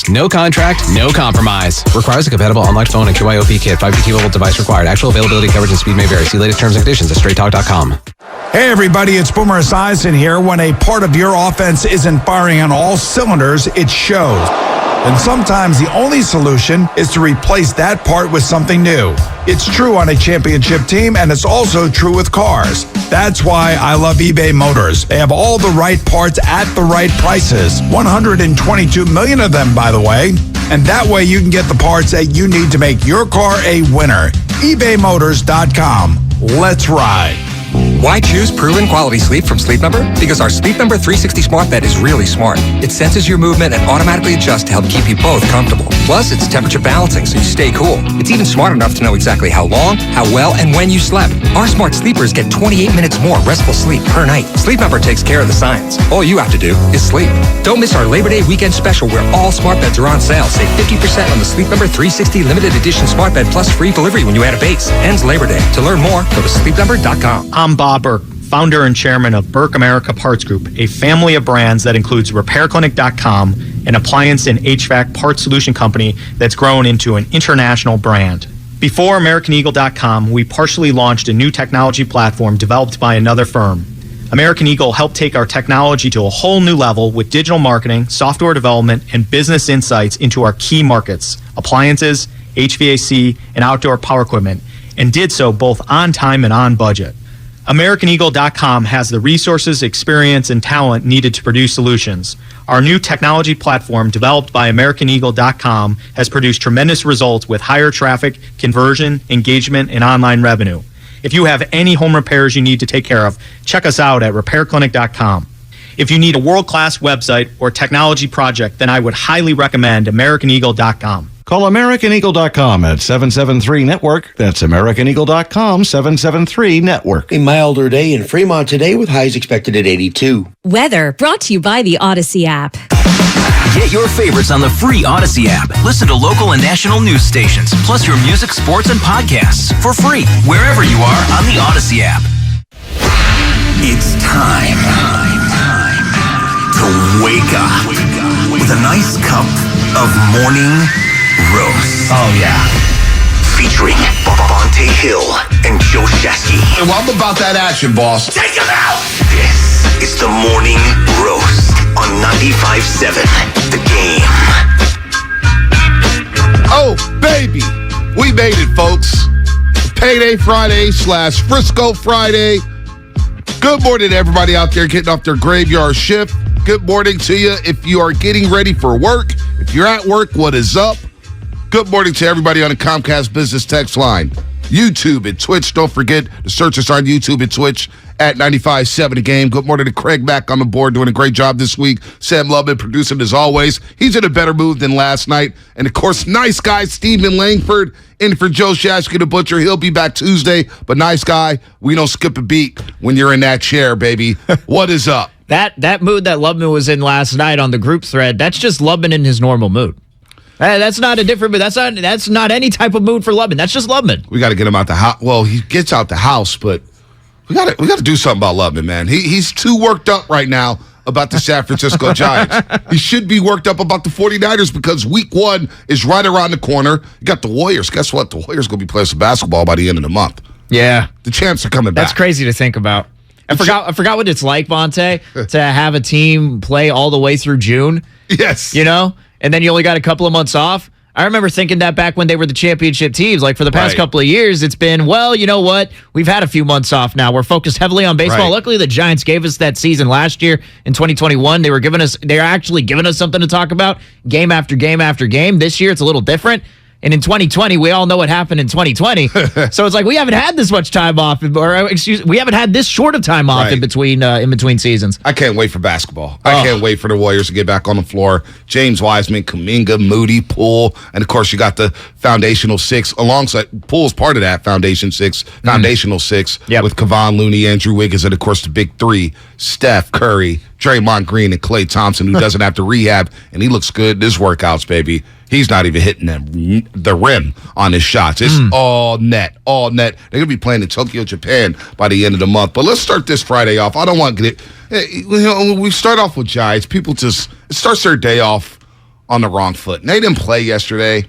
No contract, no compromise. Requires a compatible unlocked phone and QIOP kit. 5G capable device required. Actual availability, coverage, and speed may vary. See latest terms and conditions at straighttalk.com. Hey everybody, it's Boomer Esiason here. When a part of your offense isn't firing on all cylinders, it shows. And sometimes the only solution is to replace that part with something new. It's true on a championship team, and it's also true with cars. That's why I love eBay Motors. They have all the right parts at the right prices. 122 million of them, by the way. And that way you can get the parts that you need to make your car a winner. ebaymotors.com. Let's ride. Why choose proven quality sleep from Sleep Number? Because our Sleep Number 360 smart bed is really smart. It senses your movement and automatically adjusts to help keep you both comfortable. Plus, it's temperature balancing so you stay cool. It's even smart enough to know exactly how long, how well, and when you slept. Our smart sleepers get 28 minutes more restful sleep per night. Sleep Number takes care of the science. All you have to do is sleep. Don't miss our Labor Day weekend special where all smart beds are on sale. Save 50% on the Sleep Number 360 limited edition smart bed plus free delivery when you add a base. Ends Labor Day. To learn more, go to sleepnumber.com. I'm Bob Burke, founder and chairman of Burke America Parts Group, a family of brands that includes RepairClinic.com, an appliance and HVAC parts solution company that's grown into an international brand. Before AmericanEagle.com, we partially launched a new technology platform developed by another firm. American Eagle helped take our technology to a whole new level with digital marketing, software development, and business insights into our key markets, appliances, HVAC, and outdoor power equipment, and did so both on time and on budget. AmericanEagle.com has the resources, experience, and talent needed to produce solutions. Our new technology platform, developed by AmericanEagle.com, has produced tremendous results with higher traffic, conversion, engagement, and online revenue. If you have any home repairs you need to take care of, check us out at RepairClinic.com. If you need a world-class website or technology project, then I would highly recommend AmericanEagle.com. Call AmericanEagle.com at 773-NETWORK. That's AmericanEagle.com, 773-NETWORK. A milder day in Fremont today with highs expected at 82. Weather brought to you by the Odyssey app. Get your favorites on the free Odyssey app. Listen to local and national news stations, plus your music, sports, and podcasts for free wherever you are on the Odyssey app. It's time to wake up with a nice cup of morning roast. Oh, yeah. Featuring Bonte Hill and Joe Shasky. Well, I'm about that action, boss. Take him out! This is the morning roast on 95.7 The Game. Oh, baby. We made it, folks. Payday Friday / Frisco Friday. Good morning to everybody out there getting off their graveyard shift. Good morning to you if you are getting ready for work. If you're at work, what is up? Good morning to everybody on the Comcast Business Text line. YouTube and Twitch. Don't forget to search us on YouTube and Twitch at 95.7 The Game. Good morning to Craig back on the board, doing a great job this week. Sam Lubman producing as always. He's in a better mood than last night. And, of course, nice guy Stephen Langford in for Joe Shashkin the Butcher. He'll be back Tuesday. But nice guy, we don't skip a beat when you're in that chair, baby. What is up? That mood that Lubman was in last night on the group thread, that's just Lubman in his normal mood. That's not a different, but that's not any type of mood for Lubman. That's just Lubman. We got to get him out the house. Well, he gets out the house, but we got to do something about Lubman, man. He's too worked up right now about the San Francisco Giants. He should be worked up about the 49ers because week 1 is right around the corner. You got the Warriors. Guess what? The Warriors going to be playing some basketball by the end of the month. Yeah. The champs are coming back. That's crazy to think about. I forgot what it's like, Bonte, to have a team play all the way through June. Yes. You know? And then you only got a couple of months off. I remember thinking that back when they were the championship teams. Like, for the past couple of years, it's been, well, you know what? We've had a few months off now. We're focused heavily on baseball. Right. Luckily, the Giants gave us that season last year in 2021. They're actually giving us something to talk about game after game after game. This year, it's a little different. And in 2020, we all know what happened in 2020. So it's like we haven't had this much time off, we haven't had this short of time off in between seasons. I can't wait for basketball. I can't wait for the Warriors to get back on the floor. James Wiseman, Kuminga, Moody, Poole, and of course you got the foundational 6 alongside Poole's part of that foundational 6 with Kevon Looney, Andrew Wiggins, and of course the big 3: Steph Curry, Draymond Green, and Klay Thompson, who doesn't have to rehab, and he looks good in his workouts, baby. He's not even hitting the rim on his shots. It's all net. They're going to be playing in Tokyo, Japan by the end of the month. But let's start this Friday off. I don't want to get it. We start off with Giants. People it starts their day off on the wrong foot. And they didn't play yesterday.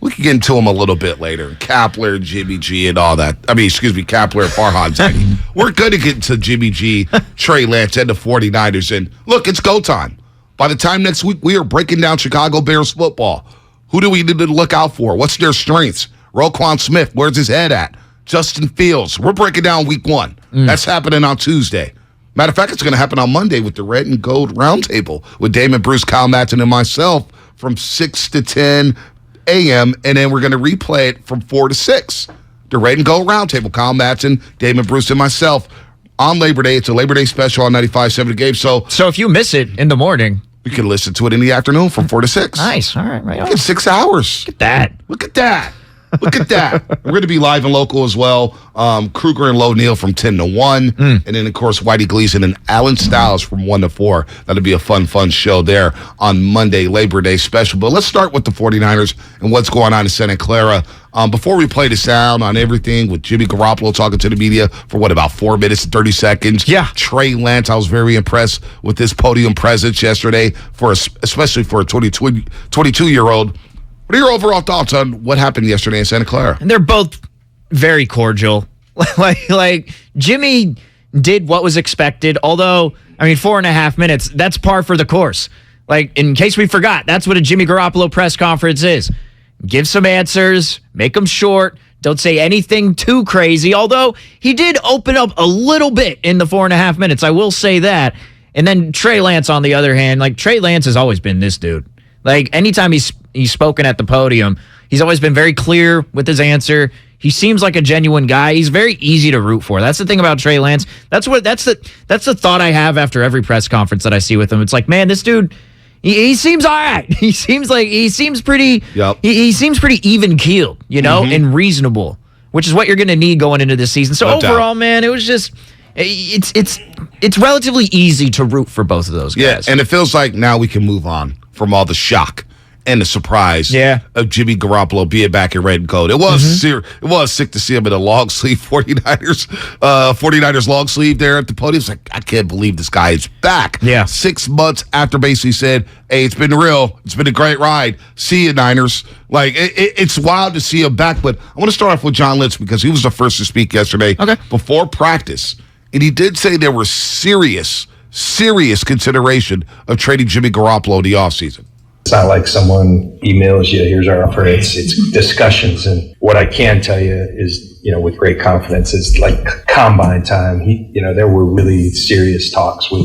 We can get into them a little bit later. Kapler, Jimmy G, and all that. Kapler and Farhan Zaidi. We're going to get into Jimmy G, Trey Lance, and the 49ers. And look, it's go time. By the time next week, we are breaking down Chicago Bears football. Who do we need to look out for? What's their strengths? Roquan Smith, where's his head at? Justin Fields. We're breaking down week 1. That's happening on Tuesday. Matter of fact, it's going to happen on Monday with the Red and Gold Roundtable with Damon, Bruce, Kyle Matson, and myself from 6 to 10 a.m., and then we're going to replay it from 4 to 6. The Red and Gold Roundtable, Kyle Matson, Damon, Bruce, and myself on Labor Day. It's a Labor Day special on 95.7 The Game. So if you miss it in the morning, you can listen to it in the afternoon from 4 to 6. Nice. All right. Right on. Look at 6 hours. Look at that. Look at that. Look at that. We're going to be live and local as well. Kruger and Low Neal from 10 to 1. And then, of course, Whitey Gleason and Alan Stiles from 1 to 4. That'll be a fun show there on Monday, Labor Day special. But let's start with the 49ers and what's going on in Santa Clara. Before we play the sound on everything with Jimmy Garoppolo talking to the media for about 4 minutes and 30 seconds. Yeah. Trey Lance, I was very impressed with his podium presence yesterday, especially for a 22-year-old. What are your overall thoughts on what happened yesterday in Santa Clara? And they're both very cordial. like Jimmy did what was expected, although, 4.5 minutes, that's par for the course. Like, in case we forgot, that's what a Jimmy Garoppolo press conference is. Give some answers, make them short, don't say anything too crazy, although he did open up a little bit in the 4.5 minutes, I will say that. And then Trey Lance, on the other hand, Trey Lance has always been this dude. Anytime he's spoken at the podium, he's always been very clear with his answer. He seems like a genuine guy. He's very easy to root for. That's the thing about Trey Lance. That's the thought I have after every press conference that I see with him. It's like, man, this dude, he seems all right. He seems pretty. Yep. He seems pretty even keeled, and reasonable, which is what you're going to need going into this season. So overall, man, it was just. It's relatively easy to root for both of those guys. Yeah, and it feels like now we can move on from all the shock and the surprise of Jimmy Garoppolo being back in red and gold. It was it was sick to see him in a long sleeve 49ers long sleeve there at the podium. It's like, I can't believe this guy is back. Yeah. 6 months after basically said, hey, it's been real. It's been a great ride. See you, Niners. It's wild to see him back. But I want to start off with John Lynch because he was the first to speak yesterday before practice. And he did say there was serious consideration of trading Jimmy Garoppolo in the offseason. It's not like someone emails you, here's our offer. It's discussions. And what I can tell you is, with great confidence, it's like combine time. There were really serious talks with,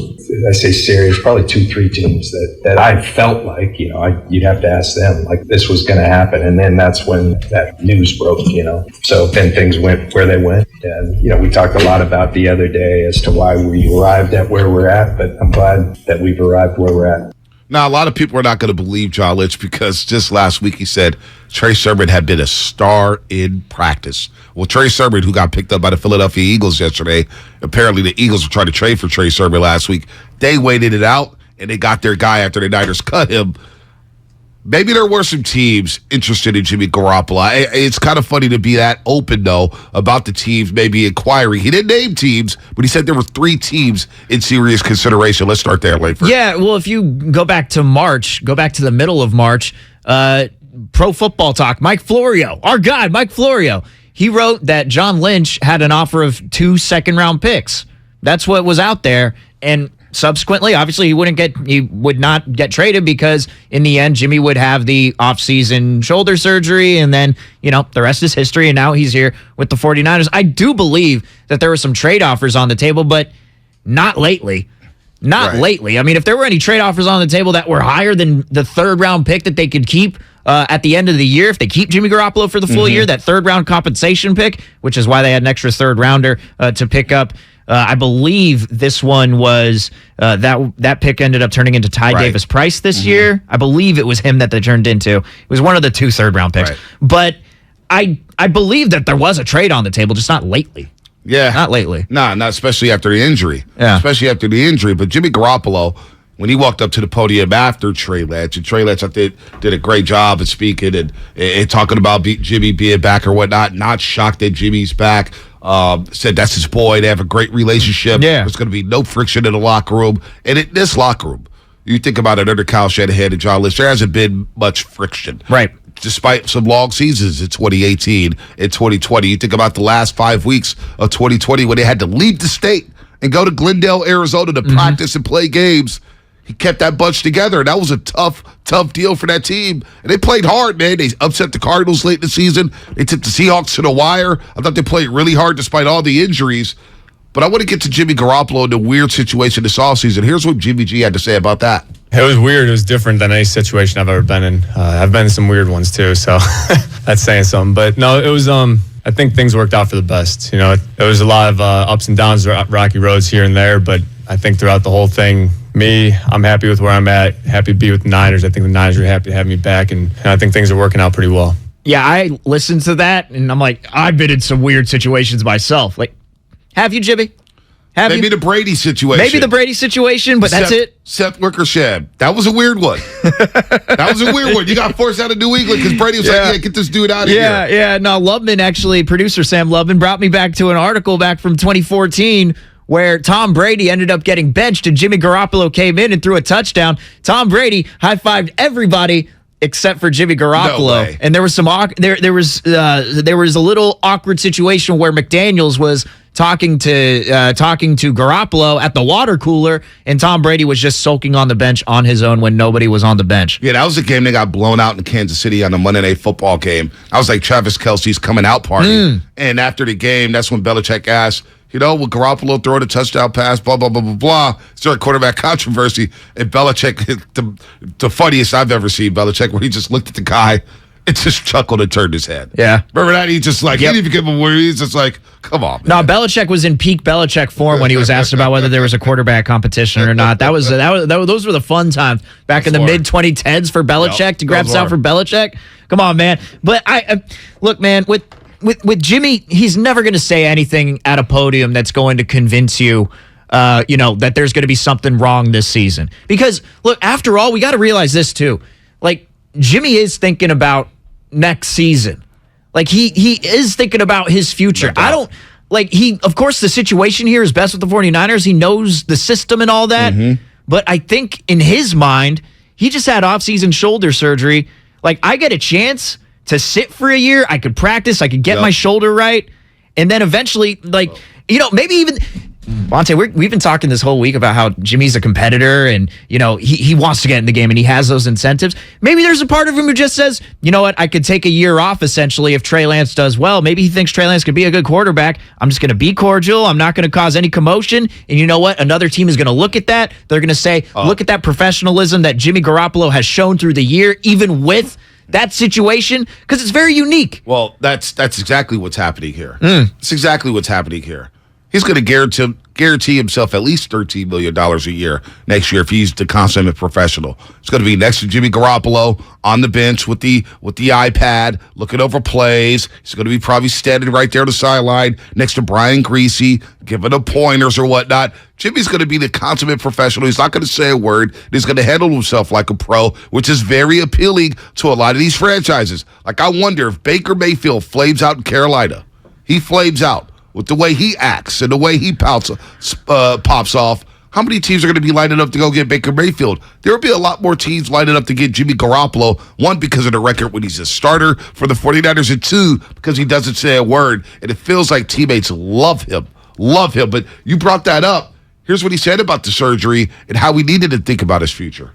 I say serious, probably 2-3 teams that I felt like, you'd have to ask them, like this was going to happen. And then that's when that news broke, So then things went where they went. And, we talked a lot about the other day as to why we arrived at where we're at, but I'm glad that we've arrived where we're at. Now, a lot of people are not going to believe John Lynch because just last week he said Trey Sermon had been a star in practice. Well, Trey Sermon, who got picked up by the Philadelphia Eagles yesterday, apparently the Eagles were trying to trade for Trey Sermon last week. They waited it out, and they got their guy after the Niners cut him. Maybe there were some teams interested in Jimmy Garoppolo. It's kind of funny to be that open, though, about the teams maybe inquiring. He didn't name teams, but he said there were 3 teams in serious consideration. Let's start there, Langford. Yeah, well, if you go back to the middle of March, Pro Football Talk, Mike Florio, our guy, Mike Florio, he wrote that John Lynch had an offer of 2 second-round picks. That's what was out there, and subsequently, obviously, he would not get traded because in the end, Jimmy would have the offseason shoulder surgery, and then, the rest is history, and now he's here with the 49ers. I do believe that there were some trade offers on the table, but not lately. Not lately. If there were any trade offers on the table that were higher than the 3rd-round pick that they could keep at the end of the year, if they keep Jimmy Garoppolo for the full year, that 3rd-round compensation pick, which is why they had an extra 3rd-rounder to pick up. I believe this one was that pick ended up turning into Ty Davis Price this year. I believe it was him that they turned into. It was one of the 2 third-round picks. But I believe that there was a trade on the table, just not lately. Yeah. Not lately. Nah, not especially after the injury. Yeah. Especially after the injury. But Jimmy Garoppolo, when he walked up to the podium after Trey Lance, and Trey Lance, I think, did a great job at speaking and talking about Jimmy being back or whatnot, not shocked that Jimmy's back. Said that's his boy. They have a great relationship. Yeah. There's going to be no friction in the locker room. And in this locker room, You think about it under Kyle Shanahan and John Lynch, there hasn't been much friction. Right. Despite some long seasons in 2018 and 2020. You think about the last 5 weeks of 2020 when they had to leave the state and go to Glendale, Arizona to practice and play games. He kept that bunch together, and that was a tough deal for that team. And they played hard, man. They upset the Cardinals late in the season. They took the Seahawks to the wire. I thought they played really hard despite all the injuries. But I want to get to Jimmy Garoppolo in the weird situation this offseason. Here's what Jimmy G had to say about that. It was weird. It was different than any situation I've ever been in. I've been in some weird ones too, so that's saying something. But no, it was. I think things worked out for the best. You know, there was a lot of ups and downs, rocky roads here and there, but I think throughout the whole thing, I'm happy with where I'm at. Happy to be with the Niners. I think the Niners are happy to have me back, and I think things are working out pretty well. Yeah, I listened to that, and I'm like, I've been in some weird situations myself. Like, have you, Jimmy? Maybe the Brady situation. Maybe the Brady situation, but that's it. Seth Wickersham. That was a weird one. That was a weird one. You got forced out of New England because Brady was like, yeah, get this dude out of here. Yeah. No, Lubman, actually, producer Sam Lubman, brought me back to an article back from 2014 where Tom Brady ended up getting benched and Jimmy Garoppolo came in and threw a touchdown. Tom Brady high-fived everybody except for Jimmy Garoppolo. No way. And there was there was a little awkward situation where McDaniels was talking to Garoppolo at the water cooler, and Tom Brady was just soaking on the bench on his own when nobody was on the bench. Yeah, that was the game they got blown out in Kansas City on the Monday Night Football game. I was like Travis Kelce's coming out party. And after the game, that's when Belichick asked, will Garoppolo throw the touchdown pass, blah, blah, blah, blah, blah. Is there a quarterback controversy? And Belichick, the funniest I've ever seen Belichick, where he just looked at the guy and just chuckled and turned his head. Yeah. Remember that? He just he didn't even give him a word. He's just like, come on, man. No, Belichick was in peak Belichick form when he was asked about whether there was a quarterback competition or not. Those were the fun times back in the mid-2010s for Belichick to grab out for Belichick. Come on, man. But look, man, with Jimmy, he's never going to say anything at a podium that's going to convince you, that there's going to be something wrong this season. Because, look, after all, we got to realize this, too. Like, Jimmy is thinking about next season. Like, he is thinking about his future. Of course, the situation here is best with the 49ers. He knows the system and all that. But I think in his mind, he just had off-season shoulder surgery. Like, I get a chance to sit for a year, I could practice, I could get my shoulder right, and then eventually, maybe even... Monte, we've been talking this whole week about how Jimmy's a competitor and, he wants to get in the game and he has those incentives. Maybe there's a part of him who just says, you know what, I could take a year off, essentially, if Trey Lance does well. Maybe he thinks Trey Lance could be a good quarterback. I'm just going to be cordial. I'm not going to cause any commotion. And you know what? Another team is going to look at that. They're going to say, look at that professionalism that Jimmy Garoppolo has shown through the year, even with that situation, because it's very unique. Well, that's exactly what's happening here. That's exactly what's happening here. He's going to guarantee himself at least $13 million a year next year if he's the consummate professional. It's going to be next to Jimmy Garoppolo on the bench with the iPad, looking over plays. He's going to be probably standing right there on the sideline next to Brian Greasy, giving him pointers or whatnot. Jimmy's going to be the consummate professional. He's not going to say a word. He's going to handle himself like a pro, which is very appealing to a lot of these franchises. Like, I wonder if Baker Mayfield flames out in Carolina. He flames out. With the way he acts and the way he pops off, how many teams are going to be lining up to go get Baker Mayfield? There will be a lot more teams lining up to get Jimmy Garoppolo, one, because of the record when he's a starter for the 49ers, and two, because he doesn't say a word, and it feels like teammates love him. But you brought that up. Here's what he said about the surgery and how we needed to think about his future.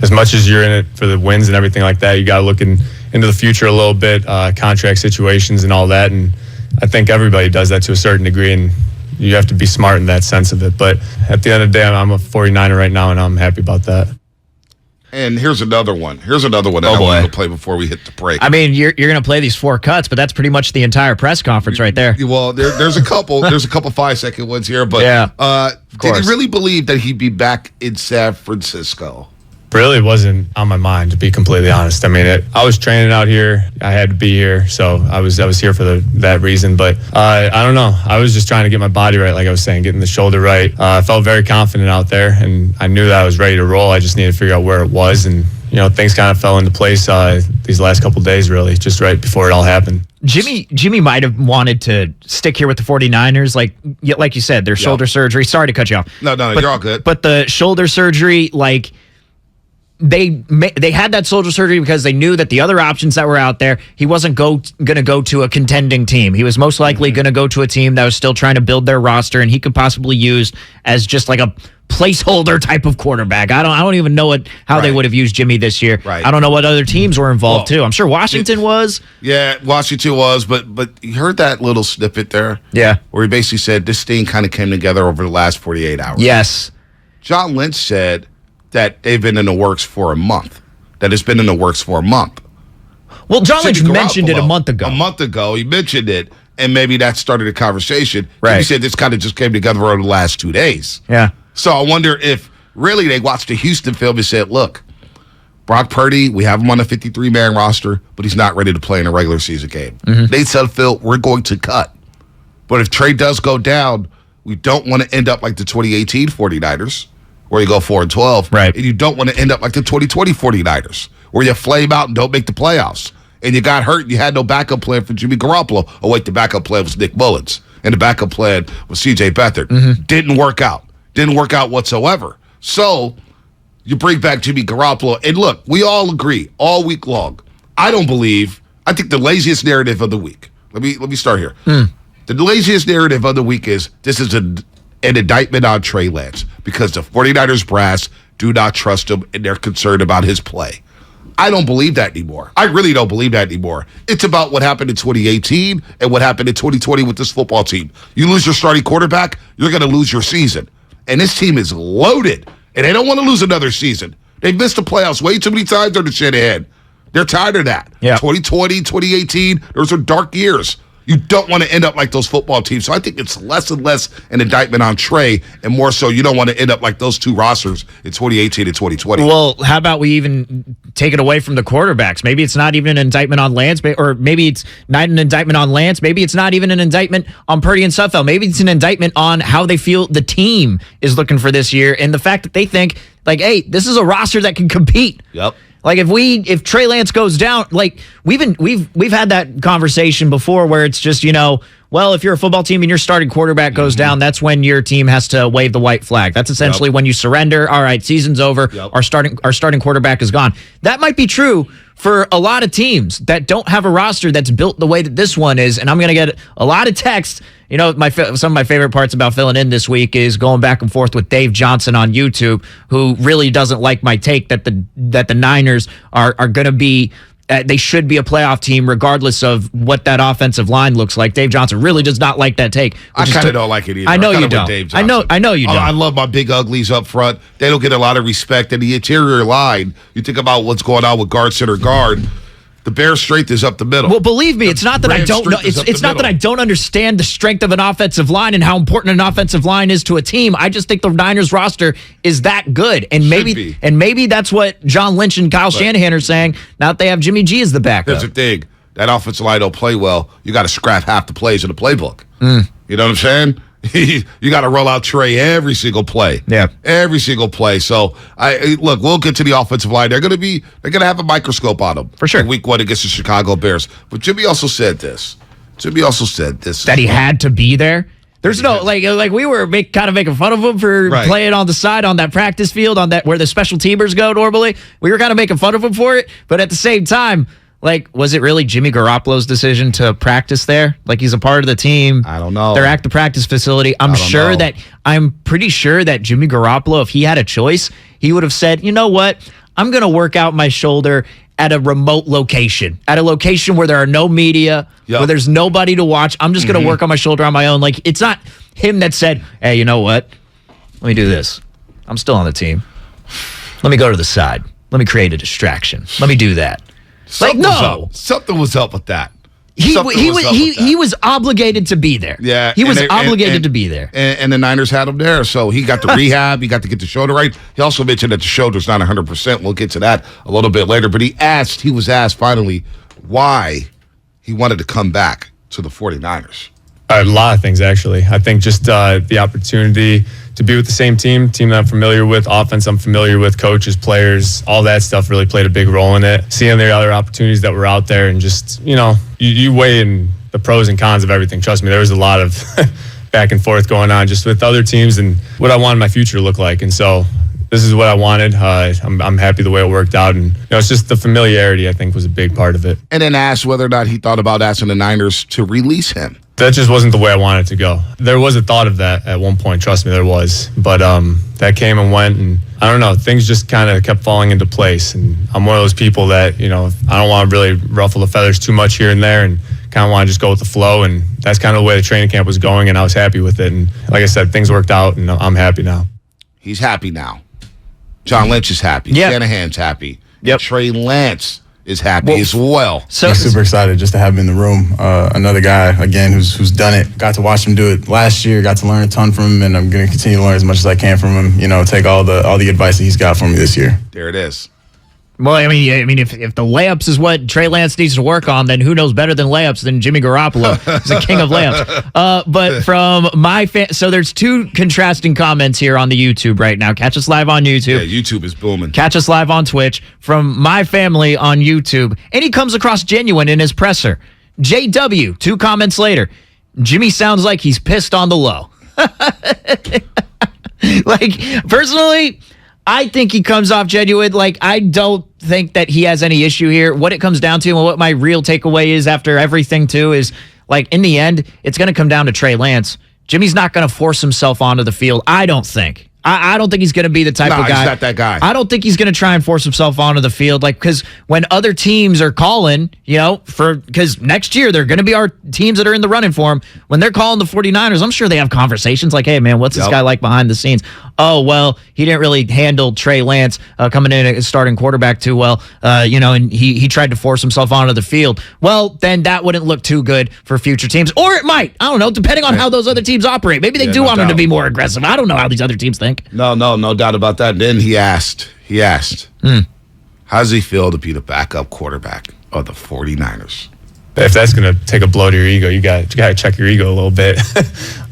As much as you're in it for the wins and everything like that, you got to look into the future a little bit, contract situations and all that, and I think everybody does that to a certain degree, and you have to be smart in that sense of it. But at the end of the day, I'm a 49er right now, and I'm happy about that. And here's another one. That I want to play before we hit the break. I mean, you're going to play these 4 cuts, but that's pretty much the entire press conference right there. Well, there's a couple 5-second ones here, but did he really believe that he'd be back in San Francisco? Really wasn't on my mind, to be completely honest. I mean, I was training out here. I had to be here, so I was here for that reason. But I don't know. I was just trying to get my body right, like I was saying, getting the shoulder right. I felt very confident out there, and I knew that I was ready to roll. I just needed to figure out where it was, and things kind of fell into place these last couple of days, really, just right before it all happened. Jimmy might have wanted to stick here with the 49ers, like you said, their shoulder surgery. Sorry to cut you off. No, you're all good. But the shoulder surgery, like, they had that shoulder surgery because they knew that the other options that were out there, he wasn't going to go to a contending team. He was most likely going to go to a team that was still trying to build their roster, and he could possibly use as just like a placeholder type of quarterback. I don't even know how they would have used Jimmy this year. Right. I don't know what other teams were involved too. I'm sure Washington was. Yeah, Washington was, but you heard that little snippet there? Yeah. Where he basically said this thing kind of came together over the last 48 hours. Yes. John Lynch said that they've been in the works for a month. That it's been in the works for a month. Well, John Lynch mentioned it a month ago. A month ago, he mentioned it, and maybe that started a conversation. Right. He said this kind of just came together over the last 2 days. Yeah. So I wonder if really they watched the Houston film and said, look, Brock Purdy, we have him on a 53-man roster, but he's not ready to play in a regular season game. They said, Phil, we're going to cut. But if Trey does go down, we don't want to end up like the 2018 49ers, where you go 4-12. Right. And you don't want to end up like the 2020 49ers, where you flame out and don't make the playoffs. And you got hurt and you had no backup plan for Jimmy Garoppolo. Oh, wait, the backup plan was Nick Mullins. And the backup plan was C.J. Beathard. Didn't work out. Didn't work out whatsoever. So you bring back Jimmy Garoppolo. And look, we all agree all week long. I think the laziest narrative of the week. Let me start here. The laziest narrative of the week is this is an indictment on Trey Lance because the 49ers brass do not trust him and they're concerned about his play. I don't believe that anymore. I really don't believe that anymore. It's about what happened in 2018 and what happened in 2020 with this football team. You lose your starting quarterback, you're going to lose your season. And this team is loaded, and they don't want to lose another season. They've missed the playoffs way too many times under Shanahan. They're tired of that. Yeah. 2020, 2018, those are dark years. You don't want to end up like those football teams. So I think it's less and less an indictment on Trey, and more so you don't want to end up like those two rosters in 2018 and 2020. Well, how about we even take it away from the quarterbacks? Maybe it's not even an indictment on Lance, or maybe it's not an indictment on Lance. Maybe it's not even an indictment on Purdy and Sudfeld. Maybe it's an indictment on how they feel the team is looking for this year, and the fact that they think, like, hey, this is a roster that can compete. Yep. Like if Trey Lance goes down, like we've had that conversation before where it's just, well, if you're a football team and your starting quarterback goes down, that's when your team has to wave the white flag. That's essentially when you surrender. All right, season's over. Our starting quarterback is gone. That might be true for a lot of teams that don't have a roster that's built the way that this one is. And I'm going to get a lot of texts. Some of my favorite parts about filling in this week is going back and forth with Dave Johnson on YouTube, who really doesn't like my take that the Niners are going to be. They should be a playoff team regardless of what that offensive line looks like. Dave Johnson really does not like that take. I kind of don't like it either. I know you don't. don't. I know you don't. I love my big uglies up front. They don't get a lot of respect. And the interior line, you think about what's going on with guard, center, guard. The Bears' strength is up the middle. Well, believe me, it's not that I don't know. It's not that I don't understand the strength of an offensive line and how important an offensive line is to a team. I just think the Niners roster is that good, and maybe that's what John Lynch and Kyle Shanahan are saying. Now that they have Jimmy G as the backup. Here's the thing: that offensive line don't play well. You got to scrap half the plays in the playbook. You know what I'm saying? You got to roll out Trey every single play. Yeah. Every single play. So, look, we'll get to the offensive line. They're going to have a microscope on them. For sure. Week 1 against the Chicago Bears. But Jimmy also said this. That he had to be there. There's no, like we were kind of making fun of him for playing on the side on that practice field, on that where the special teamers go normally. We were kind of making fun of him for it. But at the same time, like, was it really Jimmy Garoppolo's decision to practice there? Like, he's a part of the team. I don't know. They're at the practice facility. I'm pretty sure that Jimmy Garoppolo, if he had a choice, he would have said, you know what? I'm going to work out my shoulder at a remote location, at a location where there are no media, where there's nobody to watch. I'm just going to work on my shoulder on my own. Like, it's not him that said, hey, you know what? Let me do this. I'm still on the team. Let me go to the side. Let me create a distraction. Let me do that. Something was up with that. He was obligated to be there. Yeah, he was obligated to be there. And the Niners had him there, so he got the rehab. He got to get the shoulder right. He also mentioned that the shoulder's not 100%. We'll get to that a little bit later. But he was asked finally why he wanted to come back to the 49ers. A lot of things, actually. I think just the opportunity to be with the same team that I'm familiar with, offense I'm familiar with, coaches, players, all that stuff really played a big role in it. Seeing the other opportunities that were out there and just, you weigh in the pros and cons of everything. Trust me, there was a lot of back and forth going on just with other teams and what I wanted my future to look like. And so this is what I wanted. I'm happy the way it worked out. And it's just the familiarity, I think, was a big part of it. And then asked whether or not he thought about asking the Niners to release him. That just wasn't the way I wanted to go. There was a thought of that at one point. Trust me, there was. But that came and went, and I don't know. Things just kind of kept falling into place. And I'm one of those people that, I don't want to really ruffle the feathers too much here and there, and kind of want to just go with the flow. And that's kind of the way the training camp was going, and I was happy with it. And like I said, things worked out, and I'm happy now. He's happy now. John Lynch is happy. Yep. Shanahan's happy. Yep. Trey Lance is happy as well. So I'm super excited just to have him in the room. Another guy, again, who's done it. Got to watch him do it last year. Got to learn a ton from him, and I'm going to continue to learn as much as I can from him. Take all the advice that he's got for me this year. There it is. Well, I mean, if the layups is what Trey Lance needs to work on, then who knows better than layups than Jimmy Garoppolo? He's the king of layups. But from my so there's two contrasting comments here on the YouTube right now. Catch us live on YouTube. Yeah, YouTube is booming. Catch us live on Twitch. From my family on YouTube, and he comes across genuine in his presser. JW, 2 comments later. Jimmy sounds like he's pissed on the low. Personally, I think he comes off genuine. I don't think that he has any issue here. What it comes down to and what my real takeaway is after everything, too, is, in the end, it's going to come down to Trey Lance. Jimmy's not going to force himself onto the field, I don't think. I don't think he's going to be the type of guy. He's not that guy. I don't think he's going to try and force himself onto the field, because when other teams are calling, because next year they're going to be our teams that are in the running for him. When they're calling the 49ers, I'm sure they have conversations like, hey, man, what's this guy like behind the scenes? Oh, well, he didn't really handle Trey Lance coming in as starting quarterback too well, and he tried to force himself onto the field. Well, then that wouldn't look too good for future teams. Or it might. I don't know, depending on how those other teams operate. Maybe they do want him to be more aggressive. I don't know how these other teams think. No doubt about that. And then he asked, how does he feel to be the backup quarterback of the 49ers? If that's going to take a blow to your ego, you got to check your ego a little bit.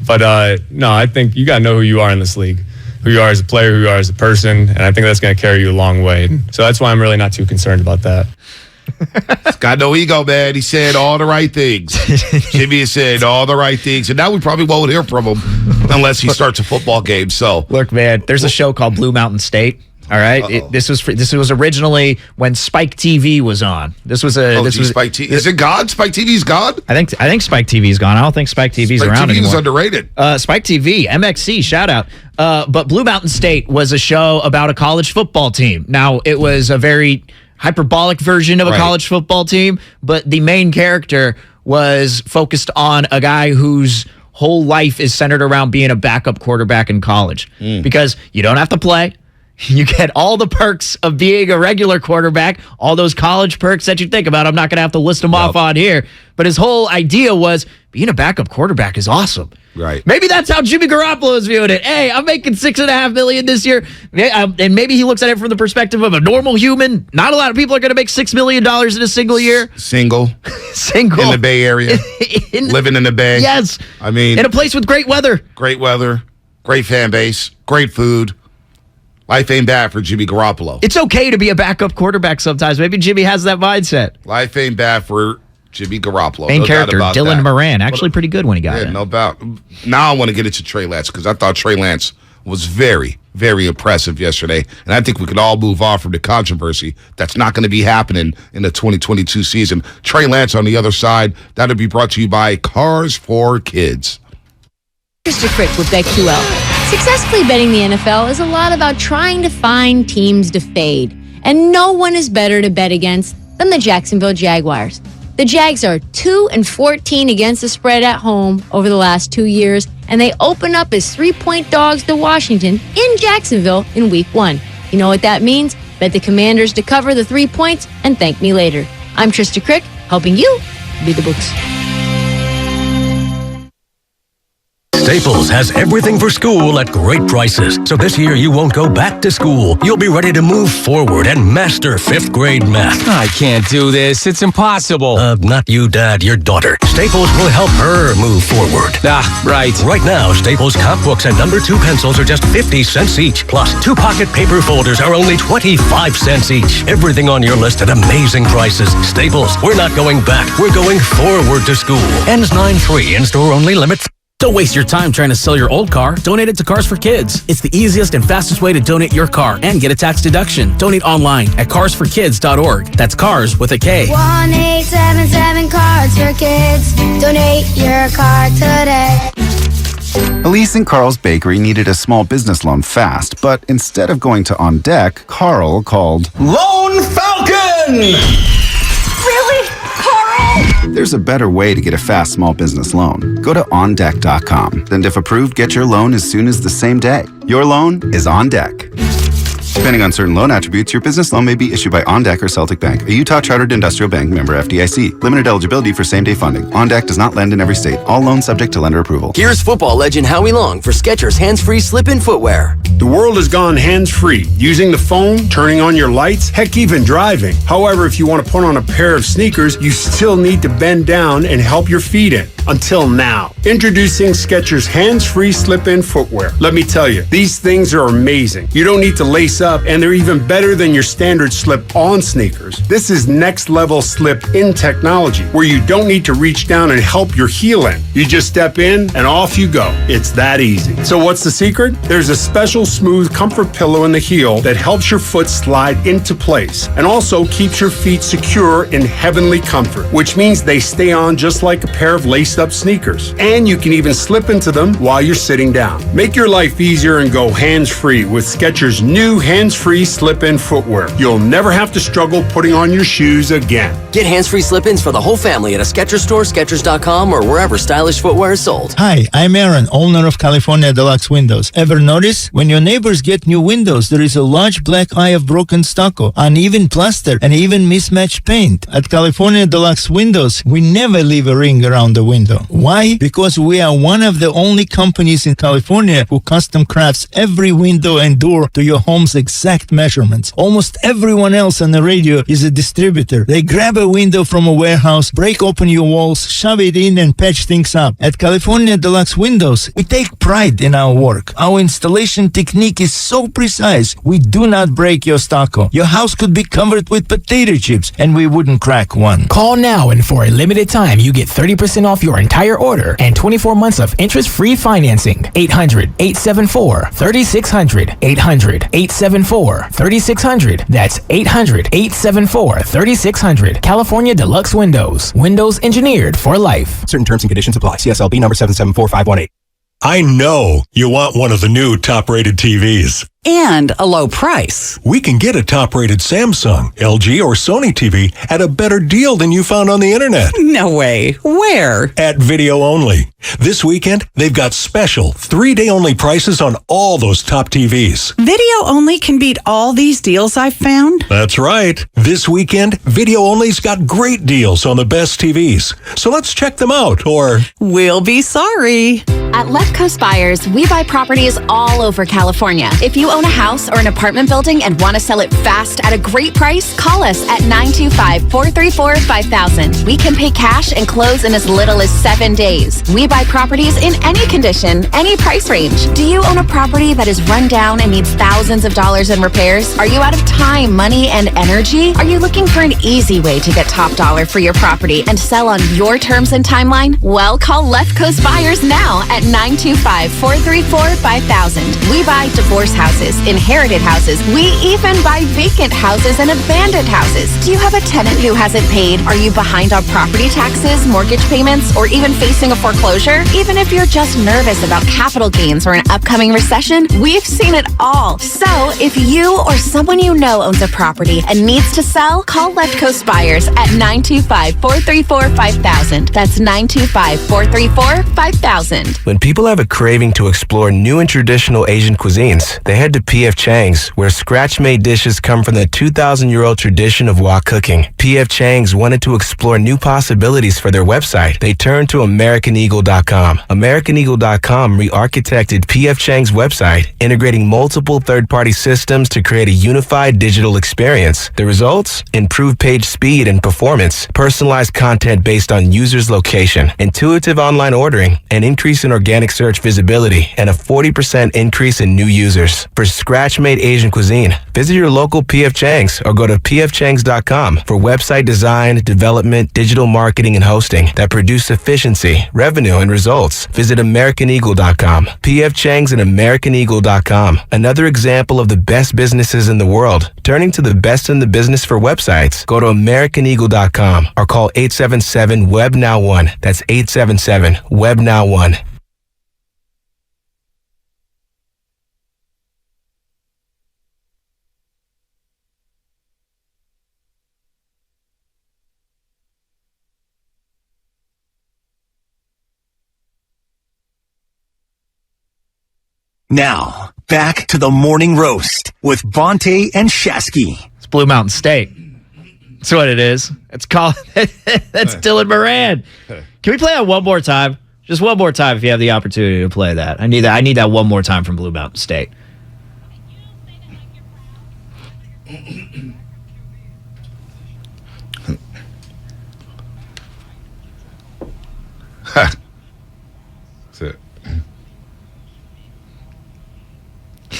But no, I think you got to know who you are in this league, who you are as a player, who you are as a person, and I think that's going to carry you a long way. So that's why I'm really not too concerned about that. He's got no ego, man. He said all the right things. Jimmy has said all the right things, and now we probably won't hear from him unless he starts a football game. So look, man, there's a show called Blue Mountain State. All right, this was originally when Spike TV was on. This was Spike TV. Is it gone? Spike TV's gone? I think Spike TV's gone. I don't think Spike TV's around anymore. Spike TV is underrated. Spike TV, MXC, shout out. But Blue Mountain State was a show about a college football team. Now, it was a very hyperbolic version of a college football team, but the main character was focused on a guy whose whole life is centered around being a backup quarterback in college. Because you don't have to play. You get all the perks of being a regular quarterback, all those college perks that you think about. I'm not going to have to list them off on here. But his whole idea was being a backup quarterback is awesome. Right. Maybe that's how Jimmy Garoppolo is viewing it. Hey, I'm making $6.5 million this year. And maybe he looks at it from the perspective of a normal human. Not a lot of people are going to make $6 million in a single year. Single. In the Bay Area. Living in the Bay. Yes. I mean. In a place with great weather. Great weather. Great fan base. Great food. Life ain't bad for Jimmy Garoppolo. It's okay to be a backup quarterback sometimes. Maybe Jimmy has that mindset. Life ain't bad for Jimmy Garoppolo. Main character, Dylan Moran. Actually pretty good when he got it. No doubt. Now I want to get into Trey Lance because I thought Trey Lance was very, very impressive yesterday. And I think we could all move on from the controversy. That's not going to be happening in the 2022 season. Trey Lance on the other side. That'll be brought to you by Cars for Kids. Mr. Crick with BetQL. Successfully betting the NFL is a lot about trying to find teams to fade. And no one is better to bet against than the Jacksonville Jaguars. The Jags are 2-14 against the spread at home over the last 2 years, and they open up as 3-point dogs to Washington in Jacksonville in Week 1. You know what that means? Bet the Commanders to cover the 3 points and thank me later. I'm Trista Crick, helping you beat the books. Staples has everything for school at great prices. So this year you won't go back to school. You'll be ready to move forward and master 5th grade math. I can't do this. It's impossible. Not you, Dad, your daughter. Staples will help her move forward. Right. Right now, Staples comp books and number 2 pencils are just 50 cents each. Plus, 2 pocket paper folders are only 25 cents each. Everything on your list at amazing prices. Staples, we're not going back. We're going forward to school. Ends 9/3. In-store only. Limit Don't waste your time trying to sell your old car. Donate it to Cars for Kids. It's the easiest and fastest way to donate your car and get a tax deduction. Donate online at carsforkids.org. That's cars with a K. 1-877 Cars for Kids. Donate your car today. Elise and Carl's Bakery needed a small business loan fast, but instead of going to On Deck, Carl called Lone Falcon! Really? Carl? There's a better way to get a fast small business loan. Go to OnDeck.com. And if approved, get your loan as soon as the same day. Your loan is on deck. Depending on certain loan attributes, your business loan may be issued by OnDeck or Celtic Bank, a Utah Chartered Industrial Bank member FDIC. Limited eligibility for same-day funding. OnDeck does not lend in every state. All loans subject to lender approval. Here's football legend Howie Long for Skechers hands-free slip-in footwear. The world has gone hands-free. Using the phone, turning on your lights, heck, even driving. However, if you want to put on a pair of sneakers, you still need to bend down and help your feet in. Until now. Introducing Skechers hands-free slip-in footwear. Let me tell you, these things are amazing. You don't need to lace up, and they're even better than your standard slip-on sneakers. This is next-level slip-in technology, where you don't need to reach down and help your heel in. You just step in, and off you go. It's that easy. So what's the secret? There's a special smooth comfort pillow in the heel that helps your foot slide into place, and also keeps your feet secure in heavenly comfort, which means they stay on just like a pair of laced-up sneakers. And you can even slip into them while you're sitting down. Make your life easier and go hands-free with Skechers' new hands-free slip-in footwear. You'll never have to struggle putting on your shoes again. Get hands-free slip-ins for the whole family at a Skechers store, Skechers.com, or wherever stylish footwear is sold. Hi, I'm Aaron, owner of California Deluxe Windows. Ever notice? When your neighbors get new windows, there is a large black eye of broken stucco, uneven plaster, and even mismatched paint. At California Deluxe Windows, we never leave a ring around the window. Why? Because we are one of the only companies in California who custom crafts every window and door to your home's exact measurements. Almost everyone else on the radio is a distributor. They grab a window from a warehouse, break open your walls, shove it in, and patch things up. At California Deluxe Windows, we take pride in our work. Our installation technique is so precise, we do not break your stucco. Your house could be covered with potato chips, and we wouldn't crack one. Call now, and for a limited time, you get 30% off your entire order and 24 months of interest-free financing. 800-874-3600. 800-874-3600. That's 800-874-3600. California Deluxe Windows. Windows engineered for life. Certain terms and conditions apply. CSLB number 774518. I know you want one of the new top-rated TVs. And a low price. We can get a top-rated Samsung, LG, or Sony TV at a better deal than you found on the internet. No way. Where? At Video Only. This weekend, they've got special 3-day-only prices on all those top TVs. Video Only can beat all these deals I've found? That's right. This weekend, Video Only's got great deals on the best TVs. So let's check them out, or... We'll be sorry. At Left Coast Buyers, we buy properties all over California. If you own a house or an apartment building and want to sell it fast at a great price, call us at 925-434-5000. We can pay cash and close in as little as 7 days. We buy properties in any condition, any price range. Do you own a property that is run down and needs thousands of dollars in repairs? Are you out of time, money, and energy? Are you looking for an easy way to get top dollar for your property and sell on your terms and timeline? Well, call Left Coast Buyers now at 925-434-5000. We buy divorce houses, inherited houses. We even buy vacant houses and abandoned houses. Do you have a tenant who hasn't paid? Are you behind on property taxes, mortgage payments, or even facing a foreclosure? Even if you're just nervous about capital gains or an upcoming recession, we've seen it all. So if you or someone you know owns a property and needs to sell, call Left Coast Buyers at 925-434-5000. That's 925-434-5000. When people have a craving to explore new and traditional Asian cuisines, they head to P.F. Chang's, where scratch-made dishes come from the 2,000-year-old tradition of wok cooking. P.F. Chang's wanted to explore new possibilities for their website. They turned to AmericanEagle.com. AmericanEagle.com re-architected P.F. Chang's website, integrating multiple third-party systems to create a unified digital experience. The results? Improved page speed and performance, personalized content based on users' location, intuitive online ordering, an increase in organic search visibility, and a 40% increase in new users. for scratch-made Asian cuisine. Visit your local P.F. Chang's or go to pfchangs.com for website design, development, digital marketing, and hosting that produce efficiency, revenue, and results. Visit AmericanEagle.com. P.F. Chang's and AmericanEagle.com. Another example of the best businesses in the world. Turning to the best in the business for websites, go to AmericanEagle.com or call 877-WEB-NOW1. That's 877-WEB-NOW1. Now, back to the morning roast with Bonte and Shasky. It's Blue Mountain State. That's what it is. It's called. That's Dylan Moran. Can we play that one more time? Just one more time if you have the opportunity to play that. I need that. I need that one more time from Blue Mountain State. That's it.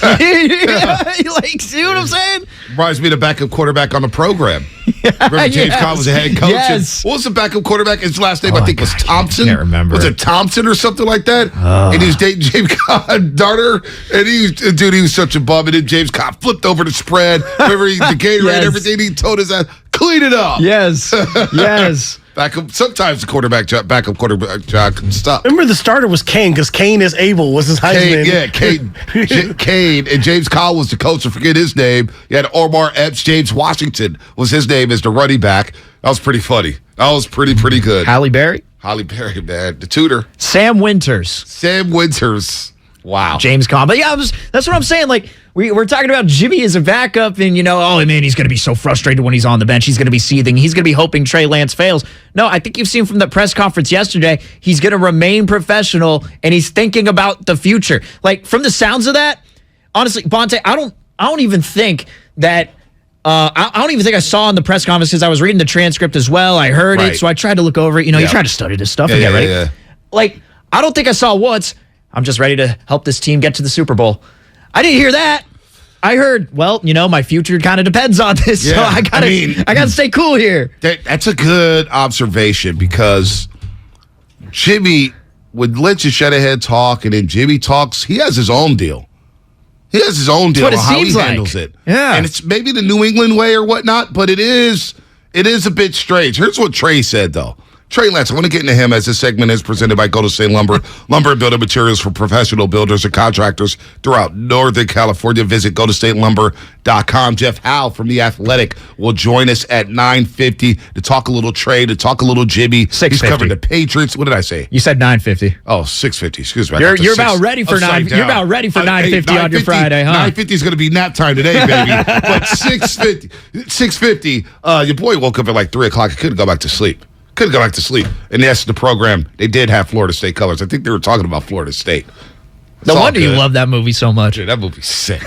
Like, see what I'm saying? Reminds me of the backup quarterback on the program. Remember James Cobb was the head coach? Yes. What was the backup quarterback? His last name, I think, was Thompson. I can't remember. Was it Thompson or something like that? And he was dating James Cobb, daughter. And he was such a bum. And then James Cobb flipped over the spread. Remember, the Gatorade, everything. He told his ass, clean it up. Yes. Yes. Sometimes the backup quarterback job can stop. Remember, the starter was Kane because Kane is able was his Heisman. Kane. And James Cowell was the coach. I forget his name. You had Omar Epps. James Washington was his name as the running back. That was pretty funny. That was pretty good. Halle Berry, man. The tutor. Sam Winters. Wow. James Conn. But yeah, that's what I'm saying. Like, we're talking about Jimmy as a backup, and, oh, man, he's going to be so frustrated when he's on the bench. He's going to be seething. He's going to be hoping Trey Lance fails. No, I think you've seen from the press conference yesterday, he's going to remain professional, and he's thinking about the future. Like, from the sounds of that, honestly, Bonte, I don't even think that I don't even think I saw in the press conference because I was reading the transcript as well. I heard it, so I tried to look over it. You try to study this stuff and get ready. Yeah. Like, I don't think I saw once, I'm just ready to help this team get to the Super Bowl. I didn't hear that. I heard, well, my future kind of depends on this, so I gotta stay cool here. That's a good observation because Jimmy, when Lynch and Shanahan talk, and then Jimmy talks, he has his own deal. He has his own deal on how he handles it. Yeah. And it's maybe the New England way or whatnot, but it is a bit strange. Here's what Trey said, though. Trey Lance, I want to get into him as this segment is presented by Golden State Lumber. Lumber and building materials for professional builders and contractors throughout Northern California. Visit GoldenStateLumber.com. Jeff Howe from The Athletic will join us at 9:50 to talk a little Trey, to talk a little Jimmy. 6:50. He's covered the Patriots. What did I say? You said 9:50. Oh, 6:50. Excuse me. You're about ready for 9:50 on your Friday, huh? 9:50 is going to be nap time today, baby. But 6:50. Your boy woke up at like 3 o'clock. He couldn't go back to sleep. And yes, the program, they did have Florida State colors. I think they were talking about Florida State. No wonder you love that movie so much. Dude, that movie's sick.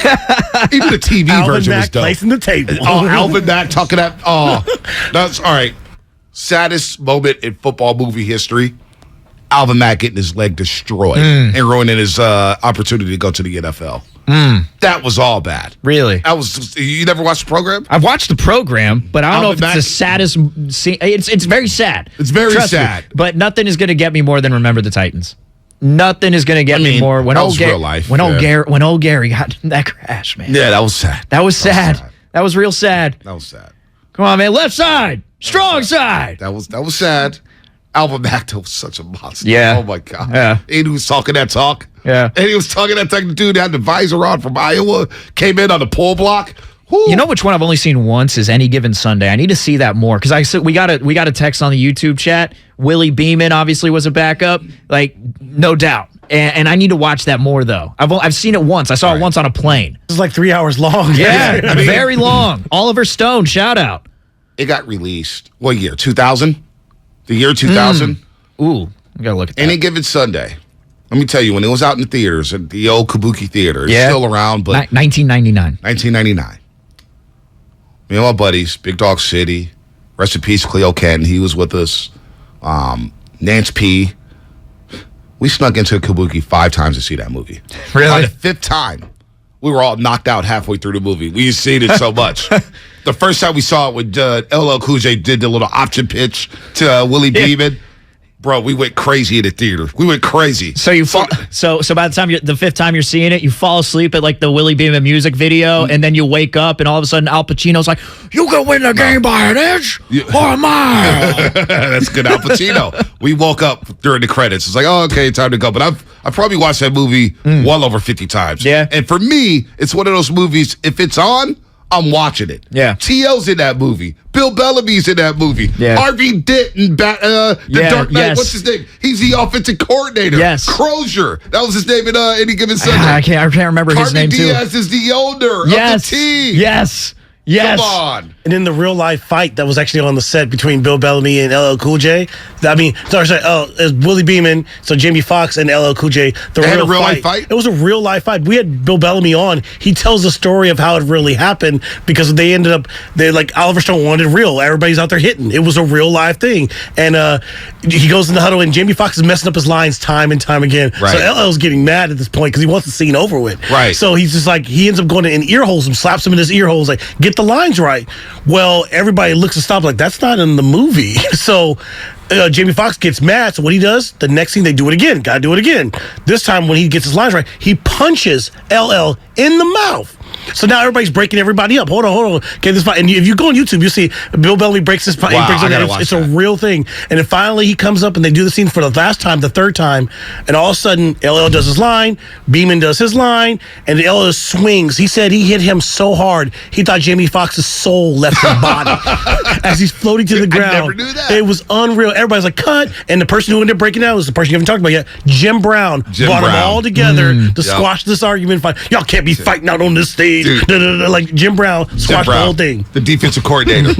Even the TV version was dope. Placing the table. Oh, Alvin Mack talking that. Oh, that's all right. Saddest moment in football movie history. Alvin Mack getting his leg destroyed and ruining his opportunity to go to the NFL. That was all bad. Really? You never watched the program? I've watched the program, but I don't know if it's the saddest scene. It's very sad. It's very sad. But nothing is going to get me more than Remember the Titans. Nothing is going to get me more when real life. When old Gary got in that crash, man. Yeah, that was sad. That was sad. That was real sad. That was sad. Come on, man. Left side. Strong side. That was sad. Alvin Mack was such a monster. Yeah. Oh, my God. Yeah. And he was talking that talk. Yeah. And he was talking that talk. The dude had the visor on from Iowa, came in on the pull block. Woo. You know which one I've only seen once is Any Given Sunday. I need to see that more because we got a text on the YouTube chat. Willie Beeman obviously was a backup, like no doubt. And I need to watch that more though. I've seen it once. I saw it once on a plane. It's like 3 hours long. Yeah, very long. Oliver Stone, shout out. It got released. What year? 2000? The year 2000? Ooh, I gotta look at that. Any Given Sunday. Let me tell you, when it was out in the theaters, at the old Kabuki Theater, it's still around, but 1999. 1999. Me and my buddies, Big Dog City, rest in peace, Cleo Canton, he was with us. Nance P. We snuck into Kabuki 5 times to see that movie. Really? On the 5th time, we were all knocked out halfway through the movie. We seen it so much. The first time we saw it when LL Cool J did the little option pitch to Willie Beeman. Bro, we went crazy in the theater. We went crazy. So you fall. So by the time the fifth time you're seeing it, you fall asleep at like the Willie Beeman music video, and then you wake up, and all of a sudden Al Pacino's like, "You can win the game by an inch or a mile." That's good, Al Pacino. We woke up during the credits. It's like, oh, okay, time to go. But I've probably watched that movie well over 50 times. Yeah. And for me, it's one of those movies. If it's on, I'm watching it. Yeah. T.O.'s in that movie. Bill Bellamy's in that movie. Yeah. Harvey Dent in The Dark Knight. What's his name? He's the offensive coordinator. Yes. Crozier. That was his name in Any Given Sunday. I can't remember his name Carmen Diaz is the owner of the team. Yes. Come on. And in the real life fight that was actually on the set between Bill Bellamy and LL Cool J, it's Willie Beeman, so Jamie Foxx and LL Cool J. They had a real life fight? It was a real life fight. We had Bill Bellamy on. He tells the story of how it really happened because they ended up, Oliver Stone wanted it real. Everybody's out there hitting. It was a real live thing. And he goes in the huddle, and Jamie Foxx is messing up his lines time and time again. Right. So LL's getting mad at this point because he wants the scene over with. Right. So he's just like, he ends up going in ear holes and slaps him in his ear holes, like, get the lines right. Well, everybody looks and stops like, that's not in the movie. So Jamie Foxx gets mad. So what he does, the next thing they do it again. Gotta do it again. This time when he gets his lines right, he punches LL in the mouth. So now everybody's breaking everybody up. Hold on. Okay, this fight. And if you go on YouTube, you'll see Bill Bellamy breaks his fight. Wow, it's a real thing. And then finally he comes up and they do the scene for the last time, the third time, and all of a sudden LL does his line, Beeman does his line, and LL swings. He said he hit him so hard he thought Jamie Foxx's soul left his body as he's floating to the ground. I never knew that. It was unreal. Everybody's like, cut. And the person who ended up breaking out was the person you haven't talked about yet, Jim Brown. Brought them all together to squash this argument. Y'all can't be fighting out on this stage. Like Jim Brown squashed the whole thing. The defensive coordinator.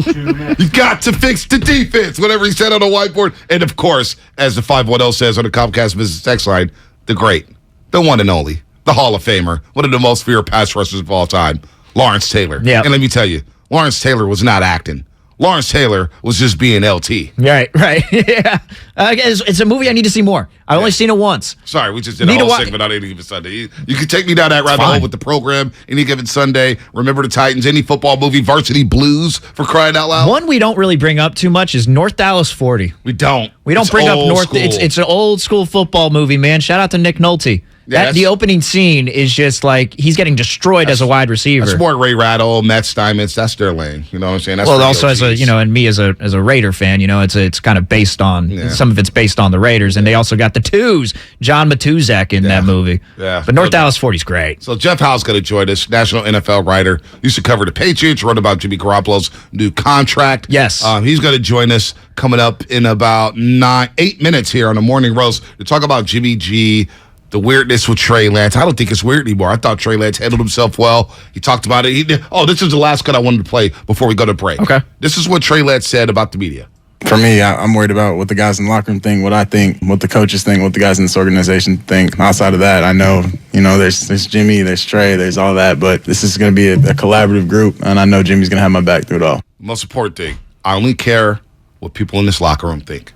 You got to fix the defense, whatever he said on the whiteboard. And of course, as the 510 says on the Comcast Business Text line, the great, the one and only, the Hall of Famer, one of the most feared pass rushers of all time, Lawrence Taylor. Yeah. And let me tell you, Lawrence Taylor was not acting. Lawrence Taylor was just being LT. Right. Yeah. It's a movie I need to see more. I've only seen it once. Sorry, we just did a whole segment on Any Given Sunday. You can take me down that rabbit hole with the program, Any Given Sunday, Remember the Titans, any football movie, Varsity Blues, for crying out loud. One we don't really bring up too much is North Dallas 40. We don't. It's bring up North. It's an old school football movie, man. Shout out to Nick Nolte. Yeah, the opening scene is just like he's getting destroyed as a wide receiver. That's more Ray Rattle, Matt Steinmetz. That's their lane. You know what I'm saying? That's also as and me as a Raider fan, it's kind of based on some of it's based on the Raiders, and they also got the twos, John Matuzak in that movie. Yeah, but North Dallas 40 is great. So Jeff Howe's going to join us, national NFL writer. Used to cover the Patriots, wrote about Jimmy Garoppolo's new contract. Yes, he's going to join us coming up in about 8 minutes here on the Morning Roast to talk about Jimmy G. The weirdness with Trey Lance. I don't think it's weird anymore. I thought Trey Lance handled himself well. He talked about it. This is the last cut I wanted to play before we go to break. Okay. This is what Trey Lance said about the media. For me, I'm worried about what the guys in the locker room think, what I think, what the coaches think, what the guys in this organization think. Outside of that, I know, there's Jimmy, there's Trey, there's all that, but this is going to be a collaborative group, and I know Jimmy's going to have my back through it all. Most important thing, I only care what people in this locker room think.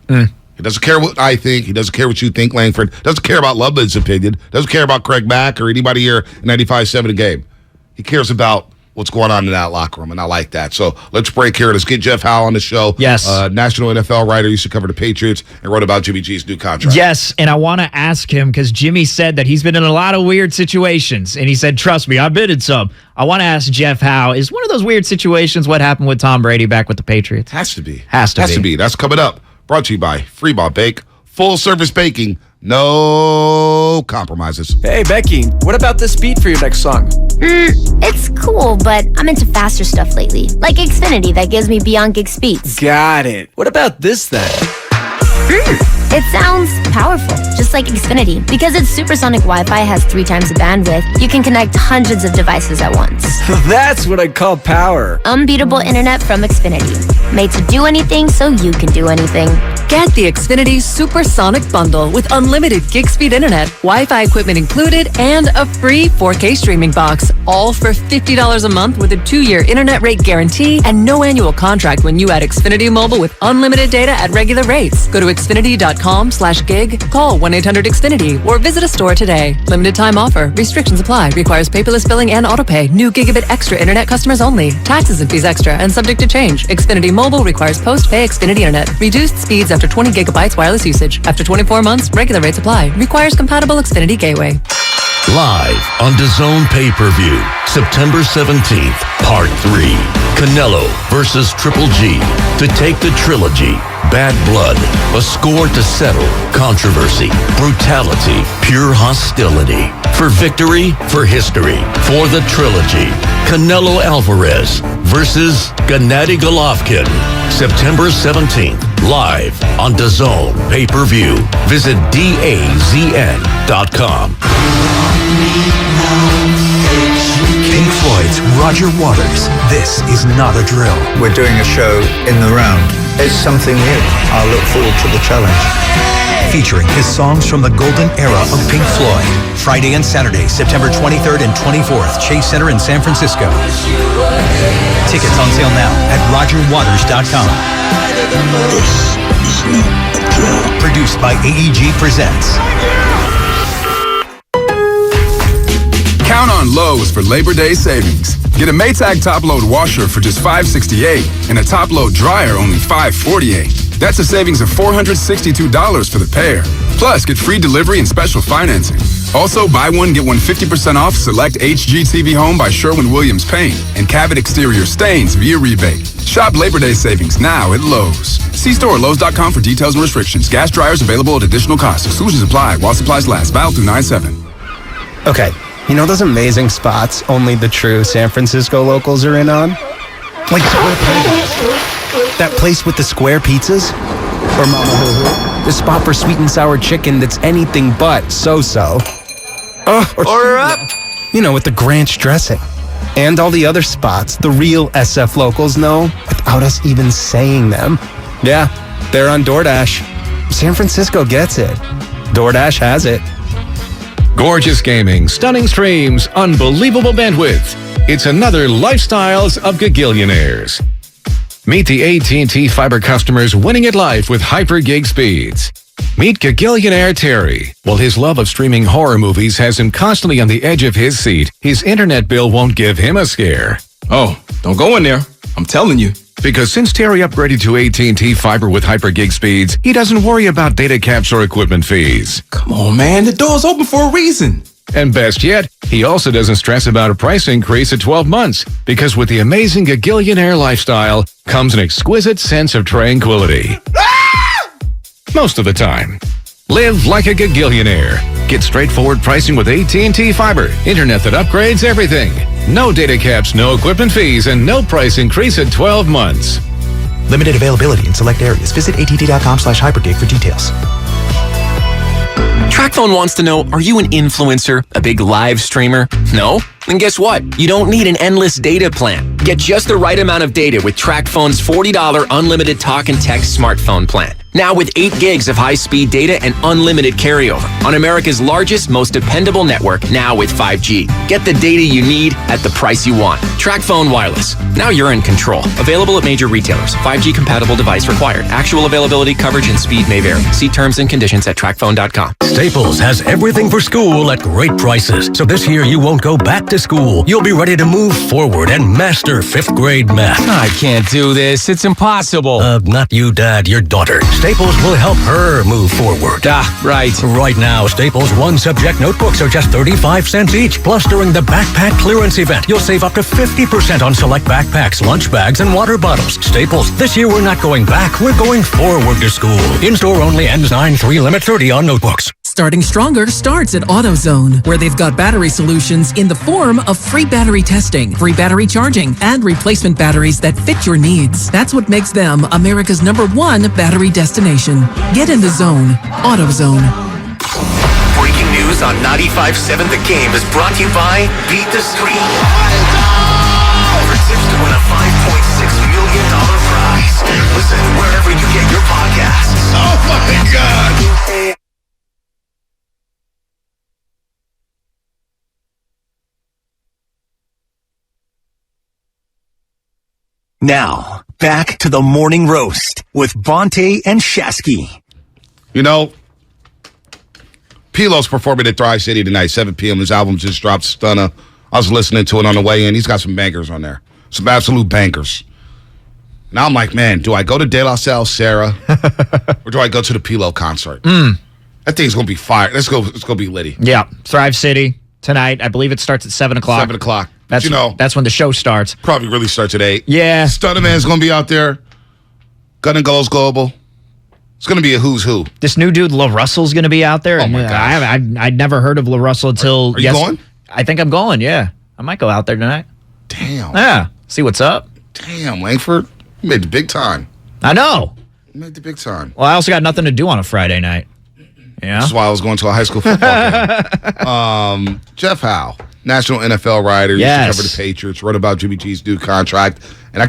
He doesn't care what I think. He doesn't care what you think, Langford. Doesn't care about Lubbock's opinion. Doesn't care about Craig Mack or anybody here in 95.7 The Game. He cares about what's going on in that locker room, and I like that. So let's break here. Let's get Jeff Howe on the show. Yes. National NFL writer, used to cover the Patriots and wrote about Jimmy G's new contract. Yes, and I want to ask him because Jimmy said that he's been in a lot of weird situations, and he said, trust me, I've been in some. I want to ask Jeff Howe, is one of those weird situations what happened with Tom Brady back with the Patriots? Has to be. Has to be. That's coming up. Brought to you by Freeball Bake. Full service baking, no compromises. Hey, Becky, what about this beat for your next song? It's cool, but I'm into faster stuff lately. Like Xfinity that gives me beyond gig speeds. Got it. What about this then? It sounds powerful, just like Xfinity. Because its supersonic Wi-Fi has 3 times the bandwidth, you can connect hundreds of devices at once. That's what I call power. Unbeatable internet from Xfinity. Made to do anything so you can do anything. Get the Xfinity Supersonic Bundle with unlimited gig speed internet, Wi-Fi equipment included, and a free 4K streaming box. All for $50 a month with a 2-year internet rate guarantee and no annual contract when you add Xfinity Mobile with unlimited data at regular rates. Go to Xfinity.com/gig, call 1-800-XFINITY, or visit a store today. Limited time offer. Restrictions apply. Requires paperless billing and autopay. New Gigabit Extra internet customers only. Taxes and fees extra and subject to change. Xfinity Mobile requires post-pay Xfinity internet. Reduced speeds after 20 gigabytes wireless usage. After 24 months, regular rates apply. Requires compatible Xfinity gateway. Live on DAZN pay-per-view, September 17th, Part 3. Canelo versus Triple G to take the trilogy. Bad blood, a score to settle, controversy, brutality, pure hostility. For victory, for history, for the trilogy. Canelo Alvarez versus Gennady Golovkin. September 17th, live on DAZN pay-per-view. Visit DAZN.com. Pink Floyd's Roger Waters. This is not a drill. We're doing a show in the round. It's something new. I look forward to the challenge. Featuring his songs from the golden era of Pink Floyd. Friday and Saturday, September 23rd and 24th, Chase Center in San Francisco. Tickets on sale now at rogerwaters.com. This is not a drill. Produced by AEG Presents. Count on Lowe's for Labor Day savings. Get a Maytag top-load washer for just $568 and a top-load dryer only $548. That's a savings of $462 for the pair. Plus, get free delivery and special financing. Also, buy one, get one 50% off select HGTV Home by Sherwin-Williams Paint and Cabot Exterior Stains via rebate. Shop Labor Day savings now at Lowe's. See store at Lowe's.com for details and restrictions. Gas dryers available at additional cost. Exclusions apply while supplies last. Valid through 9/7. Okay, you know those amazing spots only the true San Francisco locals are in on? Like Square Panda. That place with the square pizzas? Or Mama Hoo Hoo? The spot for sweet and sour chicken that's anything but so-so. Order up! You know, with the Granch dressing. And all the other spots the real SF locals know without us even saying them. Yeah, they're on DoorDash. San Francisco gets it. DoorDash has it. Gorgeous gaming, stunning streams, unbelievable bandwidth. It's another Lifestyles of Gagillionaires. Meet the AT&T Fiber customers winning at life with hyper gig speeds. Meet Gagillionaire Terry. While his love of streaming horror movies has him constantly on the edge of his seat, his internet bill won't give him a scare. Oh, don't go in there. I'm telling you. Because since Terry upgraded to AT&T Fiber with hyper gig speeds, he doesn't worry about data caps or equipment fees. Come on, man. The door's open for a reason. And best yet, he also doesn't stress about a price increase at 12 months, because with the amazing Gagillionaire lifestyle comes an exquisite sense of tranquility. Most of the time. Live like a Gagillionaire. Get straightforward pricing with AT&T Fiber. Internet that upgrades everything. No data caps, no equipment fees, and no price increase at 12 months. Limited availability in select areas. Visit att.com/hypergig for details. TracFone wants to know, are you an influencer? A big live streamer? No? Then guess what? You don't need an endless data plan. Get just the right amount of data with TracFone's $40 unlimited talk and text smartphone plan. Now with 8 gigs of high-speed data and unlimited carryover on America's largest, most dependable network, now with 5G. Get the data you need at the price you want. TracFone Wireless. Now you're in control. Available at major retailers. 5G compatible device required. Actual availability, coverage, and speed may vary. See terms and conditions at TracFone.com. Staples has everything for school at great prices. So this year you won't go back to school. You'll be ready to move forward and master 5th grade math. I can't do this. It's impossible. Not you, Dad. Your daughter. Staples will help her move forward. Right. Right now, Staples one-subject notebooks are just 35 cents each. Plus, during the backpack clearance event, you'll save up to 50% on select backpacks, lunch bags, and water bottles. Staples, this year we're not going back. We're going forward to school. In-store only, ends 9/3, limit 30 on notebooks. Starting Stronger starts at AutoZone, where they've got battery solutions in the form of free battery testing, free battery charging, and replacement batteries that fit your needs. That's what makes them America's #1 battery destination. Get in the zone. AutoZone. Breaking news on 95.7 The Game is brought to you by Beat the Street. For tips to win a $5.6 million prize. Listen wherever you get your podcasts. Now, back to the morning roast with Bonte and Shasky. You know, Pilo's performing at Thrive City tonight, 7 p.m. His album just dropped, Stunner. I was listening to it on the way in. He's got some bangers on there. Some absolute bangers. Now I'm like, man, do I go to De La Salle Sarah or do I go to the Pilo concert? That thing's going to be fire. It's going to be litty. Yeah. Thrive City tonight. I believe it starts at 7 o'clock. 7 o'clock. That's, that's when the show starts. Probably really starts at 8. Yeah. Stunner Man's going to be out there. Gun and Goes Global. It's going to be a who's who. This new dude, La Russell's going to be out there. Oh, my gosh. I'd never heard of La Russell until... Are you going? I think I'm going, yeah. I might go out there tonight. Damn. Yeah. See what's up. Damn, Langford. You made the big time. I know. You made the big time. Well, I also got nothing to do on a Friday night. Yeah. That's why I was going to a high school football game. Jeff Howe, national NFL writer. Yes. Used to cover the Patriots, wrote about Jimmy G's new contract. And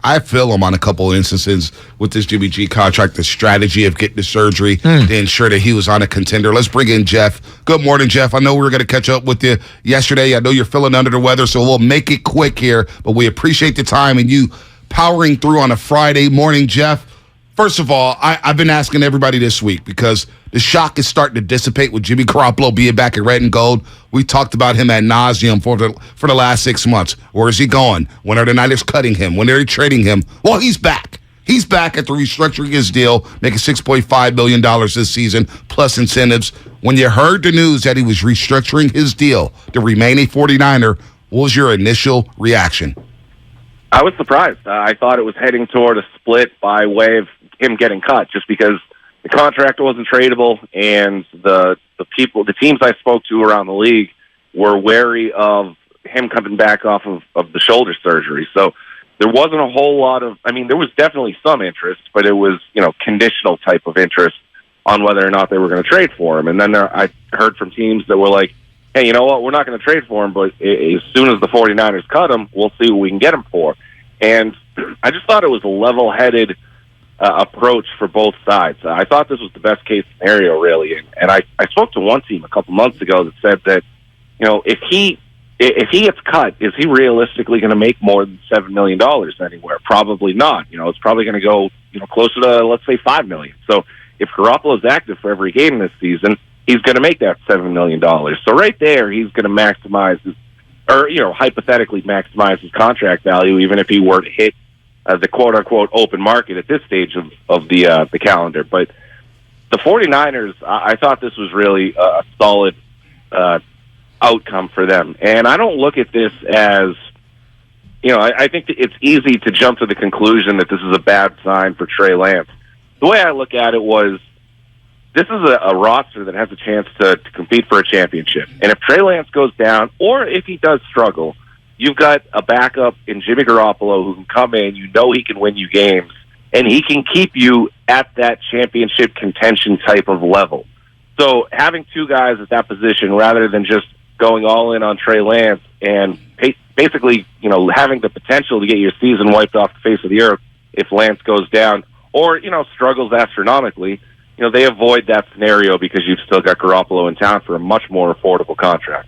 I feel him on a couple of instances with this Jimmy G contract, the strategy of getting the surgery to ensure that he was on a contender. Let's bring in Jeff. Good morning, Jeff. I know we were going to catch up with you yesterday. I know you're feeling under the weather, so we'll make it quick here. But we appreciate the time and you powering through on a Friday morning, Jeff. First of all, I've been asking everybody this week because the shock is starting to dissipate with Jimmy Garoppolo being back in red and gold. We talked about him ad nauseum for the last 6 months. Where is he going? When are the Niners cutting him? When are they trading him? Well, he's back. He's back after restructuring his deal, making $6.5 million this season, plus incentives. When you heard the news that he was restructuring his deal to remain a 49er, what was your initial reaction? I was surprised. I thought it was heading toward a split by way of him getting cut, just because the contract wasn't tradable, and the teams I spoke to around the league were wary of him coming back off of the shoulder surgery. So there wasn't a whole lot of, there was definitely some interest, but it was, conditional type of interest on whether or not they were going to trade for him. And then I heard from teams that were like, hey, you know what, we're not going to trade for him, but as soon as the 49ers cut him, we'll see what we can get him for. And I just thought it was a level-headed approach for both sides. I thought this was the best case scenario, really. And I spoke to one team a couple months ago that said that, if he gets cut, is he realistically going to make more than $7 million anywhere? Probably not. It's probably going to go, closer to, let's say, $5 million. So if Garoppolo's active for every game this season, he's going to make that $7 million. So right there, he's going to maximize his, or, hypothetically maximize his contract value, even if he were to hit the quote-unquote open market at this stage of the calendar. But the 49ers, I thought this was really a solid outcome for them. And I don't look at this as, I think that it's easy to jump to the conclusion that this is a bad sign for Trey Lance. The way I look at it was, this is a roster that has a chance to compete for a championship. And if Trey Lance goes down, or if he does struggle, you've got a backup in Jimmy Garoppolo who can come in, he can win you games, and he can keep you at that championship contention type of level. So having two guys at that position rather than just going all in on Trey Lance and basically, having the potential to get your season wiped off the face of the earth if Lance goes down or, struggles astronomically, they avoid that scenario because you've still got Garoppolo in town for a much more affordable contract.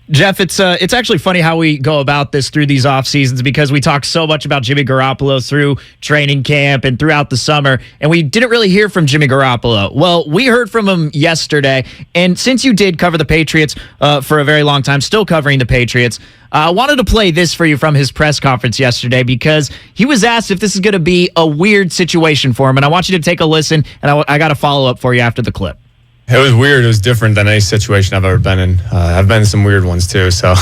Jeff, it's actually funny how we go about this through these off seasons because we talk so much about Jimmy Garoppolo through training camp and throughout the summer, and we didn't really hear from Jimmy Garoppolo. Well, we heard from him yesterday, and since you did cover the Patriots for a very long time, still covering the Patriots, I wanted to play this for you from his press conference yesterday because he was asked if this is going to be a weird situation for him, and I want you to take a listen, and I got a follow-up for you after the clip. It was weird. It was different than any situation I've ever been in. I've been in some weird ones too, so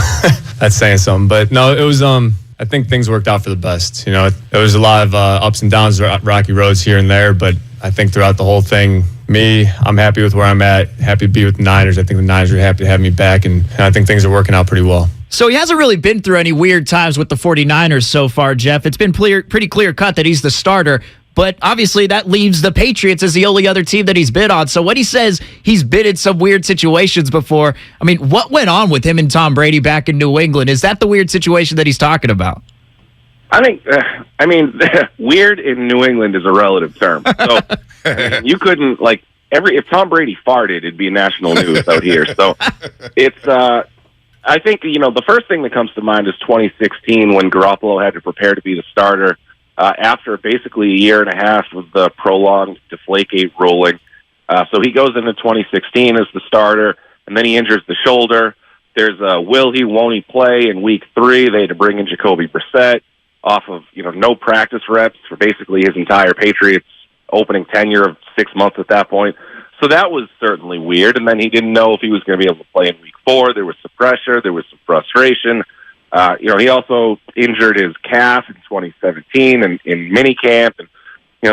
that's saying something. But no, it was. I think things worked out for the best. There was a lot of ups and downs, rocky roads here and there, but I think throughout the whole thing, I'm happy with where I'm at. Happy to be with the Niners. I think the Niners are happy to have me back, and I think things are working out pretty well. So he hasn't really been through any weird times with the 49ers so far, Jeff. It's been pretty clear cut that he's the starter. But obviously that leaves the Patriots as the only other team that he's bid on. So when he says he's bid in some weird situations before, what went on with him and Tom Brady back in New England? Is that the weird situation that he's talking about? I think, weird in New England is a relative term. So you couldn't, if Tom Brady farted, it'd be national news out here. So it's, I think, the first thing that comes to mind is 2016 when Garoppolo had to prepare to be the starter after basically a year and a half of the prolonged Deflategate ruling. So he goes into 2016 as the starter, and then he injures the shoulder. There's a will he, won't he play in week 3. They had to bring in Jacoby Brissett off of, no practice reps for basically his entire Patriots opening tenure of 6 months at that point. So that was certainly weird. And then he didn't know if he was going to be able to play in week 4. There was some pressure. There was some frustration. He also injured his calf in 2017 in minicamp. And,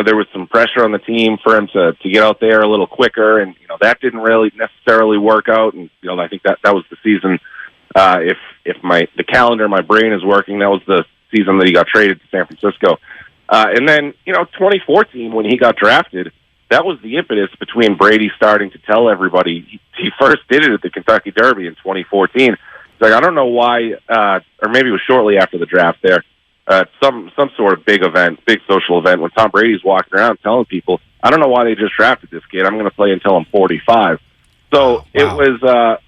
there was some pressure on the team for him to get out there a little quicker. And, that didn't really necessarily work out. And, I think that was the season. If the calendar, my brain is working, that was the season that he got traded to San Francisco. And then, 2014, when he got drafted, that was the impetus between Brady starting to tell everybody. He first did it at the Kentucky Derby in 2014. He's like, I don't know why, or maybe it was shortly after the draft there, some sort of big event, big social event, when Tom Brady's walking around telling people, I don't know why they just drafted this kid. I'm going to play until I'm 45. So It was,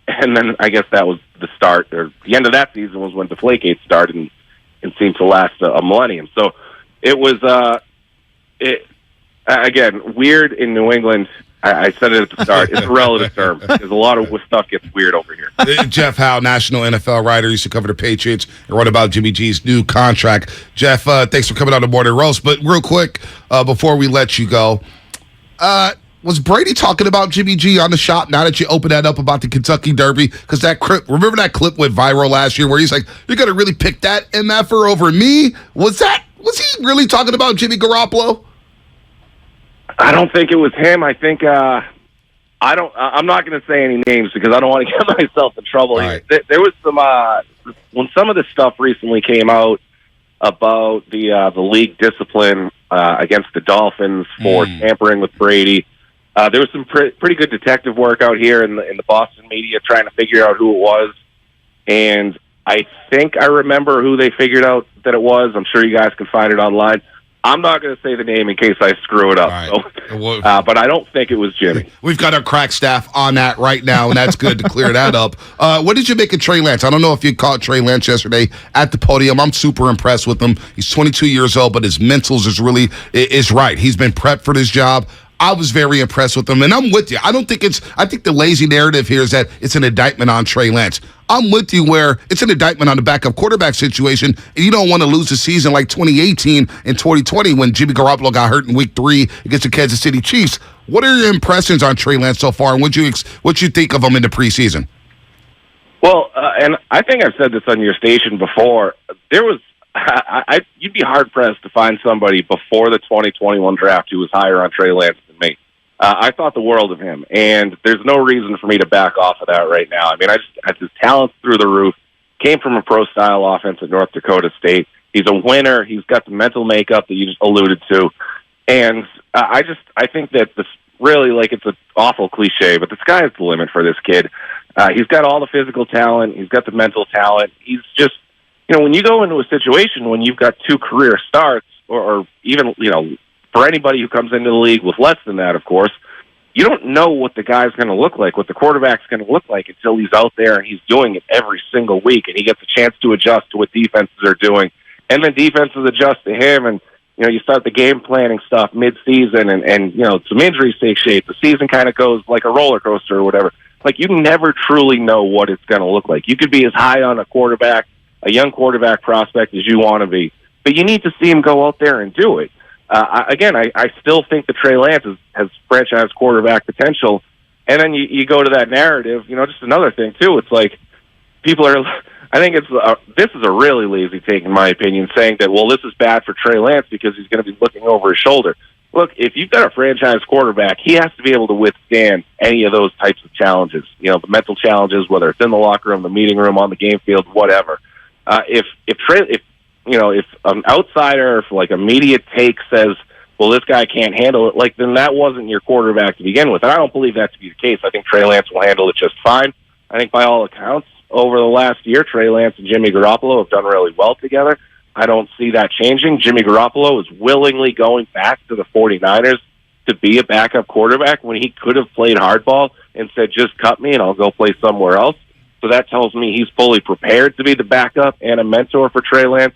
and then I guess that was the start, or the end of that season was when Deflategate started and seemed to last a millennium. So it was, again, weird in New England. I said it at the start. It's a relative term because a lot of stuff gets weird over here. Jeff Howe, national NFL writer, used to cover the Patriots and wrote about Jimmy G's new contract. Jeff, thanks for coming on the Morning Roast. But real quick, before we let you go, was Brady talking about Jimmy G on the shop now that you opened that up about the Kentucky Derby? Because remember that clip went viral last year where he's like, you're going to really pick that MFer over me? Was he really talking about Jimmy Garoppolo? I don't think it was him. I think I'm not going to say any names because I don't want to get myself in trouble. Right. There was some when some of this stuff recently came out about the league discipline against the Dolphins for tampering with Brady. There was some pretty good detective work out here in the Boston media trying to figure out who it was, and I think I remember who they figured out that it was. I'm sure you guys can find it online. I'm not going to say the name in case I screw it up. Right. So, but I don't think it was Jimmy. We've got our crack staff on that right now, and that's good to clear that up. What did you make of Trey Lance? I don't know if you caught Trey Lance yesterday at the podium. I'm super impressed with him. He's 22 years old, but his mentals is right. He's been prepped for this job. I was very impressed with him, and I'm with you. I think the lazy narrative here is that it's an indictment on Trey Lance. I'm with you where it's an indictment on the backup quarterback situation, and you don't want to lose a season like 2018 and 2020 when Jimmy Garoppolo got hurt in week 3 against the Kansas City Chiefs. What are your impressions on Trey Lance so far, and what you think of him in the preseason? Well, and I think I've said this on your station before. There was you'd be hard-pressed to find somebody before the 2021 draft who was higher on Trey Lance than me. I thought the world of him, and there's no reason for me to back off of that right now. I mean, his talent's through the roof. Came from a pro-style offense at North Dakota State. He's a winner. He's got the mental makeup that you just alluded to. And I think that this really, it's an awful cliche, but the sky's the limit for this kid. He's got all the physical talent. He's got the mental talent. He's just, when you go into a situation when you've got 2 career starts, or even, for anybody who comes into the league with less than that, of course, you don't know what the guy's going to look like, what the quarterback's going to look like until he's out there and he's doing it every single week and he gets a chance to adjust to what defenses are doing. And then defenses adjust to him, and, you start the game planning stuff mid-season and some injuries take shape. The season kind of goes like a roller coaster or whatever. You never truly know what it's going to look like. You could be as high on a young quarterback prospect as you want to be, but you need to see him go out there and do it. I still think that Trey Lance has franchise quarterback potential. And then you go to that narrative, just another thing too. It's like people are, I think this is a really lazy take in my opinion, saying that, well, this is bad for Trey Lance because he's going to be looking over his shoulder. Look, if you've got a franchise quarterback, he has to be able to withstand any of those types of challenges, the mental challenges, whether it's in the locker room, the meeting room, on the game field, whatever. If an outsider, if a media take says, well, this guy can't handle it, then that wasn't your quarterback to begin with. And I don't believe that to be the case. I think Trey Lance will handle it just fine. I think by all accounts, over the last year, Trey Lance and Jimmy Garoppolo have done really well together. I don't see that changing. Jimmy Garoppolo is willingly going back to the 49ers to be a backup quarterback when he could have played hardball and said, just cut me and I'll go play somewhere else. So that tells me he's fully prepared to be the backup and a mentor for Trey Lance.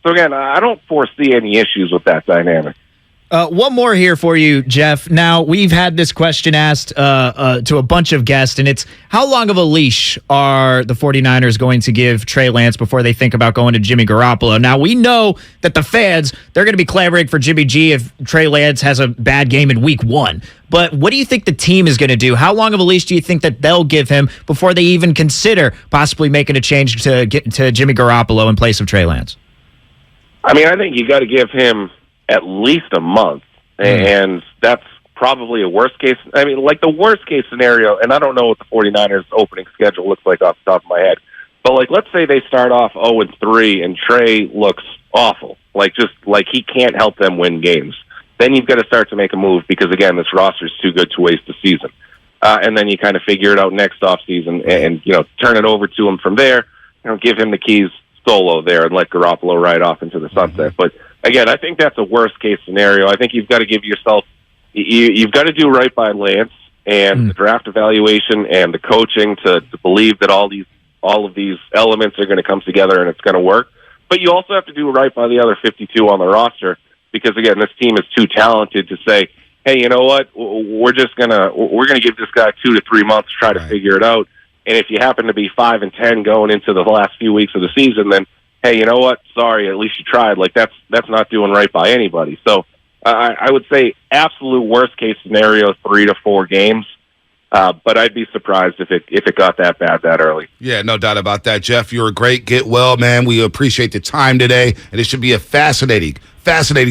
So again, I don't foresee any issues with that dynamic. One more here for you, Jeff. Now, we've had this question asked to a bunch of guests, and it's how long of a leash are the 49ers going to give Trey Lance before they think about going to Jimmy Garoppolo? Now, we know that the fans, they're going to be clamoring for Jimmy G if Trey Lance has a bad game in week 1. But what do you think the team is going to do? How long of a leash do you think that they'll give him before they even consider possibly making a change to Jimmy Garoppolo in place of Trey Lance? I mean, I think you got to give him at least a month, and that's probably a worst case. I mean, like the worst case scenario, and I don't know what the 49ers opening schedule looks like off the top of my head, but like let's say they start off 0-3 and Trey looks awful, like just like he can't help them win games. Then you've got to start to make a move because again, this roster is too good to waste the season. And then you kind of figure it out next offseason and turn it over to him from there. Give him the keys solo there and let Garoppolo ride off into the sunset. But again, I think that's a worst case scenario. I think you've got to give yourself, you've got to do right by Lance and the draft evaluation and the coaching to believe that all of these elements are going to come together and it's going to work. But you also have to do right by the other 52 on the roster because again, this team is too talented to say, hey, you know what? We're gonna give this guy 2 to 3 months to try to figure it out. And if you happen to be 5-10 going into the last few weeks of the season, then hey, you know what? Sorry, at least you tried. Like that's not doing right by anybody. So I would say absolute worst case scenario, 3 to 4 games. But I'd be surprised if it got that bad that early. Yeah, no doubt about that, Jeff. You're a great get well, man. We appreciate the time today, and it should be a fascinating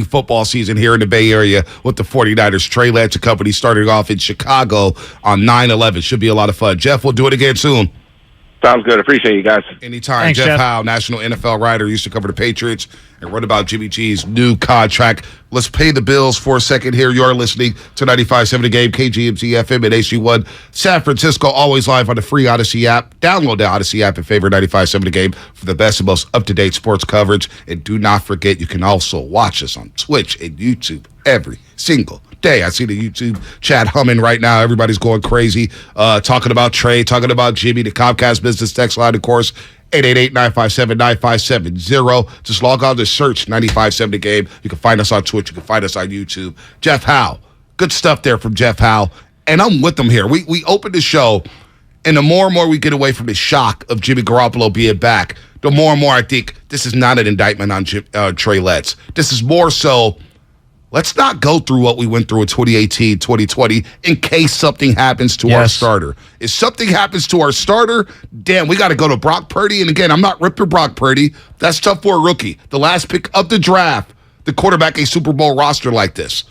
football season here in the Bay Area with the 49ers. Trey Lance and company starting off in Chicago on 9/11. Should be a lot of fun. Jeff, we'll do it again soon. Sounds good. Appreciate you guys. Anytime. Thanks, Jeff Jeff Howe, national NFL writer, used to cover the Patriots and wrote about Jimmy G's new contract. Let's pay the bills for a second here. You are listening to 95.7 The Game, KGMZ FM at HG1 San Francisco, always live on the free Odyssey app. Download the Odyssey app and favorite 95.7 The Game for the best and most up-to-date sports coverage. And do not forget, you can also watch us on Twitch and YouTube every single day. I see the YouTube chat humming right now. Everybody's going crazy, talking about Trey, talking about Jimmy, the Comcast business text line, of course, 888-957-9570. Just log on to search 95.7 The Game. You can find us on Twitch. You can find us on YouTube. Jeff Howe. Good stuff there from Jeff Howe. And I'm with them here. We opened the show, and the more and more we get away from the shock of Jimmy Garoppolo being back, the more and more I think this is not an indictment on Trey Lance. This is more so, let's not go through what we went through in 2018, 2020 in case something happens to our starter. If something happens to our starter, damn, we got to go to Brock Purdy. And again, I'm not ripping Brock Purdy. That's tough for a rookie. The last pick of the draft, the quarterback a Super Bowl roster like this.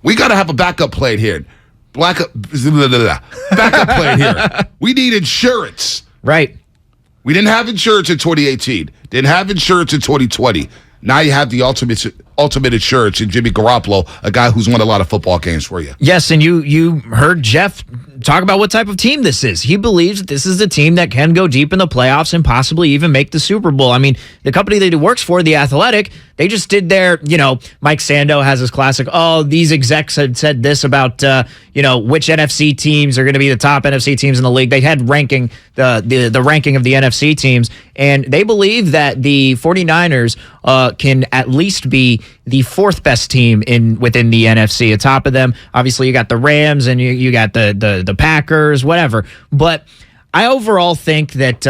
We got to have a backup plan here. Backup plan here. We need insurance. Right. We didn't have insurance in 2018. Didn't have insurance in 2020. Now you have the ultimate insurance in Jimmy Garoppolo, a guy who's won a lot of football games for you. Yes, and you heard Jeff talk about what type of team this is. He believes that this is a team that can go deep in the playoffs and possibly even make the Super Bowl. I mean, the company that he works for, The Athletic, they just did their, Mike Sando has his classic, these execs had said this about, which NFC teams are going to be the top NFC teams in the league. They had ranking, the ranking of the NFC teams, and they believe that the 49ers can at least be the fourth best team within the NFC. Atop of them, obviously, you got the Rams and you got the Packers, whatever. But I overall think that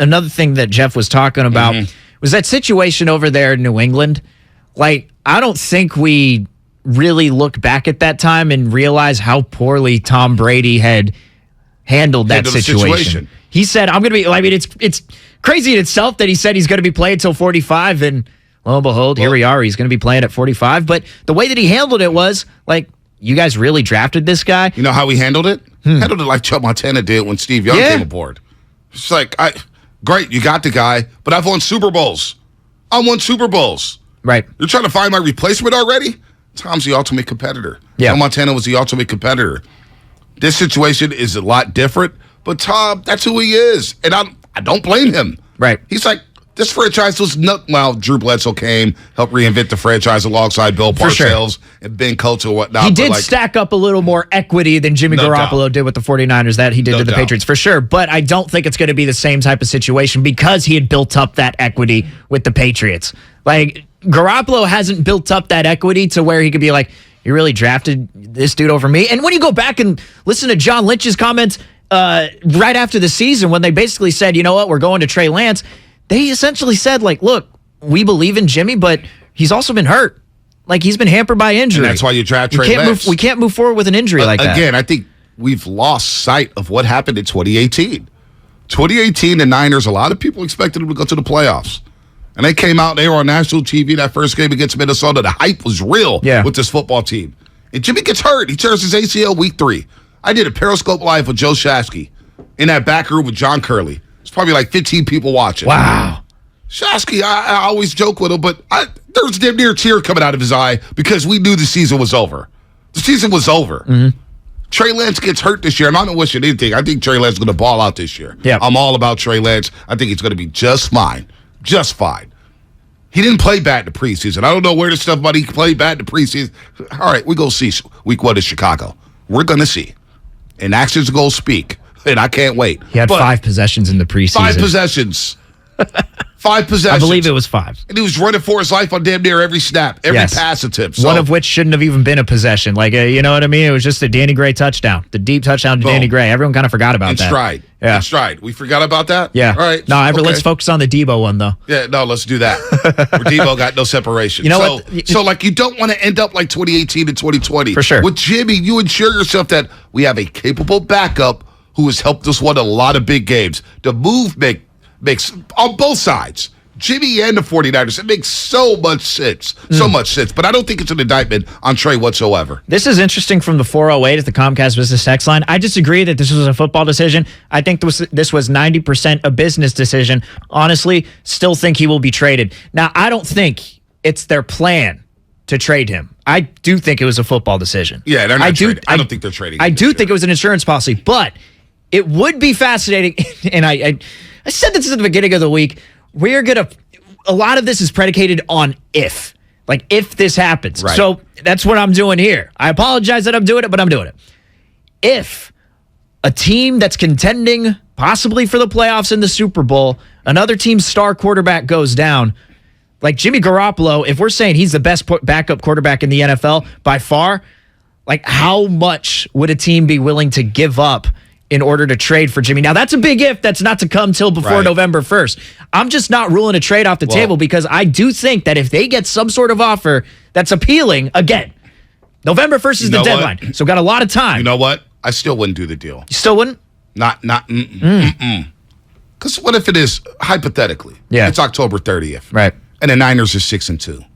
another thing that Jeff was talking about was that situation over there in New England. Like, I don't think we really look back at that time and realize how poorly Tom Brady had handled that situation. He said, I'm going to be, I mean, it's crazy in itself that he said he's going to be playing until 45, and lo and behold, here we are. He's going to be playing at 45. But the way that he handled it was, like, you guys really drafted this guy? You know how he handled it? Handled it like Joe Montana did when Steve Young came aboard. It's like, great, you got the guy, but I've won Super Bowls. I won Super Bowls. Right. You're trying to find my replacement already? Tom's the ultimate competitor. Yeah. Joe Montana was the ultimate competitor. This situation is a lot different, but Tom, that's who he is. And I don't blame him. Right. He's like, This franchise was Drew Bledsoe came, helped reinvent the franchise alongside Bill For sure. Parcells and Ben Coates and whatnot. He did stack up a little more equity than Jimmy Garoppolo did with the 49ers that he did to the Patriots, for sure. But I don't think it's going to be the same type of situation because he had built up that equity with the Patriots. Like, Garoppolo hasn't built up that equity to where he could be like, you really drafted this dude over me? And when you go back and listen to John Lynch's comments right after the season when they basically said, you know what, we're going to Trey Lance, they essentially said, like, look, we believe in Jimmy, but he's also been hurt. Like, he's been hampered by injury. And that's why you draft Trey Lance. We can't move forward with an injury like that. Again, I think we've lost sight of what happened in 2018. 2018, the Niners, a lot of people expected them to go to the playoffs. And they came out, they were on national TV that first game against Minnesota. The hype was real with this football team. And Jimmy gets hurt. He tears his ACL week 3. I did a Periscope Live with Joe Shasky in that back room with John Curley. It's probably like 15 people watching. Wow. Shasky, I always joke with him, but there was damn near a tear coming out of his eye because we knew the season was over. The season was over. Mm-hmm. Trey Lance gets hurt this year. I'm not wishing anything. I think Trey Lance is going to ball out this year. Yep. I'm all about Trey Lance. I think he's going to be just fine. Just fine. He didn't play bad in the preseason. I don't know where the stuff about he played bad in the preseason. All right, we go see week 1 in Chicago. We're going to see. And actions go speak. And I can't wait. He had 5 possessions in the preseason. 5 possessions. 5 possessions. I believe it was 5. And he was running for his life on damn near every snap, every pass attempt. So, one of which shouldn't have even been a possession. Like, you know what I mean? It was just a Danny Gray touchdown. The deep touchdown to Danny Gray. Everyone kind of forgot about that. Stride. Yeah. In stride. We forgot about that? Yeah. All right. No, let's focus on the Debo one, though. Yeah, no, let's do that. Where Debo got no separation. You know what? So, like, you don't want to end up like 2018 and 2020. For sure. With Jimmy, you ensure yourself that we have a capable backup who has helped us win a lot of big games. The move makes on both sides. Jimmy and the 49ers, it makes so much sense. So much sense. But I don't think it's an indictment on Trey whatsoever. This is interesting from the 408 at the Comcast Business Text line. I disagree that this was a football decision. I think this was 90% a business decision. Honestly, still think he will be traded. Now, I don't think it's their plan to trade him. I do think it was a football decision. Yeah, they're not trading. I don't think they're trading. I do think it was an insurance policy, but it would be fascinating, and I said this at the beginning of the week, a lot of this is predicated on if. Like, if this happens. Right. So that's what I'm doing here. I apologize that I'm doing it, but I'm doing it. If a team that's contending possibly for the playoffs in the Super Bowl, another team's star quarterback goes down, like Jimmy Garoppolo, if we're saying he's the best backup quarterback in the NFL by far, like, how much would a team be willing to give up in order to trade for Jimmy? Now, that's a big if. That's not to come till before November 1st. I'm just not ruling a trade off the table because I do think that if they get some sort of offer that's appealing, again, November 1st is the deadline. So got a lot of time. You know what? I still wouldn't do the deal. You still wouldn't? Because what if it is, hypothetically, it's October 30th. Right. And the Niners are 6-2.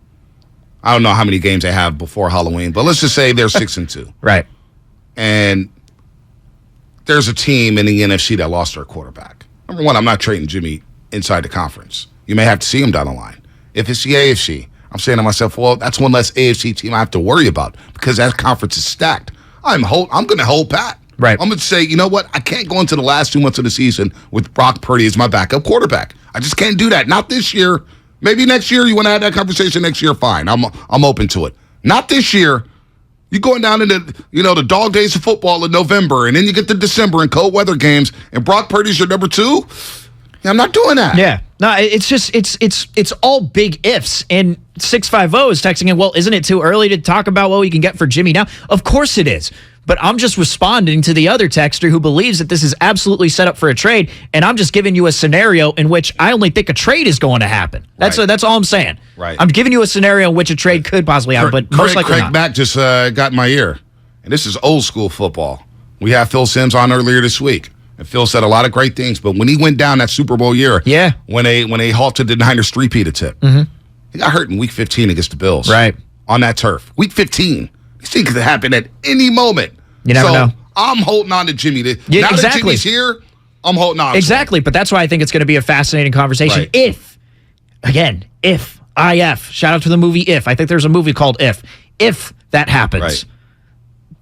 I don't know how many games they have before Halloween, but let's just say they're 6-2. Right. And there's a team in the NFC that lost their quarterback. Number one, I'm not trading Jimmy inside the conference. You may have to see him down the line. If it's the AFC, I'm saying to myself, well, that's one less AFC team I have to worry about because that conference is stacked. I'm going to hold pat. Right. I'm going to say, you know what? I can't go into the last 2 months of the season with Brock Purdy as my backup quarterback. I just can't do that. Not this year. Maybe next year you want to have that conversation next year, fine. I'm open to it. Not this year. You're going down into, the dog days of football in November, and then you get to December and cold weather games, and Brock Purdy's your number 2? Yeah, I'm not doing that. Yeah. No, it's just, it's all big ifs. And 650 is texting in, well, isn't it too early to talk about what we can get for Jimmy now? Of course it is. But I'm just responding to the other texter who believes that this is absolutely set up for a trade, and I'm just giving you a scenario in which I only think a trade is going to happen. That's all I'm saying. Right. I'm giving you a scenario in which a trade could possibly happen, but most likely Craig not. Mack just got in my ear, and this is old school football. We had Phil Simms on earlier this week, and Phil said a lot of great things, but when he went down that Super Bowl year, when they halted the Niners 3-peat attempt, he got hurt in Week 15 against the Bills. Right. On that turf. Week 15. These things could happen at any moment. You never know. I'm holding on to Jimmy. Now exactly. that Jimmy's here, I'm holding on. Exactly, but that's why I think it's going to be a fascinating conversation. Right. If, shout out to the movie If. I think there's a movie called If that happens,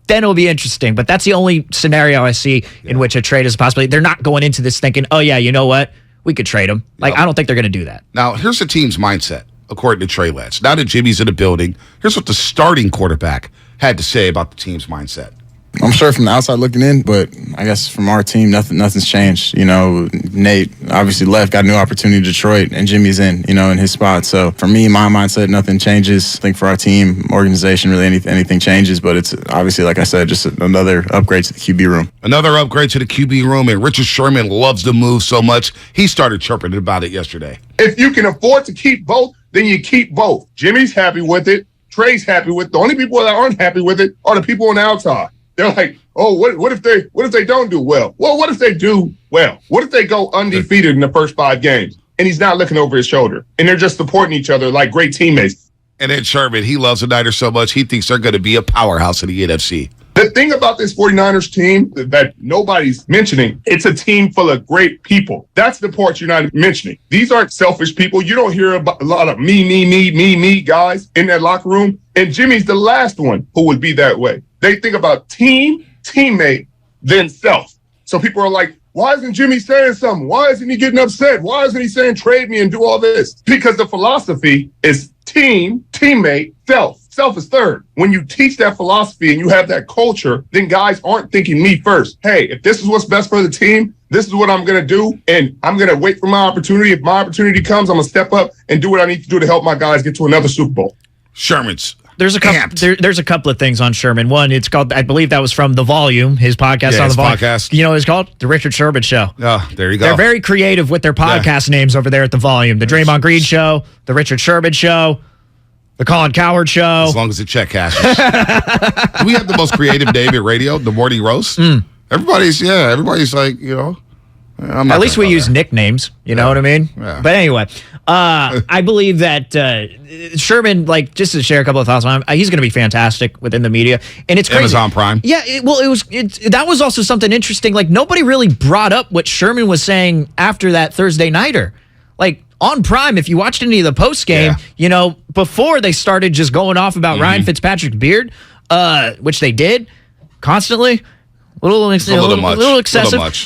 then it'll be interesting. But that's the only scenario I see in which a trade is a possibility. They're not going into this thinking, oh yeah, you know what? we could trade him. Like, I don't think they're going to do that. Now, here's the team's mindset, according to Trey Lance. Now that Jimmy's in the building, here's what the starting quarterback had to say about the team's mindset. I'm sure from the outside looking in, but I guess from our team, nothing's changed. You know, Nate obviously left, got a new opportunity in Detroit, and Jimmy's in his spot. So for me, my mindset, nothing changes. I think for our team, organization, really anything changes, but it's obviously, like I said, just another upgrade to the QB room. Another upgrade to the QB room, and Richard Sherman loves the move so much, he started chirping about it yesterday. If you can afford to keep both, then you keep both. Jimmy's happy with it. Trey's happy with it. The only people that aren't happy with it are the people on the outside. They're like, oh, what if they don't do well? Well, what if they do well? What if they go undefeated in the first 5 games and he's not looking over his shoulder and they're just supporting each other like great teammates? And then Sherman, he loves the Niners so much, he thinks they're going to be a powerhouse in the NFC. The thing about this 49ers team that nobody's mentioning, it's a team full of great people. That's the part you're not mentioning. These aren't selfish people. You don't hear about a lot of me guys in that locker room. And Jimmy's the last one who would be that way. They think about team, teammate, then self. So people are like, why isn't Jimmy saying something? Why isn't he getting upset? Why isn't he saying trade me and do all this? Because the philosophy is team, teammate, self. Self is third. When you teach that philosophy and you have that culture, then guys aren't thinking me first. Hey, if this is what's best for the team, this is what I'm going to do, and I'm going to wait for my opportunity. If my opportunity comes, I'm going to step up and do what I need to do to help my guys get to another Super Bowl. Sherman's There's a couple of things on Sherman. One, it's called, I believe that was from The Volume, his podcast on The Volume. Podcast. You know what it's called? The Richard Sherman Show. Oh, there you go. They're very creative with their podcast names over there at The Volume. The Draymond Green Show, The Richard Sherman Show, The Colin Cowherd Show. As long as the check cashes. Do we have the most creative name in radio? The Morning Roast? Everybody's like, At least we use nicknames. You know what I mean? Yeah. But anyway, I believe that Sherman, like, just to share a couple of thoughts on him, he's going to be fantastic within the media. And it's crazy. Amazon Prime. Yeah, that was also something interesting. Like, nobody really brought up what Sherman was saying after that Thursday nighter. Like, on Prime, if you watched any of the post game, before they started just going off about Ryan Fitzpatrick's beard, which they did constantly. A little excessive. Little much.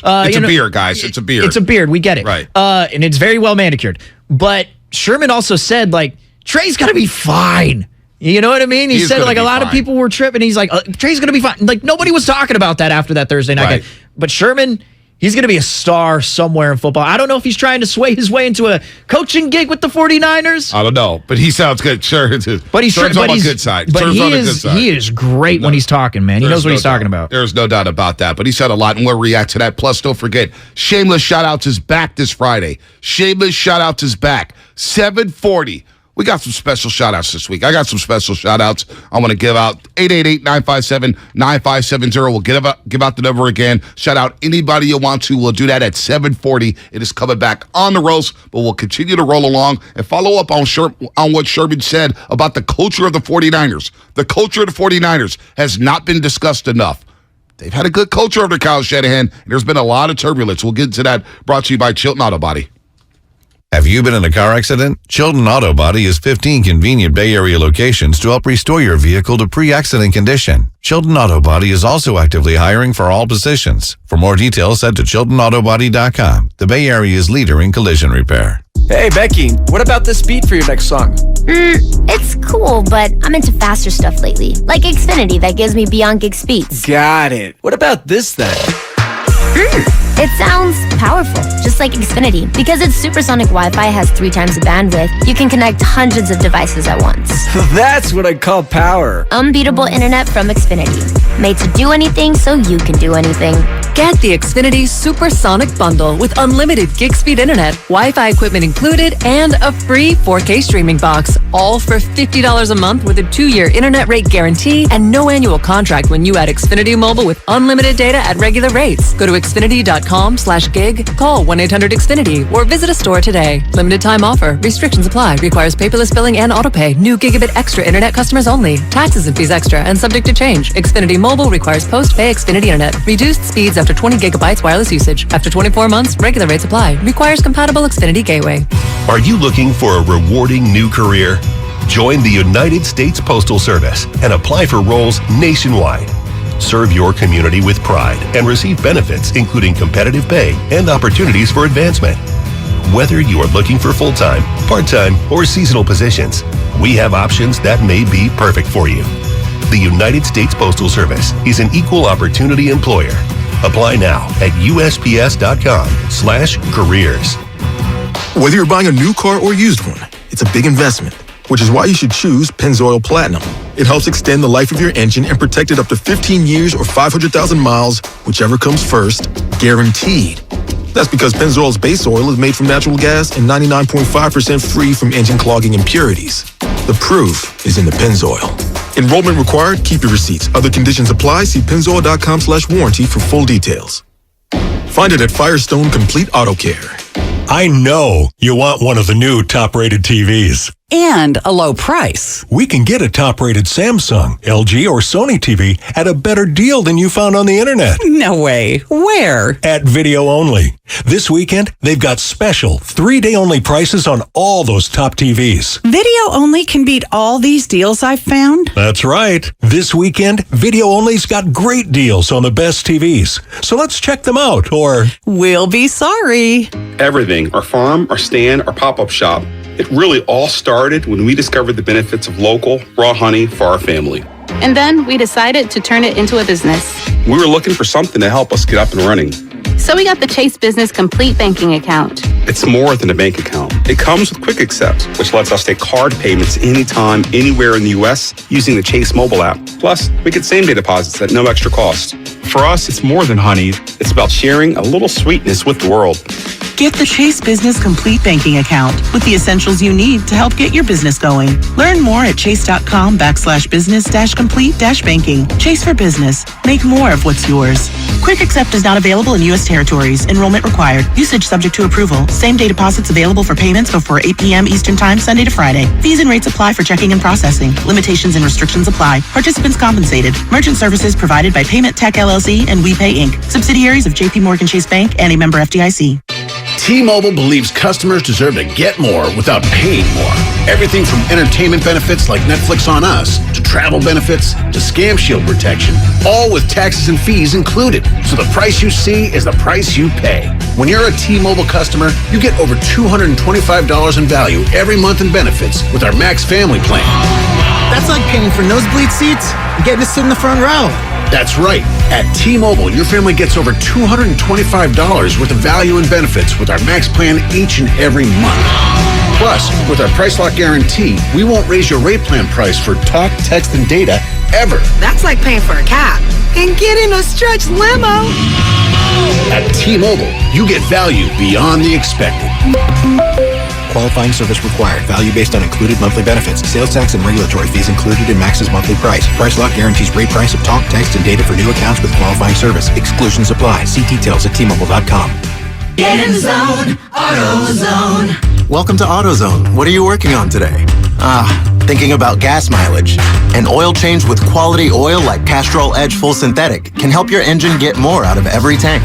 It's a beard, guys. It's a beard. It's a beard. We get it. Right. And it's very well manicured. But Sherman also said, like, Trey's going to be fine. You know what I mean? He said, like, a lot of people were tripping. He's like, Trey's going to be fine. Like, nobody was talking about that after that Thursday night game. But Sherman, he's going to be a star somewhere in football. I don't know if he's trying to sway his way into a coaching gig with the 49ers. I don't know, but he sounds good. Sure, but he's on the good side. But he is great when he's talking, man. He knows what he's talking about. There's no doubt about that. But he said a lot, and we'll react to that. Plus, don't forget, Shameless Shoutouts is back this Friday. Shameless Shoutouts is back. 7:40. We got some special shout-outs this week. I got some special shout-outs I want to give out. 888-957-9570. We'll give out the number again. Shout out anybody you want to. We'll do that at 7:40. It is coming back on the roast, but we'll continue to roll along and follow up on what Sherman said about the culture of the 49ers. The culture of the 49ers has not been discussed enough. They've had a good culture under Kyle Shanahan, and there's been a lot of turbulence. We'll get into that. Brought to you by Chilton Auto Body. Have you been in a car accident? Chilton Auto Body has 15 convenient Bay Area locations to help restore your vehicle to pre-accident condition. Chilton Auto Body is also actively hiring for all positions. For more details, head to chiltonautobody.com, the Bay Area's leader in collision repair. Hey, Becky, what about this beat for your next song? It's cool, but I'm into faster stuff lately. Like Xfinity that gives me beyond gig speeds. Got it. What about this then? It sounds powerful, just like Xfinity. Because its supersonic Wi-Fi has 3 times the bandwidth, you can connect hundreds of devices at once. That's what I call power. Unbeatable internet from Xfinity. Made to do anything so you can do anything. Get the Xfinity Supersonic Bundle with unlimited gig speed internet, Wi-Fi equipment included, and a free 4K streaming box. All for $50 a month with a 2-year internet rate guarantee and no annual contract when you add Xfinity Mobile with unlimited data at regular rates. Go to Xfinity.com/gig, call 1-800-XFINITY, or visit a store today. Limited time offer. Restrictions apply. Requires paperless billing and autopay. New Gigabit Extra internet customers only. Taxes and fees extra and subject to change. Xfinity Mobile requires post-pay Xfinity internet. Reduced speeds after 20 gigabytes wireless usage. After 24 months, regular rates apply. Requires compatible Xfinity Gateway. Are you looking for a rewarding new career? Join the United States Postal Service and apply for roles nationwide. Serve your community with pride and receive benefits including competitive pay and opportunities for advancement. Whether you are looking for full-time, part-time, or seasonal positions, we have options that may be perfect for you. The United States Postal Service is an equal opportunity employer. Apply now at USPS.com/careers. Whether you're buying a new car or used one, it's a big investment, which is why you should choose Pennzoil Platinum. It helps extend the life of your engine and protect it up to 15 years or 500,000 miles, whichever comes first, guaranteed. That's because Pennzoil's base oil is made from natural gas and 99.5% free from engine clogging impurities. The proof is in the Pennzoil. Enrollment required. Keep your receipts. Other conditions apply. See pennzoil.com/warranty for full details. Find it at Firestone Complete Auto Care. I know you want one of the new top-rated TVs. And a low price. We can get a top-rated Samsung, LG, or Sony TV at a better deal than you found on the internet. No way. Where? At Video Only. This weekend, they've got special 3-day-only prices on all those top TVs. Video Only can beat all these deals I've found? That's right. This weekend, Video Only's got great deals on the best TVs. So let's check them out, or... We'll be sorry. Everything, our farm, our stand, our pop-up shop. It really all started when we discovered the benefits of local, raw honey for our family. And then we decided to turn it into a business. We were looking for something to help us get up and running. So we got the Chase Business Complete Banking Account. It's more than a bank account. It comes with Quick Accept, which lets us take card payments anytime, anywhere in the U.S. using the Chase mobile app. Plus, we get same-day deposits at no extra cost. For us, it's more than honey. It's about sharing a little sweetness with the world. Get the Chase Business Complete Banking Account with the essentials you need to help get your business going. Learn more at chase.com/business-complete-banking. Chase for business. Make more of what's yours. Quick Accept is not available in U.S. territories. Enrollment required. Usage subject to approval. Same-day deposits available for payments before 8 p.m. Eastern Time, Sunday to Friday. Fees and rates apply for checking and processing. Limitations and restrictions apply. Participants compensated. Merchant services provided by Payment Tech LLC and WePay Inc. Subsidiaries of J.P. Morgan Chase Bank and a member FDIC. T-Mobile believes customers deserve to get more without paying more. Everything from entertainment benefits like Netflix on Us, to travel benefits, to scam shield protection, all with taxes and fees included. So the price you see is the price you pay. When you're a T-Mobile customer, you get over $225 in value every month in benefits with our Max Family Plan. That's like paying for nosebleed seats and getting to sit in the front row. That's right. At T-Mobile, your family gets over $225 worth of value and benefits with our Max Plan each and every month. Plus, with our Price Lock Guarantee, we won't raise your rate plan price for talk, text, and data ever. That's like paying for a cab and getting a stretch limo. At T-Mobile, you get value beyond the expected. Qualifying service required. Value based on included monthly benefits. Sales tax and regulatory fees included in Max's monthly price. Price Lock guarantees rate price of talk, text, and data for new accounts with qualifying service. Exclusions apply. See details at T-Mobile.com. Get in the zone. AutoZone. Welcome to AutoZone. What are you working on today? Thinking about gas mileage. An oil change with quality oil like Castrol Edge Full Synthetic can help your engine get more out of every tank.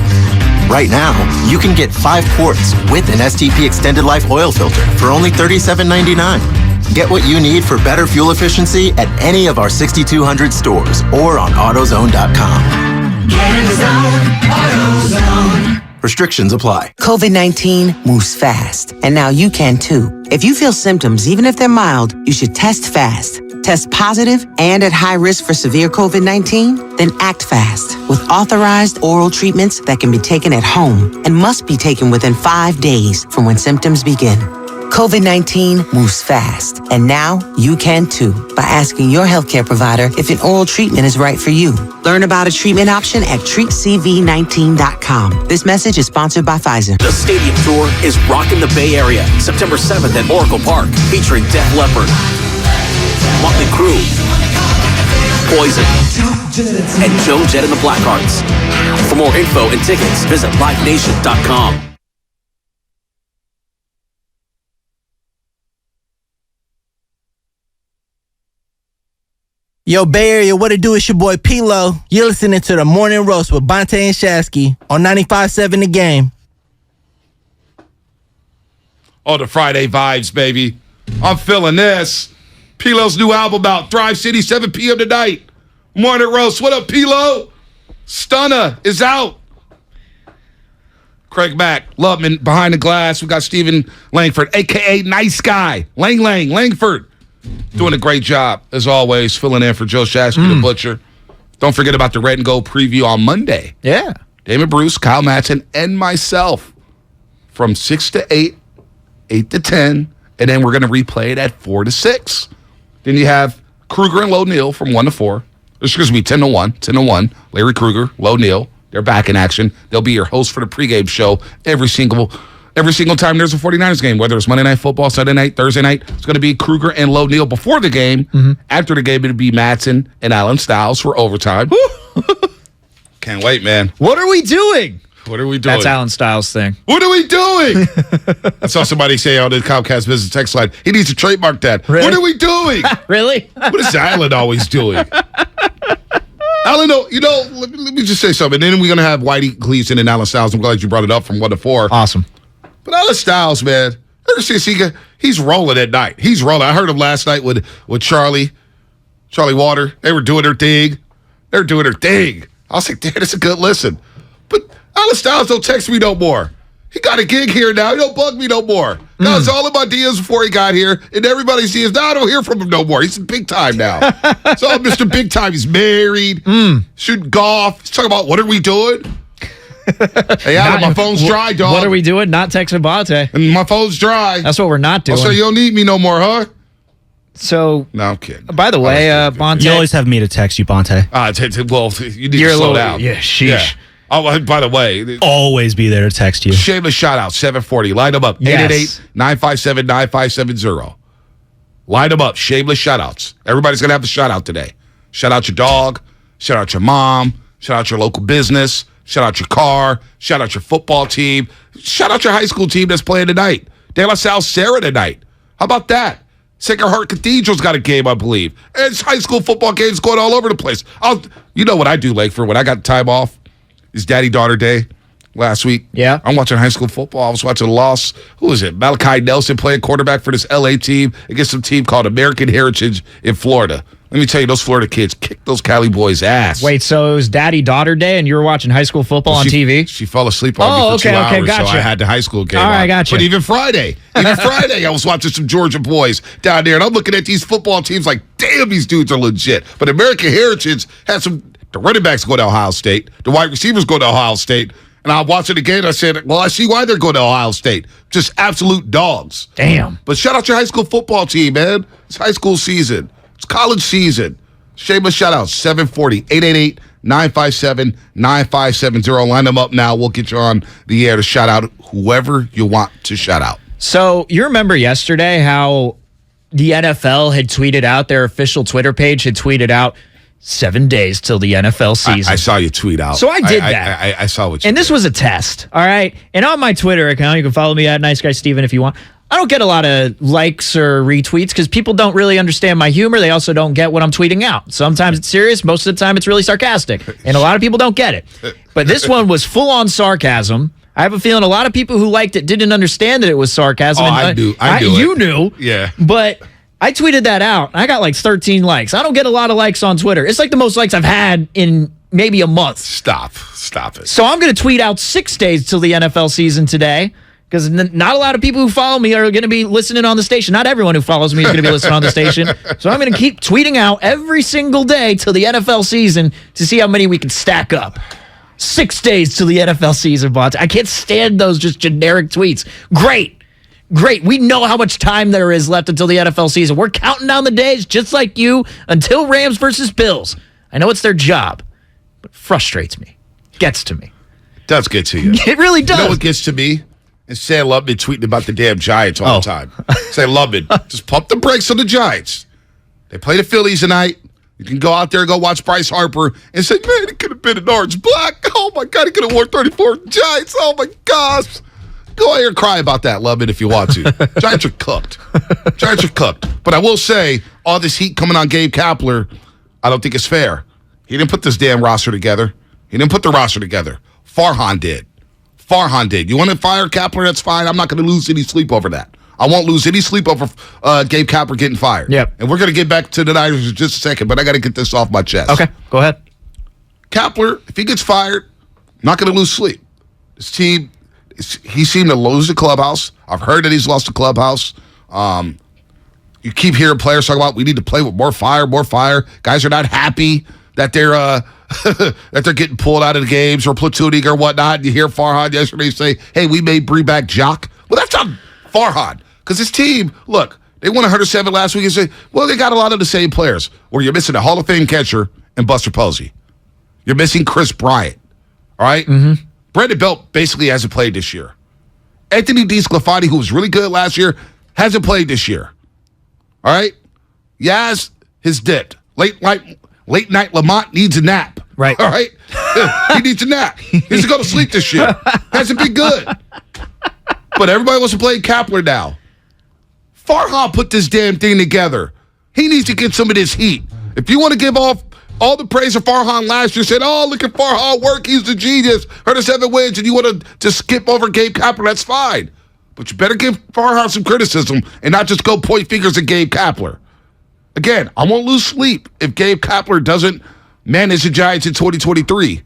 Right now, you can get 5 quarts with an STP Extended Life oil filter for only $37.99. Get what you need for better fuel efficiency at any of our 6,200 stores or on AutoZone.com. Get in the zone. AutoZone. Restrictions apply. COVID-19 moves fast, and now you can too. If you feel symptoms, even if they're mild, you should test fast. Test positive and at high risk for severe COVID-19? Then act fast with authorized oral treatments that can be taken at home and must be taken within 5 days from when symptoms begin. COVID-19 moves fast, and now you can too by asking your healthcare provider if an oral treatment is right for you. Learn about a treatment option at treatcv19.com. This message is sponsored by Pfizer. The Stadium Tour is rocking the Bay Area, September 7th at Oracle Park, featuring Def Leppard, Motley Crue, Poison, and Joan Jett and the Blackhearts. For more info and tickets, visit livenation.com. Yo, Bay Area, what it do? It's your boy P-Lo. You're listening to the Morning Roast with Bonte and Shasky on 95.7 The Game. Oh, the Friday vibes, baby. I'm feeling this. P-Lo's new album out, Thrive City, 7 p.m. tonight. Morning Roast. What up, P-Lo? Stunner is out. Craig Mack, Lubman behind the glass. We got Stephen Langford, a.k.a. Nice Guy. Langford. Doing a great job, as always, filling in for Joe Shasky, the Butcher. Don't forget about the Red and Gold preview on Monday. Yeah. Damon Bruce, Kyle Madsen, and myself from 6 to 8, 8 to 10, and then we're going to replay it at 4 to 6. Then you have Kruger and Low Neal from 1 to 4. Excuse me, 10 to 1. 10 to 1. Larry Kruger, Low Neal. They're back in action. They'll be your host for the pregame show every single time there's a 49ers game, whether it's Monday Night Football, Sunday night, Thursday night. It's going to be Kruger and Low Neal before the game. After the game, it'll be Madsen and Alan Stiles for overtime. Can't wait, man. What are we doing? What are we doing? That's Alan Stiles' thing. What are we doing? I saw somebody say on the Comcast business text line, he needs to trademark that. Really? What are we doing? Really? What is Alan always doing? Alan, let me just say something. Then we're going to have Whitey Gleason and Alan Stiles. I'm glad you brought it up from 1 to 4. Awesome. But Alan Stiles, man, ever since he's rolling at night. He's rolling. I heard him last night with Charlie Water. They were doing their thing. I was like, damn, that's a good listen. But Alan Stiles don't text me no more. He got a gig here now. He don't bug me no more. That was all of my DMs before he got here, and everybody's DMs. Now I don't hear from him no more. He's big time now. So Mr. Big Time. He's married, shooting golf. He's talking about what are we doing? Hey, Alan, my phone's dry, dog. What are we doing? Not texting Bonte. And my phone's dry. That's what we're not doing. So you don't need me no more, huh? So, no, I'm kidding. By the way, Bonte. You always have me to text you, Bonte. Well, you need to slow down. Yeah, sheesh. Yeah. Oh, by the way. Always be there to text you. Shameless shout out, 740. Line them up, Yes. 888-957-9570. Line them up, shameless shout outs. Everybody's going to have a shout out today. Shout out your dog. Shout out your mom. Shout out your local business. Shout out your car. Shout out your football team. Shout out your high school team that's playing tonight. De La Salle Sarah tonight. How about that? Sacred Heart Cathedral's got a game, I believe. And it's high school football games going all over the place. You know what I do, Lakeford, when I got time off? It's Daddy-Daughter Day last week. Yeah. I'm watching high school football. I was watching the loss. Who is it? Malachi Nelson playing quarterback for this L.A. team against some team called American Heritage in Florida. Let me tell you, those Florida kids kicked those Cali boys' ass. Wait, so it was Daddy-Daughter Day and you were watching high school football on TV? She fell asleep on me for 2 hours, gotcha. so I had the high school game All right, on. gotcha. But even Friday, I was watching some Georgia boys down there, and I'm looking at these football teams like, damn, these dudes are legit. But American Heritage had the running backs go to Ohio State, the wide receivers go to Ohio State, and I watched it again, and I said, well, I see why they're going to Ohio State. Just absolute dogs. Damn. But shout out your high school football team, man. It's high school season. It's college season. Shameless shout out, 740-888-957-9570. Line them up now. We'll get you on the air to shout out whoever you want to shout out. So you remember yesterday how the NFL had tweeted out, their official Twitter page had tweeted out 7 days till the NFL season. I saw you tweet out. So I did that. I saw what you And did. this was a test, all right? And on my Twitter account, you can follow me at Nice Guy Steven if you want. I don't get a lot of likes or retweets because people don't really understand my humor. They also don't get what I'm tweeting out. Sometimes it's serious. Most of the time it's really sarcastic. And a lot of people don't get it. But this one was full-on sarcasm. I have a feeling a lot of people who liked it didn't understand that it was sarcasm. Oh, I knew You it. knew. Yeah. But I tweeted that out. I got like 13 likes. I don't get a lot of likes on Twitter. It's like the most likes I've had in maybe a month. Stop it. So I'm going to tweet out 6 days till the NFL season today. Because not a lot of people who follow me are going to be listening on the station. Not everyone who follows me is going to be listening on the station. So I'm going to keep tweeting out every single day till the NFL season to see how many we can stack up. 6 days till the NFL season, bots. I can't stand those just generic tweets. Great. We know how much time there is left until the NFL season. We're counting down the days just like you until Rams versus Bills. I know it's their job, but it frustrates me. Gets to me. It does get to you. It really does. You know what gets to me? Is Sam Lubman tweeting about the damn Giants all the time. Say, Lubman, just pump the brakes on the Giants. They play the Phillies tonight. You can go out there and go watch Bryce Harper and say, man, it could have been an orange black. Oh, my God, he could have worn 34 Giants. Oh, my gosh. Go out here and cry about that, Lubman, if you want to. Giants are cooked. But I will say, all this heat coming on Gabe Kapler, I don't think it's fair. He didn't put this damn roster together. He didn't put the roster together. Farhan did. You want to fire Kapler? That's fine. I'm not going to lose any sleep over that. I won't lose any sleep over Gabe Kapler getting fired. Yep. And we're going to get back to the Niners in just a second, but I got to get this off my chest. Okay, go ahead. Kapler, if he gets fired, I'm not going to lose sleep. This team he seemed to lose the clubhouse. I've heard that he's lost the clubhouse. You keep hearing players talk about we need to play with more fire. Guys are not happy that they're that they're getting pulled out of the games or platooning or whatnot. You hear Farhan yesterday say, "Hey, we may bring back Jock." Well, that's not Farhan because his team. Look, they won 107 last week and say, "Well, they got a lot of the same players." Well, you're missing a Hall of Fame catcher and Buster Posey. You're missing Chris Bryant. All right, Brandon Belt basically hasn't played this year. Anthony DeSclafani, who was really good last year, hasn't played this year. All right? Yaz has dipped. Late night Lamont needs a nap. Right. All right? He needs a nap. He needs to go to sleep this year. Hasn't been good. But everybody wants to play Kapler now. Farhan put this damn thing together. He needs to get some of this heat. If you want to give off all the praise of Farhan last year, said, "Oh, look at Farhan work. He's the genius. Heard of 7 wins," and you want to skip over Gabe Kapler, that's fine. But you better give Farhan some criticism and not just go point fingers at Gabe Kapler. Again, I won't lose sleep if Gabe Kapler doesn't manage the Giants in 2023.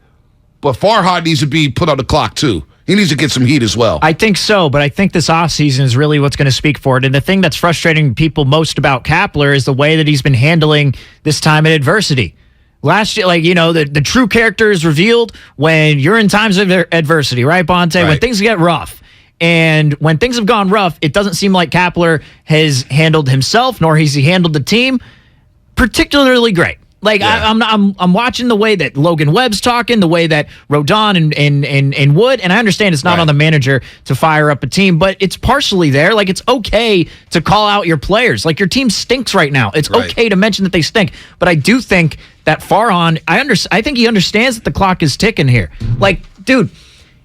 But Farhan needs to be put on the clock, too. He needs to get some heat as well. I think so, but I think this offseason is really what's going to speak for it. And the thing that's frustrating people most about Kapler is the way that he's been handling this time of adversity. Last year, the true character is revealed when you're in times of adversity, right, Bonte? Right. When things get rough. And when things have gone rough, it doesn't seem like Kapler has handled himself, nor has he handled the team particularly great. I'm watching the way that Logan Webb's talking, the way that Rodon and Wood, and I understand it's not on the manager to fire up a team, but it's partially there. Like, it's okay to call out your players. Like, your team stinks right now. It's okay to mention that they stink. But I do think that Farhan, I think he understands that the clock is ticking here. Like, dude,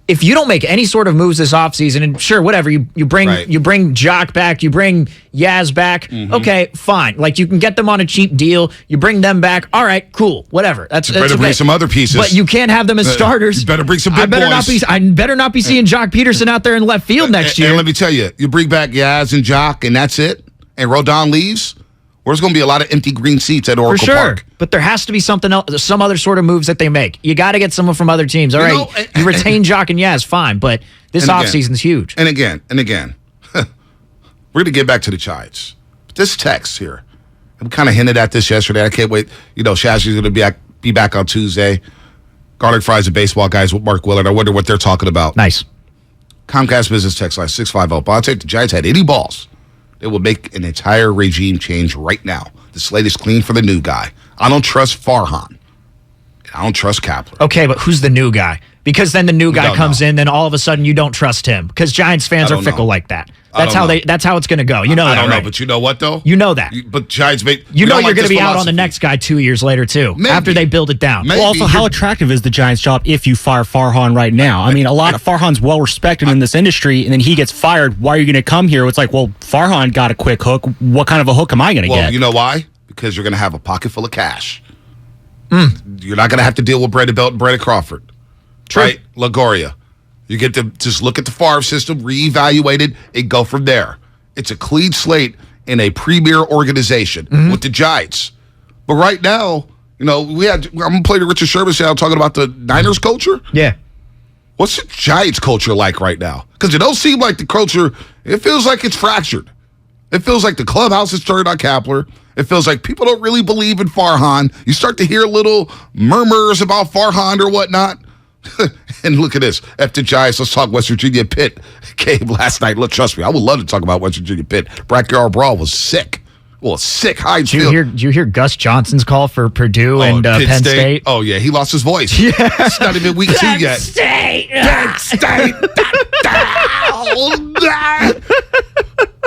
if you don't make any sort of moves this offseason, and sure, whatever, you bring Jock back, you bring Yaz back, okay, fine. Like, you can get them on a cheap deal, you bring them back, all right, cool, whatever. That's better bring some other pieces. But you can't have them as starters. You better bring some big boys. I better not be seeing Jock Peterson out there in left field next year. And let me tell you, you bring back Yaz and Jock, and that's it, and Rodon leaves, there's going to be a lot of empty green seats at Oracle Park. But there has to be something else, some other sort of moves that they make. You got to get someone from other teams. All right, you retain Jock and Yaz, fine, but this offseason's huge. And again, we're going to get back to the Giants. This text here, we kind of hinted at this yesterday. I can't wait. Shazzy's going to be back on Tuesday. Garlic Fries and Baseball Guys with Mark Willard. I wonder what they're talking about. Nice. Comcast Business Text Line 650. Bonte, if the Giants had any balls, they will make an entire regime change right now. The slate is clean for the new guy. I don't trust Farhan. I don't trust Kapler. Okay, but who's the new guy? Because then the new guy comes in, then all of a sudden you don't trust him. Because Giants fans are fickle like that. That's how it's going to go. You know that, I don't know, right? but you know what, though? You know that. But Giants make... you're going to be out on the next guy 2 years later, too. Maybe. After they build it down. Well, also, how attractive is the Giants' job if you fire Farhan right now? I mean, a lot of Farhan's well-respected in this industry, and then he gets fired. Why are you going to come here? It's like, well, Farhan got a quick hook. What kind of a hook am I going to get? Well, you know why? Because you're going to have a pocket full of cash. You're not going to have to deal with Brandon Belt and Brandon Crawford. True. Right? LaGoria. You get to just look at the farm system, reevaluate it, and go from there. It's a clean slate in a premier organization with the Giants. But right now, I'm going to play the Richard Sherman sound talking about the Niners culture. Yeah. What's the Giants culture like right now? Because it don't seem like the culture, it feels like it's fractured. It feels like the clubhouse is turned on Kapler. It feels like people don't really believe in Farhan. You start to hear little murmurs about Farhan or whatnot. And look at this. After Giants, let's talk West Virginia Pitt game last night. Look, trust me, I would love to talk about West Virginia Pitt. Backyard Brawl was sick. Well, sick. Heinz Field. Did you hear Gus Johnson's call for Purdue and Penn State? Oh, yeah. He lost his voice. Yeah. It's not even week 2 yet. Penn State.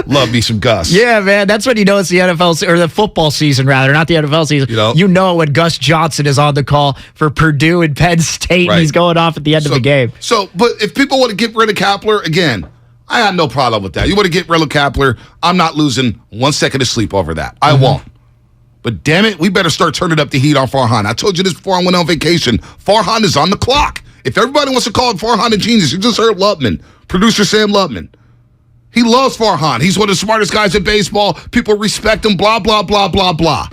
Love me some Gus. Yeah, man. That's when you know it's the NFL or the football season, rather, not the NFL season. You know when Gus Johnson is on the call for Purdue and Penn State, and he's going off at the end of the game. But if people want to get rid of Kapler, again, I have no problem with that. You want to get rid of Kapler, I'm not losing 1 second of sleep over that. I won't. But damn it, we better start turning up the heat on Farhan. I told you this before I went on vacation. Farhan is on the clock. If everybody wants to call Farhan a genius, you just heard Lubman, producer Sam Lubman. He loves Farhan. He's one of the smartest guys in baseball. People respect him, blah, blah, blah, blah, blah.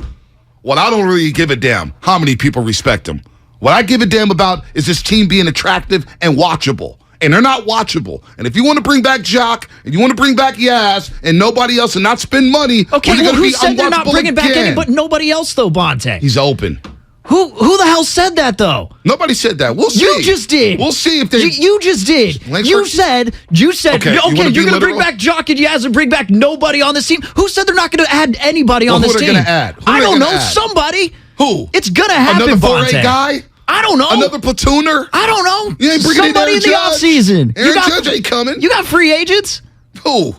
What I don't really give a damn how many people respect him. What I give a damn about is this team being attractive and watchable. and they're not watchable. And if you want to bring back Jock and you want to bring back Yaz and nobody else and not spend money, Okay, well, well, you're who going to said be they're not unwatchable bringing back again. any but nobody else, though, Bonte? He's open. Who the hell said that, though? Nobody said that. We'll see. You just did. We'll see if they... You just did. You said, Okay, you're going to bring literal? back Jock and Yaz and bring back nobody on this team. Who said they're not going to add anybody on this who are team? they gonna add? Who I are they don't gonna know. add? Somebody. Who? It's going to happen, Another 4A Bonte. guy? I don't know. Another platooner? I don't know. You ain't bringing Somebody in the offseason. Aaron Judge ain't coming. You got free agents? Who?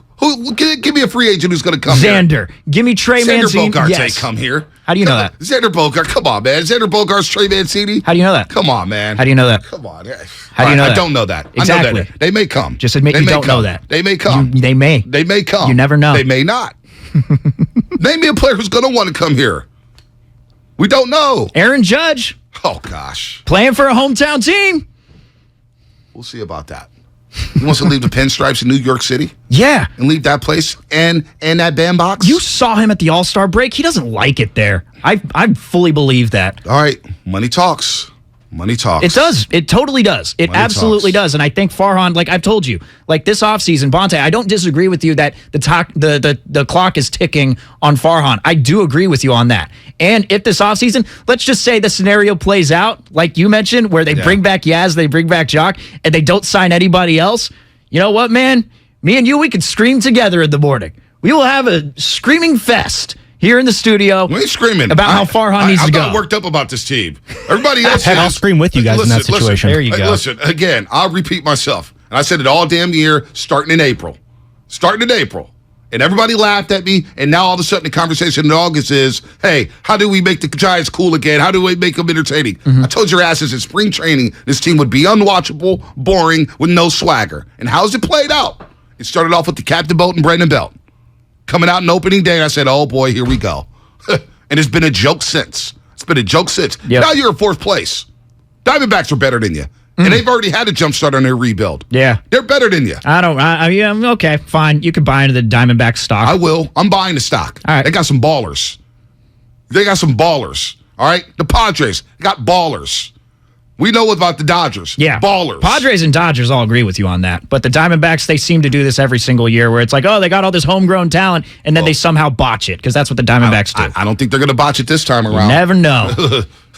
Give me a free agent who's going to come Xander. here. Give me Trey Xander Mancini. Bogaerts Yes. ain't come here. How do you know that? Xander Bogaerts, come on, man. Xander Bogaerts, Trey Mancini. How do you know that? Come on, man. How do you know that? Come on. How do you know that? I don't know that. Exactly. I know that. They may come. Just admit They you may don't know come. that. They may come. They may. They may come. You never know. They may not. Name me a player who's going to want to come here. We don't know. Aaron Judge. Oh, gosh. Playing for a hometown team. We'll see about that. He wants to leave the pinstripes in New York City? Yeah. And leave that place and that bandbox? You saw him at the All-Star break. He doesn't like it there. I fully believe that. All right. Money talks. Money talks. It does. It totally does. It Money absolutely does. And I think Farhan, like I've told you, like this offseason, Bonte, I don't disagree with you that the clock is ticking on Farhan. I do agree with you on that. And if this offseason, let's just say the scenario plays out, like you mentioned, where they bring back Yaz, they bring back Jock, and they don't sign anybody else, you know what, man? Me and you, we could scream together in the morning. We will have a screaming fest here in the studio. We ain't screaming about how Farhan needs to go. I'm not worked up about this team. Everybody else Heck, I'll scream with you guys in that situation. There you go. Listen, again, I'll repeat myself. And I said it all damn year, starting in April. And everybody laughed at me, and now all of a sudden the conversation in August is, hey, how do we make the Giants cool again? How do we make them entertaining? I told your asses in spring training this team would be unwatchable, boring, with no swagger. And how's it played out? It started off with the Captain Boat and Brandon Belt. Coming out in opening day, I said, oh, boy, here we go. And it's been a joke since. Yep. Now you're in fourth place. Diamondbacks are better than you. And they've already had a jump start on their rebuild. Yeah. They're better than you. Okay, fine. You can buy into the Diamondback stock. I will. I'm buying the stock. All right. They got some ballers. All right? The Padres got ballers. We know about the Dodgers. Yeah. Ballers. Padres and Dodgers all agree with you on that. But the Diamondbacks, they seem to do this every single year where it's like, oh, they got all this homegrown talent, and then they somehow botch it because that's what the Diamondbacks do. I don't think they're going to botch it this time around. You never know.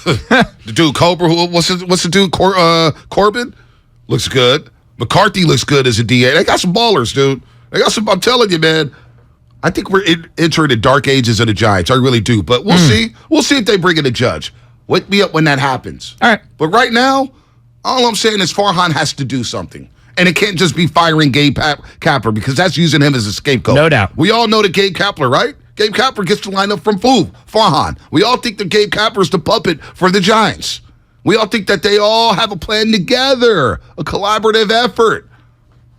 The dude Cobra, what's the dude? Corbin looks good. McCarthy looks good as a DA. They got some ballers, dude. They got some. I'm telling you, man. I think we're entering the dark ages of the Giants. I really do. But we'll see. We'll see if they bring in a Judge. Wake me up when that happens. All right. But right now, all I'm saying is Farhan has to do something. And it can't just be firing Gabe Kapler because that's using him as a scapegoat. No doubt. We all know that Gabe Kapler, right? Gabe Kapler gets the lineup from Farhan. We all think that Gabe Kapler is the puppet for the Giants. We all think that they all have a plan together, a collaborative effort.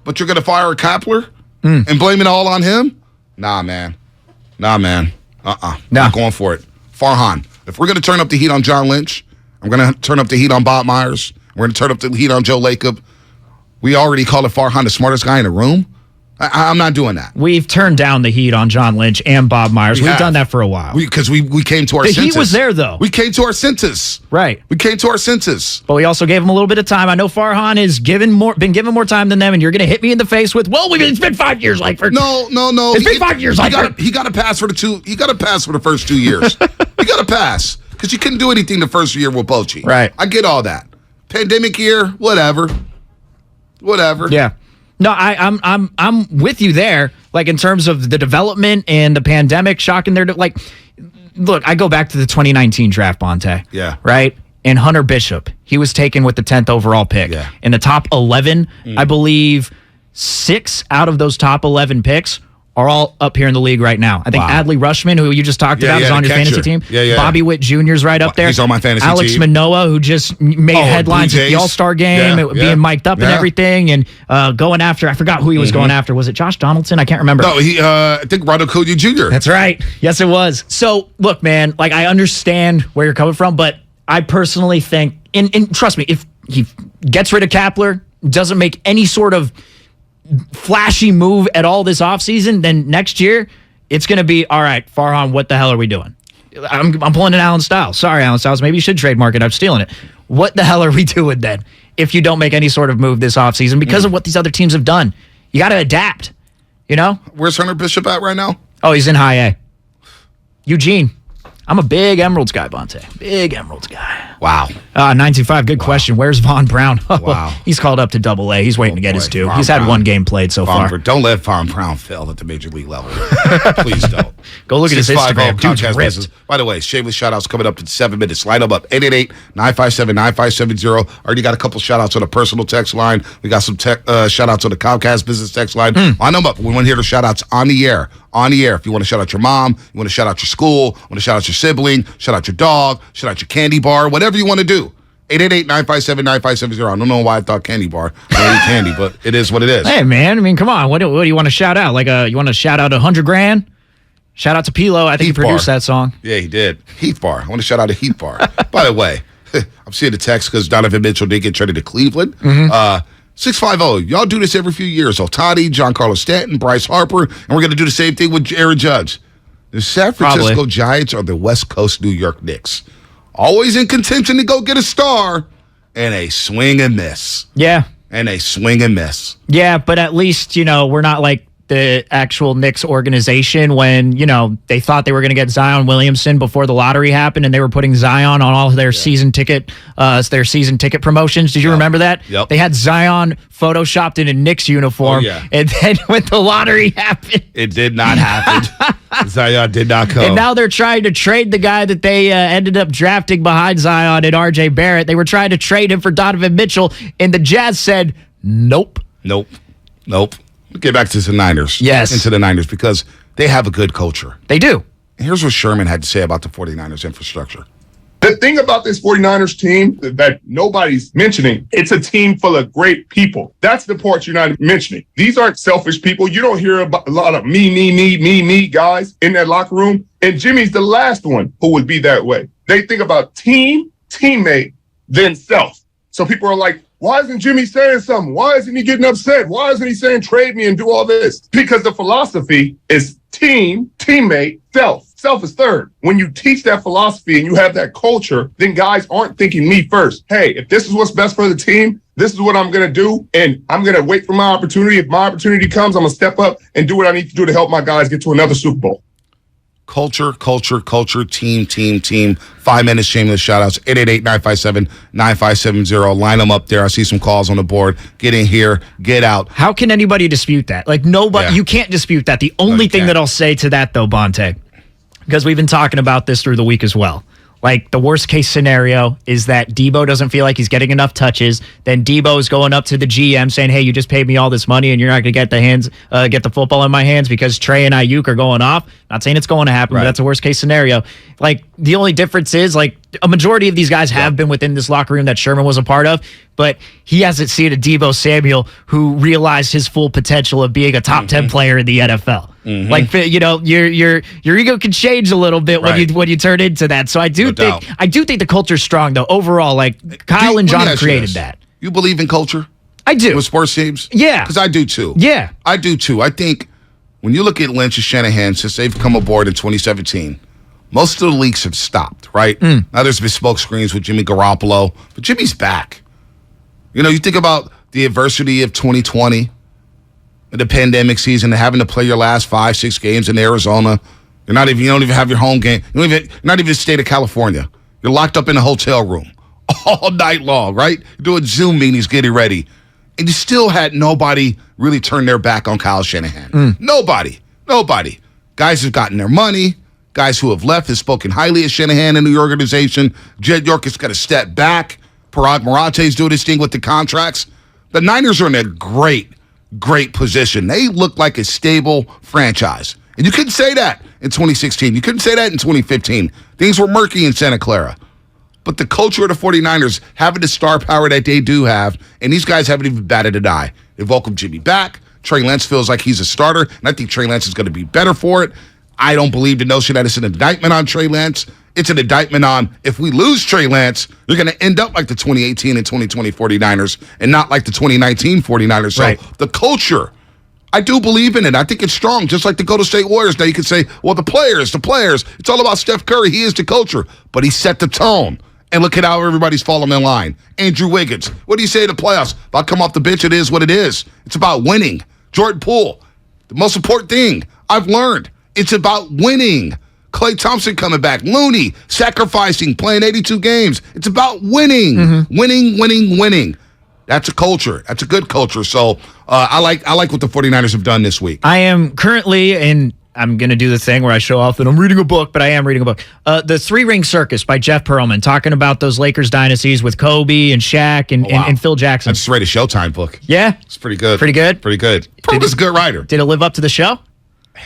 But you're going to fire Kapler and blame it all on him? Nah, man. Not going for it. Farhan. If we're going to turn up the heat on John Lynch, I'm going to turn up the heat on Bob Myers, we're going to turn up the heat on Joe Lacob, we already call it Farhan the smartest guy in the room. I'm not doing that. We've turned down the heat on John Lynch and Bob Myers. We've done that for a while. Because we came to our senses. The heat was there, though. We came to our senses. Right. We came to our senses. But we also gave him a little bit of time. I know Farhan has been given more time than them, and you're going to hit me in the face with, well, it's been 5 years, Langford. No. It's been 5 years, Langford. He got to pass for the first 2 years. He got to pass. Because you couldn't do anything the first year with Bochy. Right. I get all that. Pandemic year, whatever. Yeah. No, I'm with you there. Like in terms of the development and the pandemic shocking their like. Look, I go back to the 2019 draft, Bonte. Yeah. Right. And Hunter Bishop, he was taken with the 10th overall pick. Yeah. In the top 11, I believe 6 out of those top 11 picks are all up here in the league right now. I think Adley Rushman, who you just talked about, is on your fantasy team. Yeah. Bobby Witt Jr. is right up there. He's on my fantasy Alex team. Manoah, who just made headlines at the All-Star game, being mic'd up and everything, and going after, I forgot who he was going after. Was it Josh Donaldson? I can't remember. No, I think Rondo Cody Jr. That's right. Yes, it was. So, look, man, like I understand where you're coming from, but I personally think, and trust me, if he gets rid of Kapler, doesn't make any sort of flashy move at all this offseason, then next year it's going to be, all right, Farhan, what the hell are we doing? I'm pulling an Alan Stiles. Sorry, Alan Stiles. Maybe you should trademark it. I'm stealing it. What the hell are we doing then? if you don't make any sort of move this offseason because of what these other teams have done. You got to adapt, you know? Where's Hunter Bishop at right now? Oh, he's in high A. Eugene. I'm a big Emeralds guy, Bonte. Big Emeralds guy. Wow. 925, good question. Where's Von Brown? Wow. He's called up to Double A. He's waiting to get his due. He's had one game played so far. Don't let Von Brown fail at the major league level. Please don't. Go look at his Instagram. Dude's Comcast ripped. Business. By the way, shameless shout-outs coming up in 7 minutes. Line them up, 888-957-9570. Already got a couple shout-outs on the personal text line. We got some shout-outs on the Comcast Business text line. Line them up. We want to hear the shout-outs on the air. On the air. If you want to shout out your mom, you want to shout out your school, want to shout out your sibling, shout out your dog, shout out your candy bar, whatever you want to do. 888-957-9570. I don't know why I thought candy bar. I don't eat candy, but it is what it is. Hey, man. I mean, come on. What do you want to shout out? Like, you want to shout out $100,000? Shout out to Pilo. I think he produced that song. Yeah, he did. Heath Bar. I want to shout out to Heath Bar. By the way, I'm seeing the text because Donovan Mitchell did get traded to Cleveland. 650. Y'all do this every few years. Otani, Giancarlo Stanton, Bryce Harper, and we're going to do the same thing with Aaron Judge. The San Francisco Giants are the West Coast New York Knicks. Always in contention to go get a star, and a swing and miss. Yeah. And a swing and miss. Yeah, but at least, we're not like the actual Knicks organization when, they thought they were going to get Zion Williamson before the lottery happened and they were putting Zion on all of their season ticket promotions. Did you remember that? Yep. They had Zion photoshopped in a Knicks uniform. And then when the lottery happened, it did not happen. Zion did not come. And now they're trying to trade the guy that they ended up drafting behind Zion and RJ Barrett. They were trying to trade him for Donovan Mitchell, and the Jazz said, nope. Get back to the Niners. Yes. Into the Niners because they have a good culture. They do. And here's what Sherman had to say about the 49ers infrastructure. The thing about this 49ers team that nobody's mentioning, it's a team full of great people. That's the part you're not mentioning. These aren't selfish people. You don't hear about a lot of me guys in that locker room. And Jimmy's the last one who would be that way. They think about team, teammate, then self. So people are like, why isn't Jimmy saying something? Why isn't he getting upset? Why isn't he saying trade me and do all this? Because the philosophy is team, teammate, self. Self is third. When you teach that philosophy and you have that culture, then guys aren't thinking me first. Hey, if this is what's best for the team, this is what I'm going to do, and I'm going to wait for my opportunity. If my opportunity comes, I'm going to step up and do what I need to do to help my guys get to another Super Bowl. Culture, team. 5 minutes, shameless shout-outs, 888-957-9570. Line them up there. I see some calls on the board. Get in here, get out. How can anybody dispute that? Like, nobody, you can't dispute that. The only thing that I'll say to that, though, Bonte, because we've been talking about this through the week as well. Like, the worst case scenario is that Debo doesn't feel like he's getting enough touches. Then Debo's going up to the GM saying, hey, you just paid me all this money and you're not going to get the football in my hands because Trey and Ayuk are going off. Not saying it's going to happen, but that's a worst case scenario. Like, the only difference is, like, a majority of these guys have been within this locker room that Sherman was a part of, but he hasn't seen a Debo Samuel who realized his full potential of being a top 10 player in the NFL. Like, your ego can change a little bit when you turn into that. So I do think the culture's strong though. Overall, like Kyle and John created that. You believe in culture? I do. With sports teams? Yeah. Because I do too. Yeah. I do too. I think when you look at Lynch and Shanahan since they've come aboard in 2017, most of the leaks have stopped, right? Now there's been smoke screens with Jimmy Garoppolo, but Jimmy's back. You think about the adversity of 2020, the pandemic season, and having to play your last 5-6 games in Arizona. You don't even have your home game. You're not even in the state of California. You're locked up in a hotel room all night long, right? You're doing Zoom meetings, getting ready. And you still had nobody really turn their back on Kyle Shanahan. Nobody. Guys have gotten their money. Guys who have left have spoken highly of Shanahan in the organization. Jed York has got to step back. Parag Marate's doing his thing with the contracts. The Niners are in a great position. They look like a stable franchise. And you couldn't say that in 2016. You couldn't say that in 2015. Things were murky in Santa Clara. But the culture of the 49ers, having the star power that they do have, and these guys haven't even batted an eye. They've welcomed Jimmy back. Trey Lance feels like he's a starter, and I think Trey Lance is going to be better for it. I don't believe the notion that it's an indictment on Trey Lance. It's an indictment on if we lose Trey Lance, you're going to end up like the 2018 and 2020 49ers and not like the 2019 49ers. So the culture, I do believe in it. I think it's strong, just like the Golden State Warriors. Now you could say, well, the players. It's all about Steph Curry. He is the culture. But he set the tone. And look at how everybody's falling in line. Andrew Wiggins, what do you say in the playoffs? If I come off the bench, it is what it is. It's about winning. Jordan Poole, the most important thing I've learned, it's about winning. Klay Thompson coming back. Looney, sacrificing, playing 82 games. It's about winning. Mm-hmm. Winning. That's a culture. That's a good culture. So I like what the 49ers have done this week. I am currently in... I'm going to do the thing where I show off that I'm reading a book, but I am reading a book. The Three-Ring Circus by Jeff Pearlman, talking about those Lakers dynasties with Kobe and Shaq and Phil Jackson. That's rated Showtime book. Yeah? It's pretty good. Pretty good? Pretty good. Pearlman's a good writer. Did it live up to the show?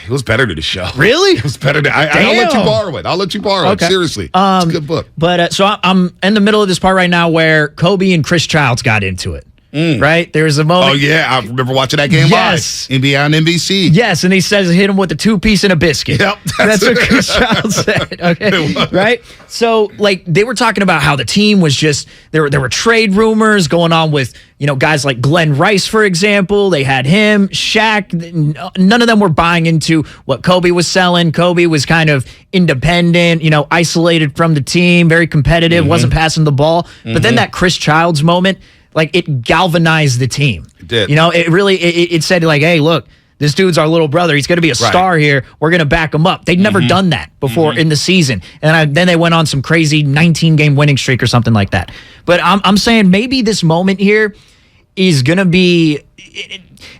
It was better than the show. Really? It was better than... I'll let you borrow it. Seriously. It's a good book. But so I'm in the middle of this part right now where Kobe and Chris Childs got into it. Right? There's a moment. Oh, yeah. I remember watching that game live. NBA on NBC. Yes, and he says hit him with a 2-piece and a biscuit. Yep. That's what Chris Childs said. Okay. Right? So, like, they were talking about how the team was just, there were trade rumors going on with, guys like Glenn Rice, for example. They had him, Shaq. None of them were buying into what Kobe was selling. Kobe was kind of independent, isolated from the team, very competitive, wasn't passing the ball. But then that Chris Childs moment, like, it galvanized the team. It did. It really, it said, like, hey, look, this dude's our little brother. He's going to be a star here. We're going to back him up. They'd never done that before in the season. And then they went on some crazy 19-game winning streak or something like that. But I'm saying maybe this moment here is going to be...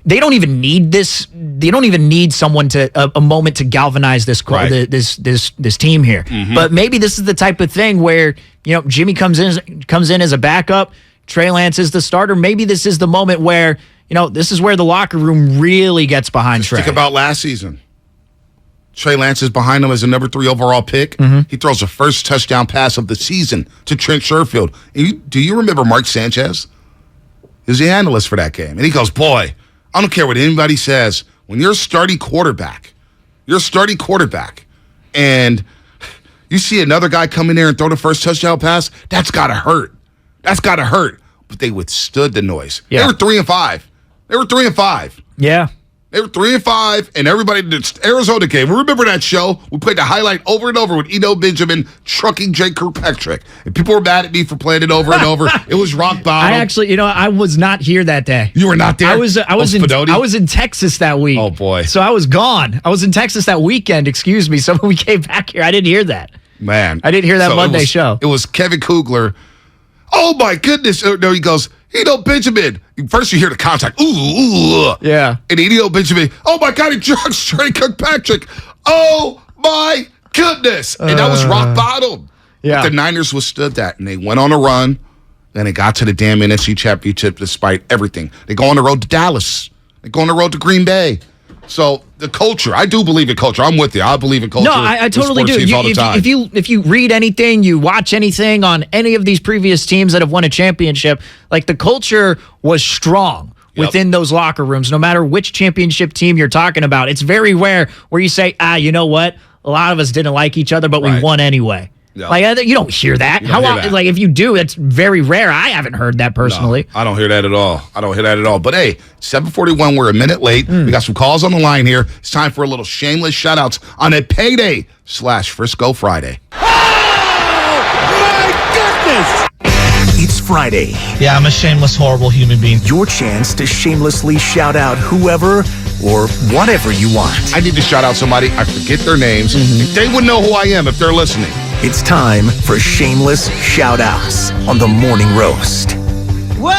They don't even need this. They don't even need someone a moment to galvanize this this team here. But maybe this is the type of thing where, Jimmy comes in as a backup. Trey Lance is the starter. Maybe this is the moment where, this is where the locker room really gets behind Trey. Think about last season. Trey Lance is behind him as a number 3 overall pick. He throws the first touchdown pass of the season to Trent Sherfield. Do you remember Mark Sanchez? He was the analyst for that game. And he goes, boy, I don't care what anybody says. When you're a starting quarterback, and you see another guy come in there and throw the first touchdown pass, that's got to hurt. But they withstood the noise. Yeah. They were 3-5. Yeah. They were 3-5, and everybody did Arizona game. Remember that show? We played the highlight over and over with Eno Benjamin trucking Jay Kirkpatrick. And people were mad at me for playing it over and over. It was rock bottom. I actually, I was not here that day. You were not there? I was in Texas that week. Oh, boy. So I was gone. I was in Texas that weekend, excuse me. So when we came back here, I didn't hear that. Man. I didn't hear that Monday show. It was Kevin Kugler. Oh, my goodness. No, he goes, Eno Benjamin. First you hear the contact. Ooh. Yeah. And Eno Benjamin, oh, my God, he drugs Trey Kirkpatrick. Oh, my goodness. And that was rock bottom. Yeah. But the Niners withstood that, and they went on a run. Then they got to the damn NFC Championship despite everything. They go on the road to Dallas. They go on the road to Green Bay. So the culture, I do believe in culture. I'm with you. I believe in culture. No, I totally do. If you read anything, you watch anything on any of these previous teams that have won a championship, like the culture was strong within those locker rooms, no matter which championship team you're talking about. It's very rare where you say, you know what? A lot of us didn't like each other, but we won anyway. Yep. Like, you don't hear that. Like, if you do, it's very rare. I haven't heard that personally. No, I don't hear that at all. But hey, 7:41, we're a minute late. We got some calls on the line here. It's time for a little shameless shout-outs on a payday / Frisco Friday. Oh, my goodness! It's Friday. Yeah, I'm a shameless, horrible human being. Your chance to shamelessly shout out whoever or whatever you want. I need to shout out somebody. I forget their names. They would know who I am if they're listening. It's time for shameless shout-outs on the Morning Roast. Well,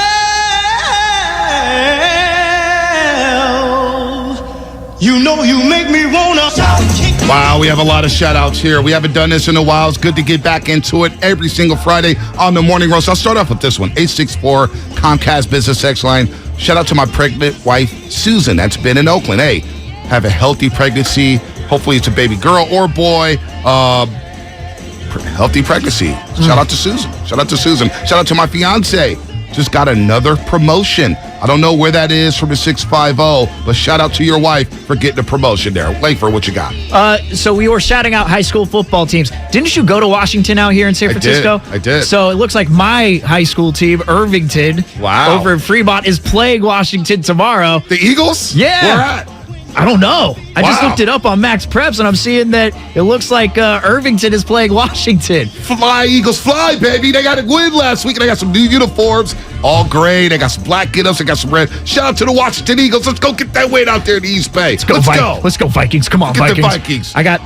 you know you make me wanna shout. Wow, we have a lot of shout-outs here. We haven't done this in a while. It's good to get back into it every single Friday on the Morning Roast. I'll start off with this one. 864 Comcast Business X Line. Shout out to my pregnant wife, Susan, that's been in Oakland. Hey, have a healthy pregnancy. Hopefully it's a baby girl or boy. Healthy pregnancy. Shout out to Susan. Shout out to my fiance. Just got another promotion. I don't know where that is from the 650, but shout out to your wife for getting a promotion there. Lafer, what you got? So we were shouting out high school football teams. Didn't you go to Washington out here in San Francisco? I did. So it looks like my high school team, Irvington, over in Fremont, is playing Washington tomorrow. The Eagles? Yeah. Where at? I don't know. I just looked it up on Max Preps, and I'm seeing that it looks like Irvington is playing Washington. Fly, Eagles, fly, baby. They got a win last week, and they got some new uniforms. All gray. They got some black get-ups. They got some red. Shout out to the Washington Eagles. Let's go get that win out there in the East Bay. Let's go. Let's go, Vikings. Come on, Get Vikings. the Vikings. I got...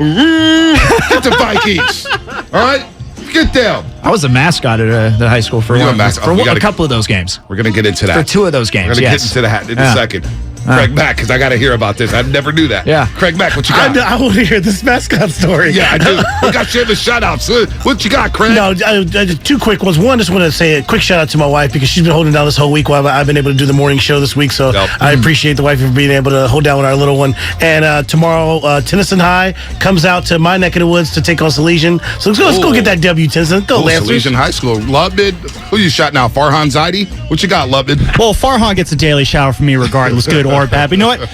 Get the Vikings. All right? Get them. I was a mascot at the high school for a couple of those games. We're going to get into that. For 2 of those games, We're going to get into that in a second. Craig Mack, because I got to hear about this. I never knew that. Yeah. Craig Mack, what you got? I want to hear this mascot story. Yeah, I do. We got you in the shout-outs. What you got, Craig? No, 2 quick ones. One, just want to say a quick shout-out to my wife because she's been holding down this whole week while I've been able to do the morning show this week. So I appreciate the wife for being able to hold down with our little one. And tomorrow, Tennyson High comes out to my neck of the woods to take on Salesian. So let's go get that W, Tennyson. Go, Lancers. Salesian High School. Lubbock. Who you shot now? Farhan Zaidi? What you got, Lubbock? Well, Farhan gets a daily shower from me regardless, good or bad. But you know what?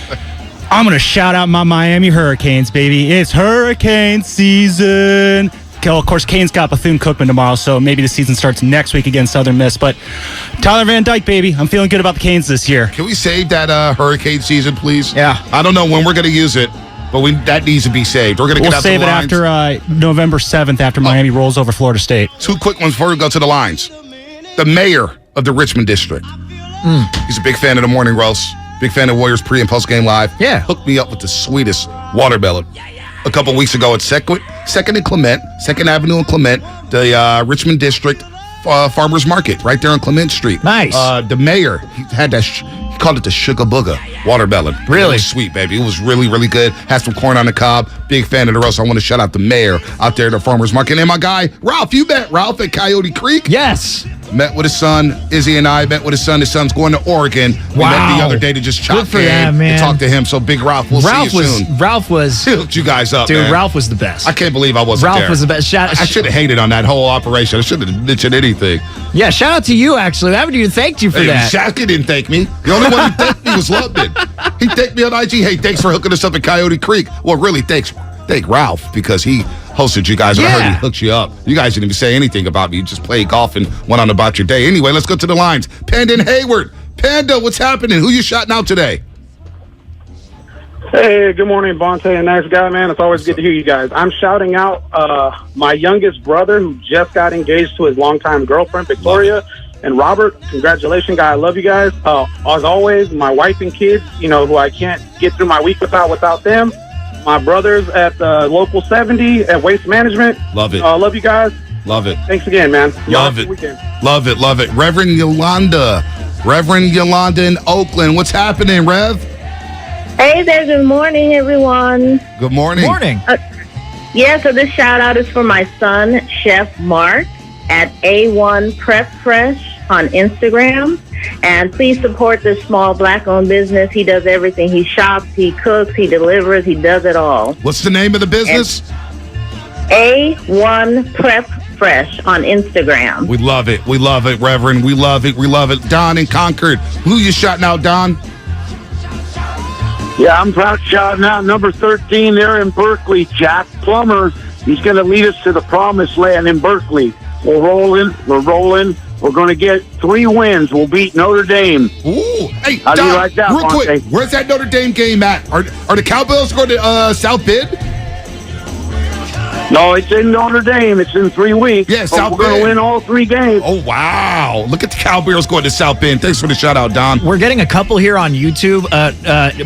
I'm going to shout out my Miami Hurricanes, baby. It's hurricane season. Of course, Canes got Bethune-Cookman tomorrow, so maybe the season starts next week against Southern Miss. But Tyler Van Dyke, baby, I'm feeling good about the Canes this year. Can we save that hurricane season, please? Yeah. I don't know when we're going to use it, but that needs to be saved. We'll save it after November 7th after Miami rolls over Florida State. 2 quick ones before we go to the lines. The mayor of the Richmond district. He's a big fan of the Morning Roast. Big fan of Warriors pre- and post-game live. Yeah. Hooked me up with the sweetest watermelon. A couple weeks ago at 2nd and Clement, 2nd Avenue and Clement, the Richmond District Farmers Market right there on Clement Street. Nice. The mayor, he had that, he called it the Sugar Booger watermelon. Really? It was sweet, baby. It was really, really good. Had some corn on the cob. Big fan of the roast. I want to shout out the mayor out there at the Farmers Market. And my guy, Ralph. You met Ralph at Coyote Creek? Yes. Met with his son. Izzy and I met with his son. His son's going to Oregon. We met the other day to just chop for that, man. and talk to him. So big Ralph, we'll see you soon. Ralph was... He hooked you guys up, Dude, man. Ralph was the best. I can't believe I wasn't there. Ralph was the best. I should have hated on that whole operation. I shouldn't have mentioned anything. Yeah, shout out to you, actually. I haven't even thanked you for that. Shaka didn't thank me. The only one who thanked me was Lubbock. He thanked me on IG. Hey, thanks for hooking us up at Coyote Creek. Well, really, thank Ralph because he hosted you guys. I heard he hooked you up. You guys didn't even say anything about me. You just played golf and went on about your day. Anyway, let's go to the lines. Panda and Hayward. Panda, what's happening? Who you shouting out today? Hey, good morning, Bonte and Nice Guy, man. It's always good to hear you guys. I'm shouting out my youngest brother who just got engaged to his longtime girlfriend, Victoria. And Robert, congratulations, guy. I love you guys. As always, my wife and kids, who I can't get through my week without them. My brothers at the Local 70 at Waste Management. Love it. Love you guys. Love it. Thanks again, man. Love it. Love it. Love it. Reverend Yolanda in Oakland. What's happening, Rev? Hey there. Good morning, everyone. Good morning. Morning. So this shout out is for my son, Chef Mark, at A1 Prep Fresh on Instagram. And please support this small Black-owned business. He does everything. He shops, he cooks, he delivers, he does it all. What's the name of the business? A1 Prep Fresh on Instagram. We love it. We love it, Reverend. We love it. We love it. Don in Concord. Who you shouting out, Don? Yeah, I'm proud shouting out number 13 there in Berkeley, Jack Plummer. He's going to lead us to the promised land in Berkeley. We're rolling. We're going to get 3 wins. We'll beat Notre Dame. Ooh. Hey, how do you like that, real Monte? quick, where's that Notre Dame game at? Are the Cowbells going to South Bend? No, it's in Notre Dame. It's in 3 weeks. Yeah, South Bend. We're going to win all 3 games. Oh, wow. Look at the Cowbells going to South Bend. Thanks for the shout-out, Don. We're getting a couple here on YouTube,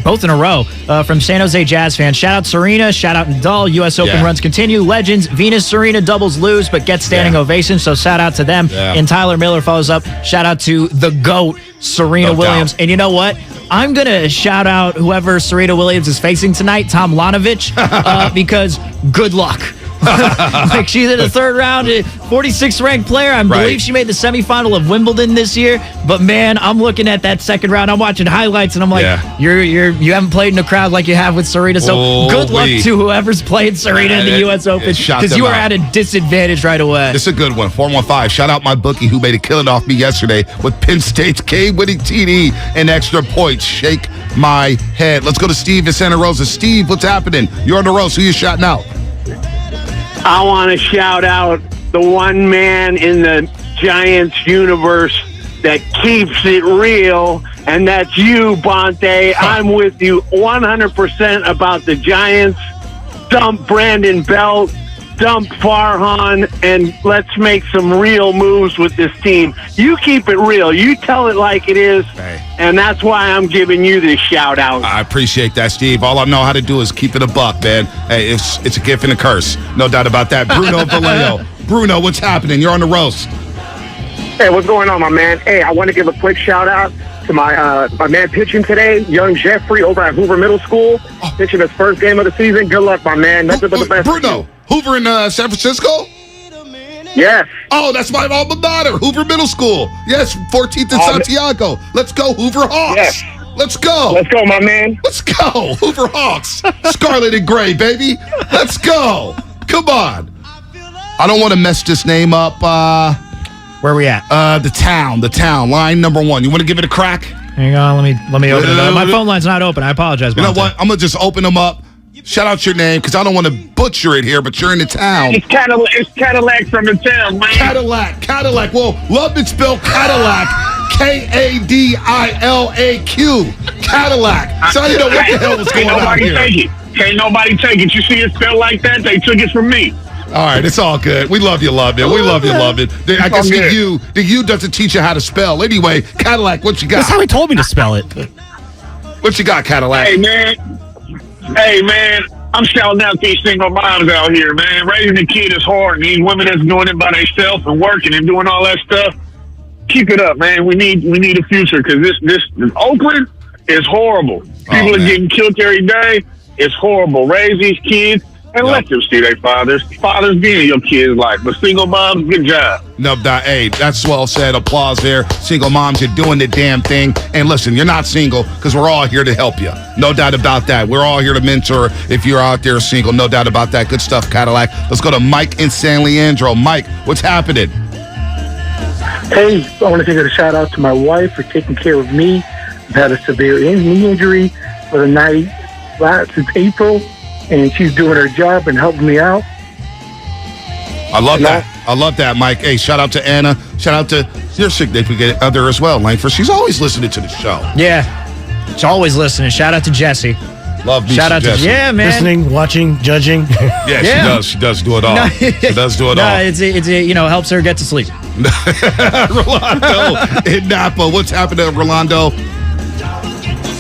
both in a row, from San Jose Jazz fans. Shout out Serena, shout out Nadal, U.S. Open runs continue. Legends, Venus, Serena doubles lose, but gets standing ovation, so shout out to them. Yeah. And Tyler Miller follows up. Shout out to the GOAT, Serena Williams. And you know what? I'm going to shout out whoever Serena Williams is facing tonight, Tom Lanovich, because good luck. Like she's in the 3rd round, 46th ranked player. I believe she made the semifinal of Wimbledon this year. But man, I'm looking at that 2nd round. I'm watching highlights, and I'm like, you haven't played in a crowd like you have with Serena. So good luck to whoever's playing Serena in the U.S. Open, because you are at a disadvantage right away. This is a good one. 415. Shout out my bookie who made a killing off me yesterday with Penn State's game-winning TD and extra points. Shake my head. Let's go to Steve in Santa Rosa. Steve, what's happening? You're on the road. Who you shouting out? I want to shout out the one man in the Giants universe that keeps it real and that's you, Bonte. I'm with you 100% about the Giants. Dump Brandon Belt, dump Farhan, and let's make some real moves with this team. You keep it real. You tell it like it is, and that's why I'm giving you this shout-out. I appreciate that, Steve. All I know how to do is keep it a buck, man. Hey, it's a gift and a curse. No doubt about that. Bruno Vallejo. Bruno, what's happening? You're on the roast. Hey, what's going on, my man? Hey, I want to give a quick shout-out to my man pitching today, young Jeffrey over at Hoover Middle School, pitching his first game of the season. Good luck, my man. Nothing but the best. Bruno, Hoover in San Francisco? Yes. Oh, that's my alma mater, Hoover Middle School. Yes, 14th and Santiago. Let's go, Hoover Hawks. Yes. Let's go. Let's go, my man. Let's go, Hoover Hawks. Scarlet and gray, baby. Let's go. Come on. I don't want to mess this name up. Where are we at? The town. Line number 1. You want to give it a crack? Hang on, let me open it up. My phone line's not open. I apologize. You know what? I'm going to just open them up. Shout out your name, because I don't want to butcher it here, but you're in the town. It's Cadillac from the town, man. Cadillac. Well, love it spelled Cadillac. K-A-D-I-L-A-Q. Cadillac. So I didn't know what the hell was going on here. Can't nobody take it. You see it spelled like that? They took it from me. All right, it's all good. We love you, love it. We love you, love it. I guess the U doesn't teach you how to spell. Anyway, Cadillac, what you got? That's how he told me to spell it. What you got, Cadillac? Hey, man. I'm shouting out these single moms out here, man. Raising a kid is hard, and these women that's doing it by themselves and working and doing all that stuff, keep it up, man. We need a future, because this Oakland is horrible. People are getting killed every day. It's horrible. Raise these kids. And let them see their fathers. Fathers being in your kids' life. But single moms, good job. Hey, that's well said. Applause there. Single moms, you're doing the damn thing. And listen, you're not single, because we're all here to help you. No doubt about that. We're all here to mentor if you're out there single. No doubt about that. Good stuff, Cadillac. Let's go to Mike in San Leandro. Mike, what's happening? Hey, I want to give a shout out to my wife for taking care of me. I've had a severe knee injury for the night since April. And she's doing her job and helping me out. I love that, Mike. Hey, shout out to Anna. Shout out to your significant other as well, Langford. She's always listening to the show. Yeah, she's always listening. Shout out to Jesse. Love me. Shout out to man. Listening, watching, judging. Yeah, she does. She does do it all. She does do it all. It's helps her get to sleep. Rolando in Napa. What's happening, Rolando?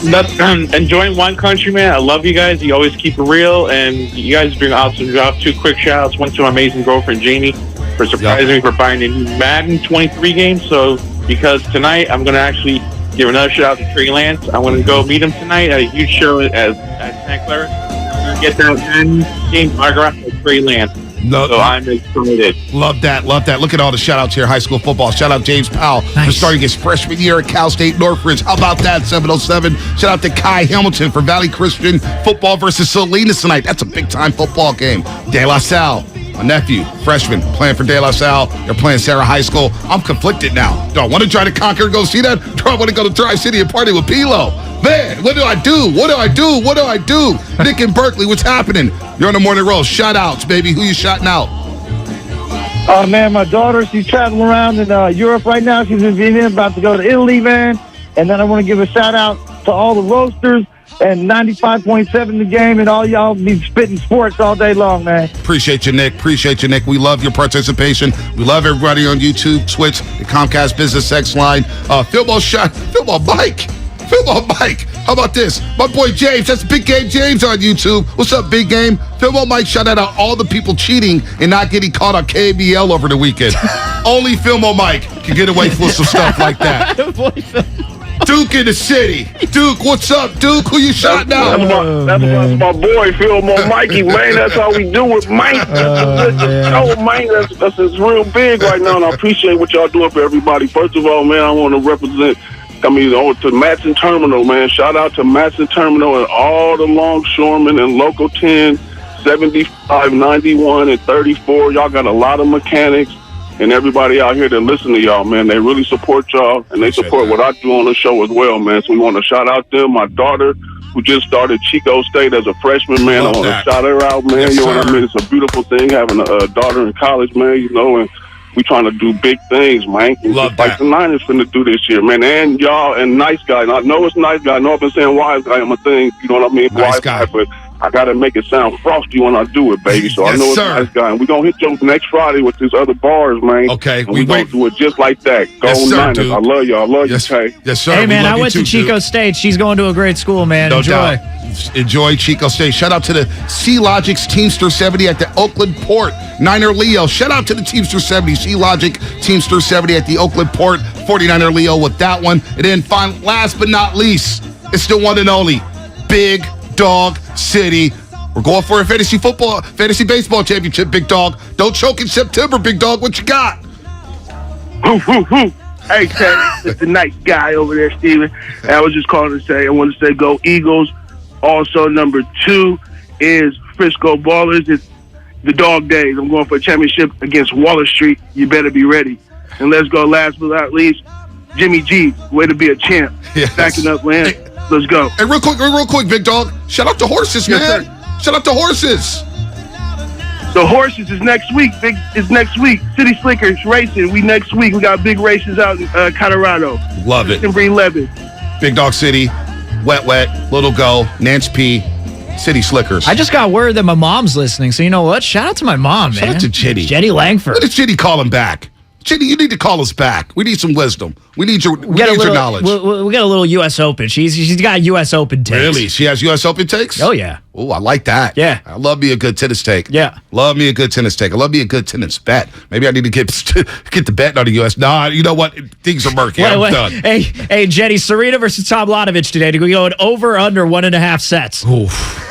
Enjoying Wine Country, man. I love you guys. You always keep it real, and you guys bring awesome job. 2 quick shout-outs. One to my amazing girlfriend, Jamie, for surprising me for buying a new Madden 23 game. So, because tonight I'm going to actually give another shout-out to Trey Lance. I want to go meet him tonight at a huge show at Santa Clara. I'm going to get that Madden game autographed by Trey Lance. I'm excited. Love that. Look at all the shout-outs here, high school football. Shout-out James Powell for starting his freshman year at Cal State Northridge. How about that, 707? Shout-out to Kai Hamilton for Valley Christian football versus Salinas tonight. That's a big-time football game. De La Salle, my nephew, freshman, playing for De La Salle. They're playing Sarah High School. I'm conflicted now. Do I want to try to conquer and go see that? Do I want to go to Tri-City and party with Pilo? Man, what do I do? Nick in Berkeley, what's happening? You're on the morning roll. Shout-outs, baby. Who you shouting out? Oh, man, my daughter, she's traveling around in Europe right now. She's in Vienna, about to go to Italy, man. And then I want to give a shout-out to all the roasters and 95.7 The Game, and all y'all be spitting sports all day long, man. Appreciate you, Nick. We love your participation. We love everybody on YouTube, Twitch, the Comcast Business X line. Field Ball Mike. How about this? My boy James, that's Big Game James on YouTube. What's up, Big Game? Field Ball Mike shout out all the people cheating and not getting caught on KBL over the weekend. Only Field Ball Mike can get away with some stuff like that. Duke in the city. Duke, what's up, Duke? Who you shouting out? That's my boy, Phil Mikey, man. That's how we do it, Mike. That's real big right now, and I appreciate what y'all doing for everybody. First of all, man, I want to represent, to Matson Terminal, man. Shout out to Matson Terminal and all the longshoremen and Local 10, 75, 91, and 34. Y'all got a lot of mechanics. And everybody out here that listen to y'all, man, they really support y'all, and they support what I do on the show as well, man. So we want to shout out them. My daughter, who just started Chico State as a freshman, man, I want to shout her out, man. You know what I mean? It's a beautiful thing having a daughter in college, man, and We trying to do big things, man. Love like the Niners finna do this year, man. And y'all and Nice Guy. And I know it's Nice Guy. I know I've been saying Wise Guy on my thing. You know what I mean? Nice Wise Guy. But I gotta make it sound frosty when I do it, baby. So Yes, I know it's sir. Nice Guy. And we're gonna hit you next Friday with these other bars, man. Okay, And we we gonna wait. do it just like that. Go Yes, sir, Niners. dude. I love y'all. I love Yes, you, Kay. yes, sir. Hey, We man, love I you went too, to Chico dude. State. She's going to a great school, man. No Enjoy. doubt. Enjoy Chico State. Shout out to the C-Logic's Teamster 70 at the Oakland Port. Niner Leo. Shout out to the Teamster 70. C-Logic Teamster 70 at the Oakland Port. 49er Leo with that one. And then last but not least, it's the one and only Big Dog City. We're going for a fantasy baseball championship, Big Dog. Don't choke in September, Big Dog. What you got? Hey, Ted, it's the nice guy over there, Steven. And I was just calling to say, I want to say go Eagles. Also, number 2 is Frisco Ballers. It's the dog days. I'm going for a championship against Waller Street. You better be ready. And let's go last but not least, Jimmy G. Way to be a champ. Yes. Backing up, man. Let's go. Hey, real quick, Big Dog. Shout out to horses, Yes, man. sir. Shout out to horses. The horses is next week. It's next week. City Slickers racing. We next week. We got big races out in Colorado. Love it. September 11th. Big Dog City, Wet, Little Go, Nance P, City Slickers. I just got word that my mom's listening, so you know what? Shout out to my mom, man. Shout out to Chitty. Jenny Langford. What did Chitty call him back? Chitty, you need to call us back. We need some wisdom. We need your knowledge. We got a little U.S. Open. She's got U.S. Open takes. Really? She has U.S. Open takes? Oh, yeah. Oh, I like that. Yeah. I love me a good tennis take. Yeah. Love me a good tennis take. I love me a good tennis bet. Maybe I need to get the bet on the U.S. Nah, you know what? Things are murky. I'm done. Hey, Jenny, Serena versus Tom Latovich today. Do we go over or under 1.5 sets? Oof.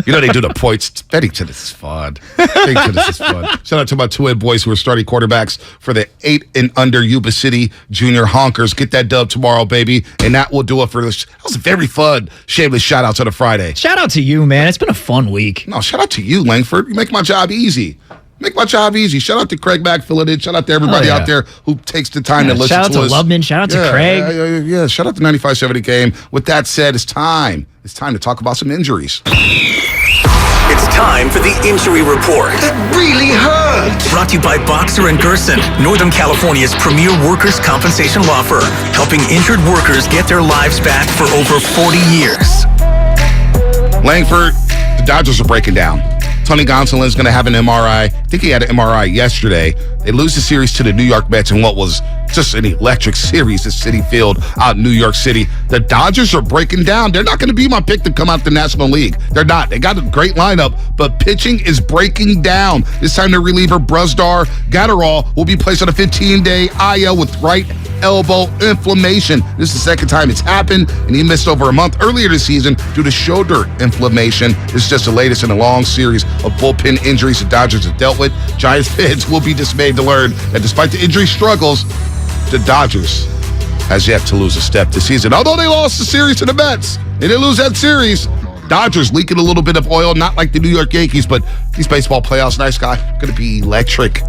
You know they do the points. Betting tennis is fun. Betting tennis is fun. Shout out to my twin boys who are starting quarterbacks for the 8 and under Yuba City Junior Honkers. Get that dub tomorrow, baby. And that will do it for this. That was a very fun, shameless shout outs on a Friday. Shout out to you, man. It's been a fun week. No, shout out to you, Langford. You make my job easy. Make my job easy. Shout out to Craig Mack filling in. Shout out to everybody out there who takes the time to listen to us. Shout out to Lubman. Shout out to Craig. Yeah. Shout out to 95.7 Game. With that said, it's time. It's time to talk about some injuries. It's time for the injury report. It really hurts. Brought to you by Boxer & Gerson, Northern California's premier workers' compensation law firm, helping injured workers get their lives back for over 40 years. Langford, the Dodgers are breaking down. Tony Gonsolin is going to have an MRI. I think he had an MRI yesterday. They lose the series to the New York Mets in what was just an electric series at Citi Field out in New York City. The Dodgers are breaking down. They're not going to be my pick to come out the National League. They're not. They got a great lineup, but pitching is breaking down. This time, their reliever, Brusdar Garoppolo, will be placed on a 15-day IL with right elbow inflammation. This is the second time it's happened, and he missed over a month earlier this season due to shoulder inflammation. This is just the latest in a long series of bullpen injuries the Dodgers have dealt with. Giants fans will be dismayed to learn that despite the injury struggles, the Dodgers has yet to lose a step this season. Although they lost the series to the Mets, they didn't lose that series. Dodgers leaking a little bit of oil, not like the New York Yankees, but these baseball playoffs, nice guy, going to be electric.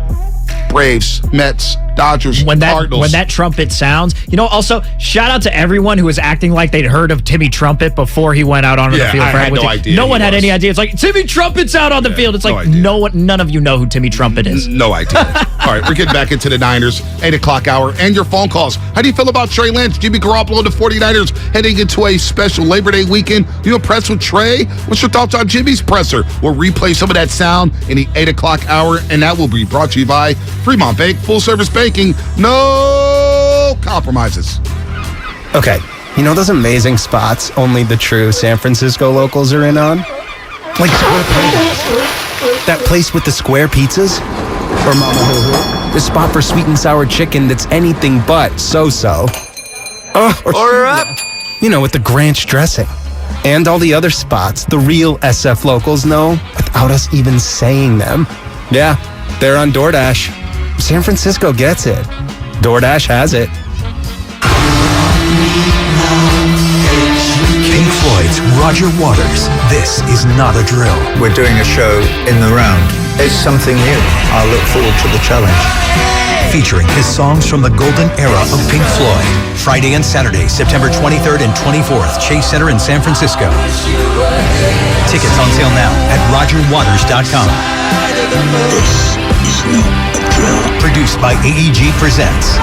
Braves, Mets, Dodgers, Cardinals. When that trumpet sounds, also shout out to everyone who was acting like they'd heard of Timmy Trumpet before he went out onto the field. I had no idea. No one had any idea. It's like Timmy Trumpet's out on the field. It's like none of you know who Timmy Trumpet is. No idea. All right, we're getting back into the Niners, 8 o'clock hour, and your phone calls. How do you feel about Trey Lance, Jimmy Garoppolo, and the 49ers heading into a special Labor Day weekend? You impressed with Trey? What's your thoughts on Jimmy's presser? We'll replay some of that sound in the 8 o'clock hour, and that will be brought to you by Fremont Bank, full-service banking, no compromises. Okay, those amazing spots only the true San Francisco locals are in on? Like Square Pizza. That place with the square pizzas? Or Mama Hoo-Hoo? The spot for sweet and sour chicken that's anything but so-so. Order up! With the Granch dressing. And all the other spots the real SF locals know without us even saying them. Yeah, they're on DoorDash. San Francisco gets it. DoorDash has it. Pink Floyd's Roger Waters. This is not a drill. We're doing a show in the round. It's something new. I look forward to the challenge. Featuring his songs from the golden era of Pink Floyd. Friday and Saturday, September 23rd and 24th, Chase Center in San Francisco. Tickets on sale now at rogerwaters.com. This is not Produced by AEG Presents.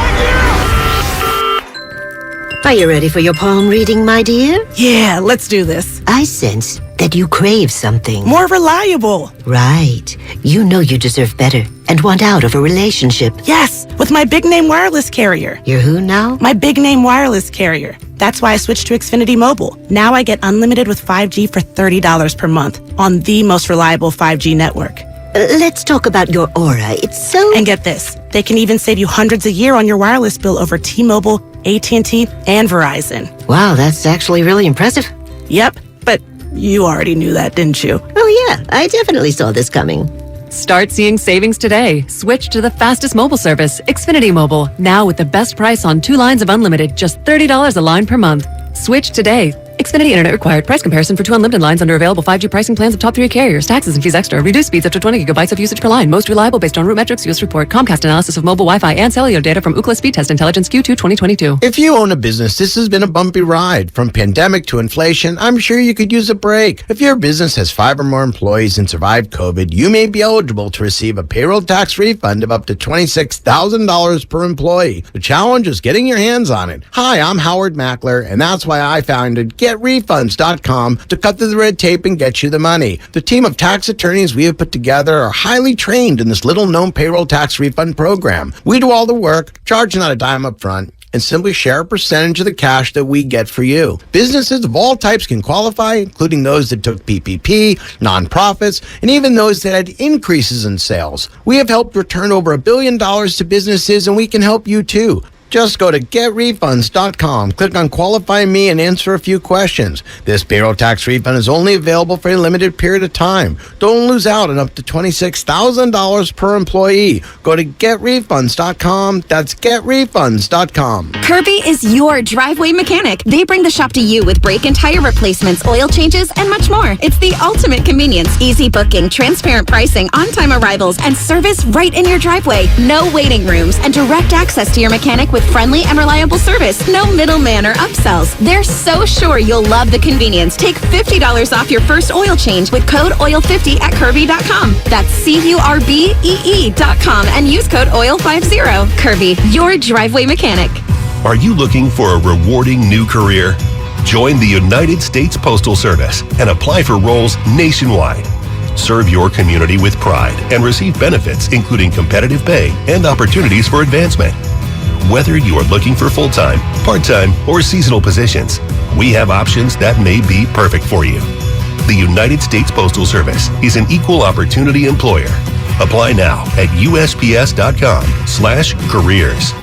Are you ready for your palm reading, my dear? Yeah, let's do this. I sense that you crave something. More reliable. Right. You know you deserve better and want out of a relationship. Yes, with my big name wireless carrier. You're who now? My big name wireless carrier. That's why I switched to Xfinity Mobile. Now I get unlimited with 5G for $30 per month on the most reliable 5G network. Let's talk about your aura. It's so... And get this. They can even save you hundreds a year on your wireless bill over T-Mobile, AT&T, and Verizon. Wow, that's actually really impressive. Yep, but you already knew that, didn't you? Oh yeah, I definitely saw this coming. Start seeing savings today. Switch to the fastest mobile service, Xfinity Mobile. Now with the best price on 2 lines of unlimited, just $30 a line per month. Switch today. Xfinity Internet required. Price comparison for 2 unlimited lines under available 5G pricing plans of top 3 carriers. Taxes and fees extra. Reduced speeds up to 20 gigabytes of usage per line. Most reliable based on root metrics. US report. Comcast analysis of mobile Wi-Fi and cellular data from Ookla Speed Test Intelligence Q2 2022. If you own a business, this has been a bumpy ride. From pandemic to inflation, I'm sure you could use a break. If your business has 5 or more employees and survived COVID, you may be eligible to receive a payroll tax refund of up to $26,000 per employee. The challenge is getting your hands on it. Hi, I'm Howard Mackler, and that's why I founded GetRefunds.com to cut through the red tape and get you the money. The team of tax attorneys we have put together are highly trained in this little-known payroll tax refund program. We do all the work, charge not a dime up front, and simply share a percentage of the cash that we get for you. Businesses of all types can qualify, including those that took PPP, nonprofits, and even those that had increases in sales. We have helped return over $1 billion to businesses, and we can help you too. Just go to GetRefunds.com, click on Qualify Me, and answer a few questions. This payroll tax refund is only available for a limited period of time. Don't lose out on up to $26,000 per employee. Go to GetRefunds.com. That's GetRefunds.com. Kirby is your driveway mechanic. They bring the shop to you with brake and tire replacements, oil changes, and much more. It's the ultimate convenience. Easy booking, transparent pricing, on-time arrivals, and service right in your driveway. No waiting rooms, and direct access to your mechanic with friendly and reliable service. No middleman or upsells. They're so sure you'll love the convenience. Take $50 off your first oil change with code OIL50 at Kirby.com. That's CURBEE.com and use code OIL50. Kirby, your driveway mechanic. Are you looking for a rewarding new career? Join the United States Postal Service and apply for roles nationwide. Serve your community with pride and receive benefits including competitive pay and opportunities for advancement. Whether you are looking for full-time, part-time, or seasonal positions, we have options that may be perfect for you. The United States Postal Service is an equal opportunity employer. Apply now at USPS.com/careers.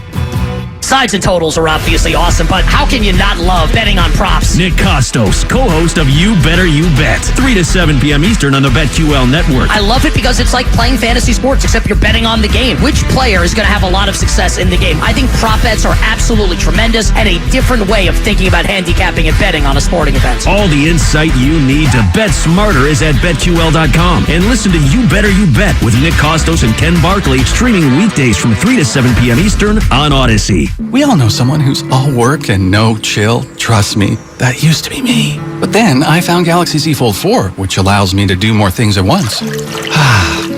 Sides and totals are obviously awesome, but how can you not love betting on props? Nick Costos, co-host of You Better You Bet, 3 to 7 p.m. Eastern on the BetQL network. I love it because it's like playing fantasy sports, except you're betting on the game. Which player is going to have a lot of success in the game? I think prop bets are absolutely tremendous and a different way of thinking about handicapping and betting on a sporting event. All the insight you need to bet smarter is at BetQL.com. And listen to You Better You Bet with Nick Costos and Ken Barkley, streaming weekdays from 3 to 7 p.m. Eastern on Odyssey. We all know someone who's all work and no chill. Trust me, that used to be me. But then I found Galaxy Z Fold 4, which allows me to do more things at once.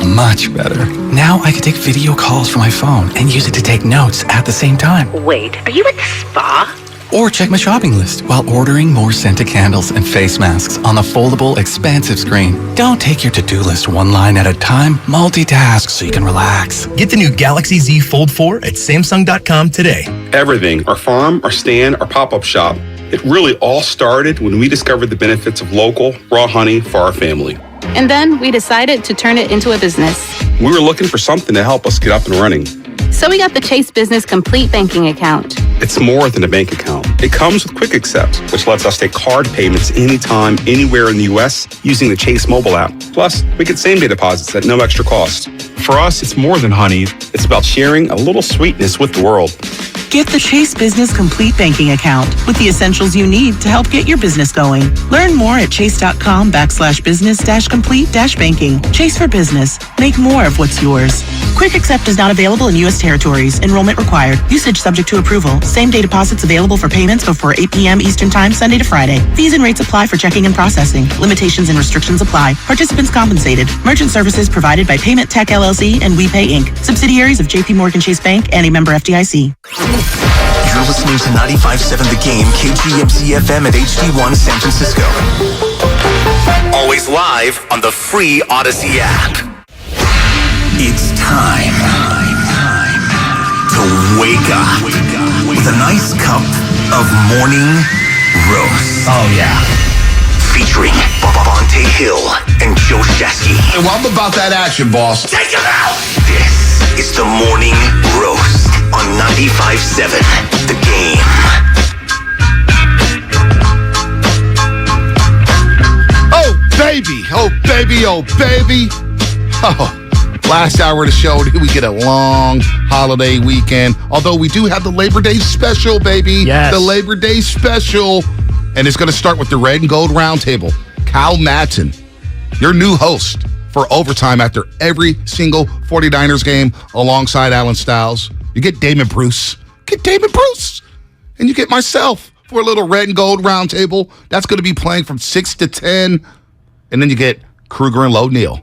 Much better. Now I can take video calls from my phone and use it to take notes at the same time. Wait, are you at the spa? Or check my shopping list while ordering more scented candles and face masks on the foldable, expansive screen. Don't take your to-do list one line at a time. Multitask so you can relax. Get the new Galaxy Z Fold 4 at Samsung.com today. Everything, our farm, our stand, our pop-up shop. It really all started when we discovered the benefits of local, raw honey for our family. And then we decided to turn it into a business. We were looking for something to help us get up and running. So we got the Chase Business Complete Banking Account. It's more than a bank account. It comes with Quick Accept, which lets us take card payments anytime, anywhere in the U.S. using the Chase mobile app. Plus, we get same-day deposits at no extra cost. For us, it's more than honey. It's about sharing a little sweetness with the world. Get the Chase Business Complete Banking Account with the essentials you need to help get your business going. Learn more at chase.com/business-complete-banking. Chase for business. Make more of what's yours. Quick Accept is not available in U.S. territories. Enrollment required. Usage subject to approval. Same-day deposits available for payments before 8 p.m. Eastern Time, Sunday to Friday. Fees and rates apply for checking and processing. Limitations and restrictions apply. Participants compensated. Merchant services provided by Payment Tech LLC. LLC and WePay Inc., subsidiaries of JP Morgan Chase Bank and a member FDIC. You're listening to 95.7 The Game, KGMZ FM at HD1 San Francisco. Always live on the free Odyssey app. It's time to wake up with a nice cup of morning roast. Oh, yeah. Featuring Bonte Hill and Joe Shasky. Hey, well, I'm about that action, boss. Take it out! This is the morning roast on 95.7 The Game. Oh, baby. Oh, baby. Oh, baby. Oh, last hour of the show, we get a long holiday weekend. Although we do have the Labor Day special, baby. Yes. The Labor Day special. And it's going to start with the Red and Gold Roundtable. Kyle Madsen, your new host for overtime after every single 49ers game alongside Alan Stiles. You get Damon Bruce. And you get myself for a little Red and Gold Roundtable. That's going to be playing from 6 to 10. And then you get Kruger and Low Neal.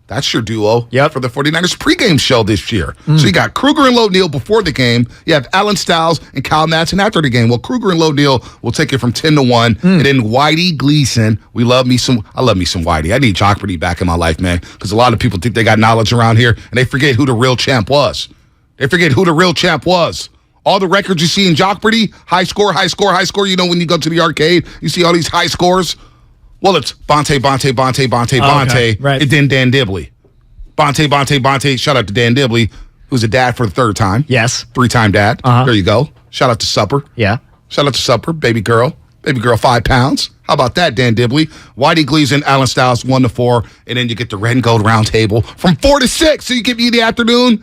That's your duo for the 49ers pregame show this year. So you got Kruger and Low Neal before the game. You have Alan Stiles and Kyle Madsen after the game. Well, Kruger and Low Neal will take it from 10 to 1. And then Whitey Gleason. I love me some Whitey. I need Jockberty back in my life, man, because a lot of people think they got knowledge around here, and they forget who the real champ was. All the records you see in Jockberty, high score. You know, when you go to the arcade, you see all these high scores. Well, it's Bonte, Right. And then Dan Dibley. Bonte. Shout out to Dan Dibley, who's a dad for the third time. Yes. 3-time dad. There you go. Shout out to Supper. Yeah. Shout out to Supper, baby girl. 5 pounds. How about that, Dan Dibley? Whitey Gleason, Alan Stiles, 1 to 4. And then you get the Red and Gold Roundtable from 4 to 6. So you get me in the afternoon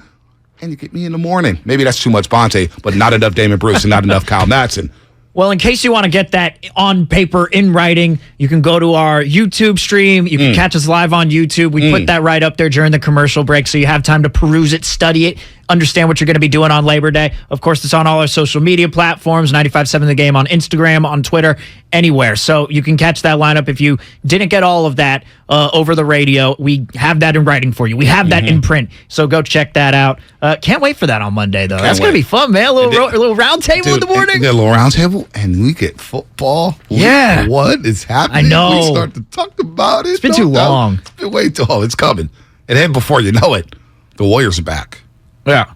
and you get me in the morning. Maybe that's too much Bonte, but not enough Damon Bruce and not enough Kyle Madsen. Well, in case you want to get that on paper in writing, you can go to our YouTube stream. You can catch us live on YouTube. We put that right up there during the commercial break, so you have time to peruse it, study it, understand what you're going to be doing on Labor Day. Of course, it's on all our social media platforms, 95.7 The Game on Instagram, on Twitter, anywhere. So you can catch that lineup. If you didn't get all of that over the radio, we have that in writing for you. We have that in print. So go check that out. Can't wait for that on Monday, though. That's going to be fun, man. A little round table in the morning. A little round table, and we get football. Yeah. What is happening? I know. We start to talk about it. It's been too long. It's been way too long. It's coming. And then before you know it, the Warriors are back. Yeah.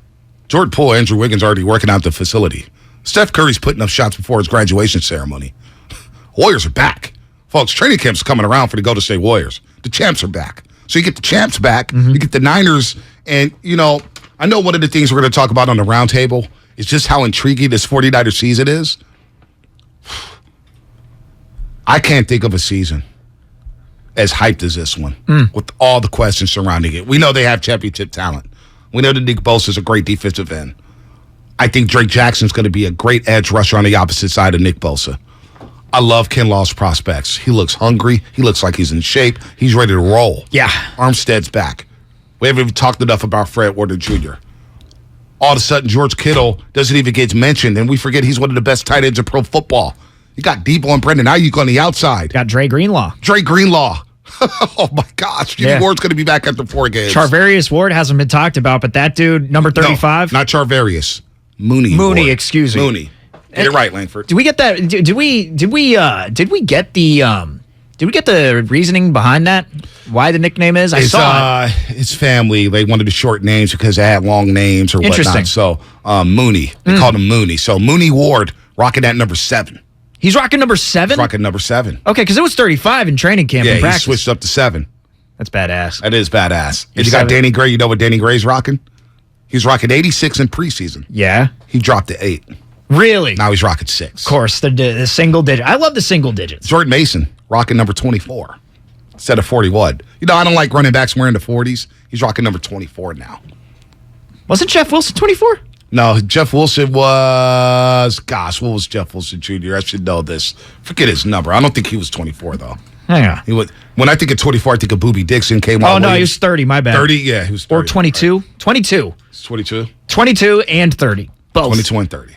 Jordan Poole, Andrew Wiggins already working out the facility. Steph Curry's putting up shots before his graduation ceremony. Warriors are back. Folks, training camp's coming around for the Golden State Warriors. The champs are back. So you get the champs back, you get the Niners, and, you know, I know one of the things we're going to talk about on the roundtable is just how intriguing this 49er season is. I can't think of a season as hyped as this one with all the questions surrounding it. We know they have championship talent. We know that Nick Bosa is a great defensive end. I think Drake Jackson's going to be a great edge rusher on the opposite side of Nick Bosa. I love Ken Law's prospects. He looks hungry. He looks like he's in shape. He's ready to roll. Yeah. Armstead's back. We haven't even talked enough about Fred Warner Jr. All of a sudden, George Kittle doesn't even get mentioned, and we forget he's one of the best tight ends in pro football. You got Debo and Brendan Ayuk on the outside. Got Dre Greenlaw. Oh, my gosh. Jimmy Ward's going to be back after 4 games. Charvarius Ward hasn't been talked about, but that dude, number 35? No, not Charvarius. Mooney, Ward. Excuse me. Mooney. Get it right, Langford. Did we get that? Did we get the reasoning behind that? Why the nickname is? I saw it. His family, they wanted to short names because they had long names or whatnot. So Mooney. They called him Mooney. So Mooney Ward rocking that number 7. He's rocking number 7? He's rocking number 7. Okay, because it was 35 in training camp and practice. He switched up to 7. That's badass. That is badass. And you got Danny Gray. You know what Danny Gray's rocking? He's rocking 86 in preseason. Yeah. He dropped to 8. Really? Now he's rocking 6. Of course, the single digit. I love the single digits. Jordan Mason rocking number 24 instead of 41. You know, I don't like running backs wearing the 40s. He's rocking number 24 now. Wasn't Jeff Wilson 24? No, Jeff Wilson was... Gosh, what was Jeff Wilson Jr.? I should know this. Forget his number. I don't think he was 24, though. Hang on. He was, when I think of 24, I think of Boobie Dixon. Came on. Oh, no, he was 30. My bad. 30? Yeah, he was 30. Or 22? Right. 22. It's 22? 22 and 30. Both. 22 and 30.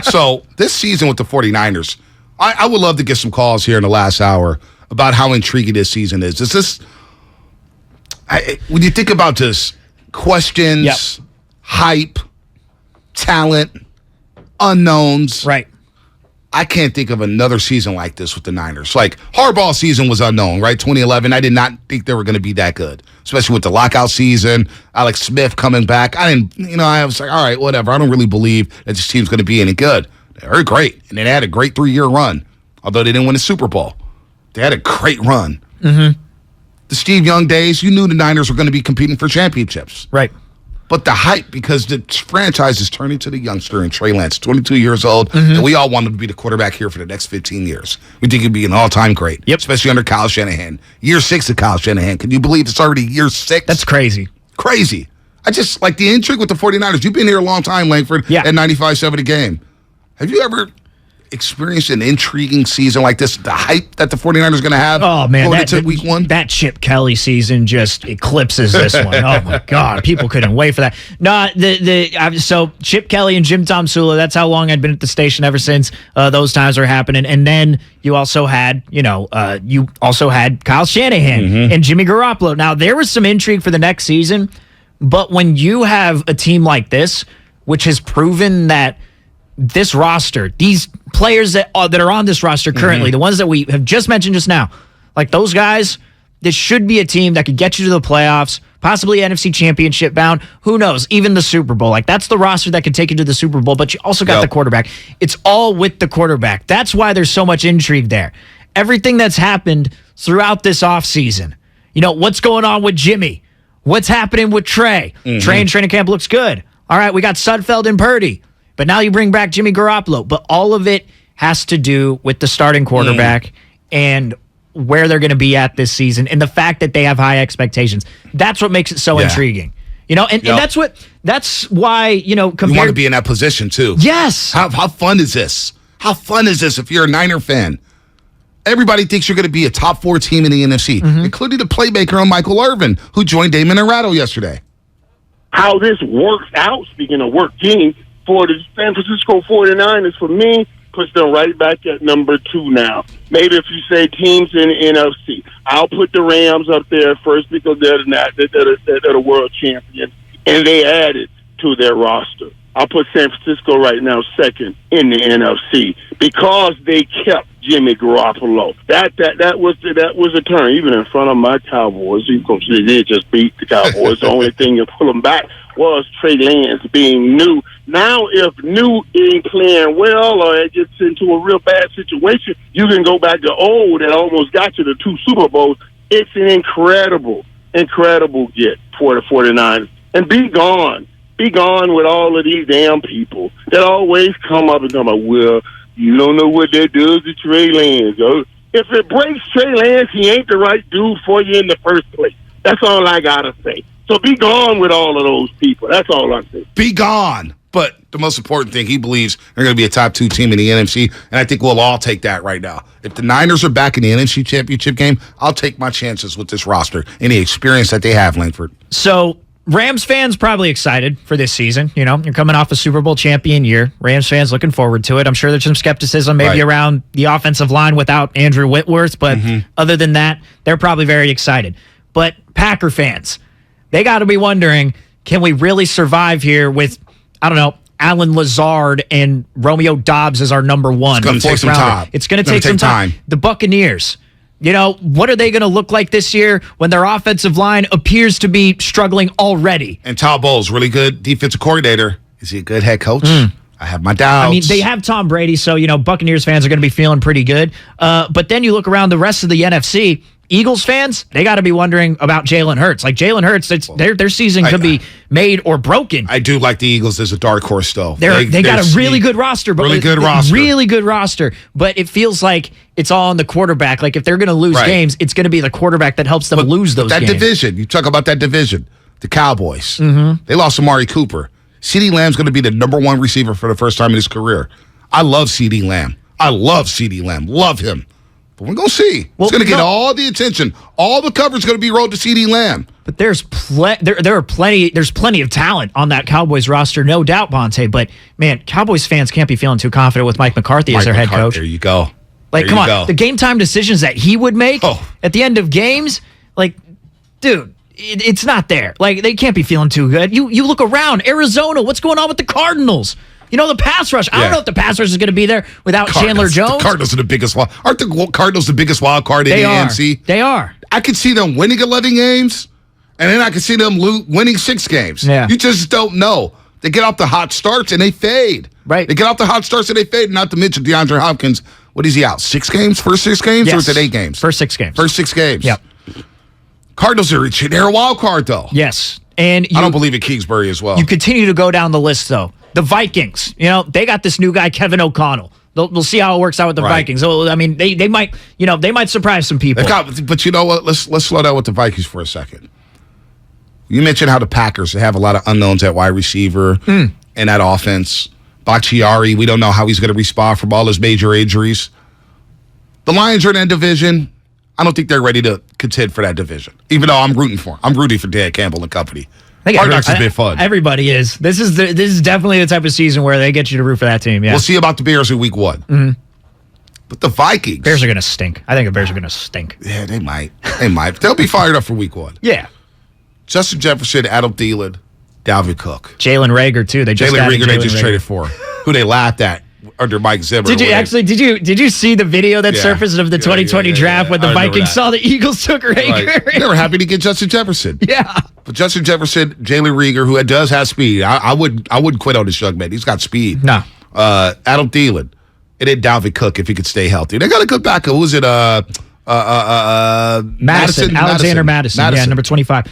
So, this season with the 49ers, I would love to get some calls here in the last hour about how intriguing this season is. Is this... when you think about this, questions, hype, talent, unknowns. Right. I can't think of another season like this with the Niners. Like, Harbaugh's season was unknown, right? 2011, I did not think they were going to be that good, especially with the lockout season, Alex Smith coming back. I was like, all right, whatever. I don't really believe that this team's going to be any good. They were great, and they had a great 3-year run, although they didn't win a Super Bowl. They had a great run. Mm-hmm. The Steve Young days, you knew the Niners were going to be competing for championships. Right. But the hype, because the franchise is turning to the youngster and Trey Lance, 22 years old, and we all want him to be the quarterback here for the next 15 years. We think he'd be an all-time great, especially under Kyle Shanahan. Year 6 of Kyle Shanahan. Can you believe it's already year 6? That's crazy. Crazy. I just like the intrigue with the 49ers. You've been here a long time, Langford, at 95-7 a game. Have you ever experienced an intriguing season like this? The hype that the 49ers are going to have going into week 1? That Chip Kelly season just eclipses this one. Oh, my God. People couldn't wait for that. No, so Chip Kelly and Jim Tom Sula, that's how long I'd been at the station ever since those times were happening. And then you also had, Kyle Shanahan and Jimmy Garoppolo. Now, there was some intrigue for the next season, but when you have a team like this, which has proven that this roster, these players that are on this roster currently, the ones that we have just mentioned just now, like those guys, this should be a team that could get you to the playoffs, possibly NFC Championship bound. Who knows? Even the Super Bowl. Like, that's the roster that could take you to the Super Bowl, but you also got the quarterback. It's all with the quarterback. That's why there's so much intrigue there. Everything that's happened throughout this offseason. What's going on with Jimmy? What's happening with Trey? Trey in training camp looks good. All right, we got Sudfeld and Purdy. But now you bring back Jimmy Garoppolo. But all of it has to do with the starting quarterback and where they're going to be at this season and the fact that they have high expectations. That's what makes it so intriguing. And that's why, compared... You want to be in that position, too. Yes. How fun is this? How fun is this if you're a Niner fan? Everybody thinks you're going to be a top 4 team in the NFC, including the playmaker on Michael Irvin, who joined Damon Arado yesterday. How this works out, speaking of working, for the San Francisco 49ers, for me, puts them right back at number 2 now. Maybe if you say teams in the NFC, I'll put the Rams up there first because they're the world champion, and they added to their roster. I'll put San Francisco right now second in the NFC because they kept Jimmy Garoppolo. That was a turn, even in front of my Cowboys. They did just beat the Cowboys. The only thing that pulled them back was Trey Lance being new. Now, if new ain't playing well or it gets into a real bad situation, you can go back to old that almost got you to 2 Super Bowls. It's an incredible get for the 49ers. And be gone. Be gone with all of these damn people that always come up and well, you don't know what that does to Trey Lance. If it breaks Trey Lance, he ain't the right dude for you in the first place. That's all I got to say. So be gone with all of those people. That's all I'm saying. Be gone. But the most important thing, he believes they're going to be a top 2 team in the NFC, and I think we'll all take that right now. If the Niners are back in the NFC Championship game, I'll take my chances with this roster and the experience that they have, Langford. So Rams fans probably excited for this season. You're coming off a Super Bowl champion year. Rams fans looking forward to it. I'm sure there's some skepticism maybe around the offensive line without Andrew Whitworth, but other than that, they're probably very excited. But Packer fans, they got to be wondering, can we really survive here with, I don't know, Alan Lazard and Romeo Doubs as our number 1? It's going to take some time. It's going to take some time. The Buccaneers, what are they going to look like this year when their offensive line appears to be struggling already? And Todd Bowles, really good defensive coordinator. Is he a good head coach? I have my doubts. I mean, they have Tom Brady, so, Buccaneers fans are going to be feeling pretty good. But then you look around the rest of the NFC, Eagles fans, they got to be wondering about Jalen Hurts. Like, Jalen Hurts, their season could be made or broken. I do like the Eagles as a dark horse, though. They got a really good roster. But really good roster. But it feels like it's all on the quarterback. Like, if they're going to lose games, it's going to be the quarterback that helps them lose those games. That division, you talk about that division, the Cowboys. They lost Amari Cooper. CeeDee Lamb's going to be the number 1 receiver for the first time in his career. I love CeeDee Lamb. Love him. But we're going to see. It's going to get all the attention. All the coverage is going to be rolled to CeeDee Lamb. But there's plenty of talent on that Cowboys roster, no doubt, Bonte. But, man, Cowboys fans can't be feeling too confident with Mike McCarthy as their head coach. There you go. Like, come on. The game time decisions that he would make at the end of games, like, dude, it's not there. Like, they can't be feeling too good. You look around. Arizona, what's going on with the Cardinals? You know, the pass rush. I don't know if the pass rush is going to be there without Chandler Jones. The Cardinals are the biggest wild. Aren't the Cardinals the biggest wild card in the AFC? They are. I could see them winning 11 games, and then I could see them winning 6 games. Yeah. You just don't know. They get off the hot starts, and they fade. Right. They get off the hot starts, and they fade. Not to mention DeAndre Hopkins. What is he out? 6 games? First 6 games? Yes. Or is it 8 games? First 6 games. First 6 games. Yep. Cardinals they're a wild card, though. Yes. And I don't believe in Kingsbury as well. You continue to go down the list, though. The Vikings, they got this new guy, Kevin O'Connell. We'll see how it works out with the Vikings. So, I mean, they might, they might surprise some people. But you know what? Let's slow down with the Vikings for a second. You mentioned how the Packers have a lot of unknowns at wide receiver and that offense. Bakhtiari, we don't know how he's going to respond from all his major injuries. The Lions are in that division. I don't think they're ready to contend for that division, even though I'm rooting for them. I'm rooting for Dan Campbell and company. Hard Knocks has been fun. Everybody is. This is definitely the type of season where they get you to root for that team. Yeah. We'll see about the Bears in week 1. Mm-hmm. But the Vikings. Bears are going to stink. I think the Bears are going to stink. Yeah, they might. They'll be fired up for week 1. Yeah. Justin Jefferson, Adam Thielen, Dalvin Cook. Jalen Reagor, too. They just traded for. Who they laughed at under Mike Zimmer. Did you see the video that surfaced of the 2020 draft when the Vikings saw the Eagles took Reagor? Right. They were happy to get Justin Jefferson. Yeah. But Justin Jefferson, Jalen Reagor, who does have speed. I wouldn't quit on this young man. He's got speed. No. Adam Thielen. And then Dalvin Cook if he could stay healthy. They got a good backup. Who was it? Madison. Alexander Madison. Yeah, number 25.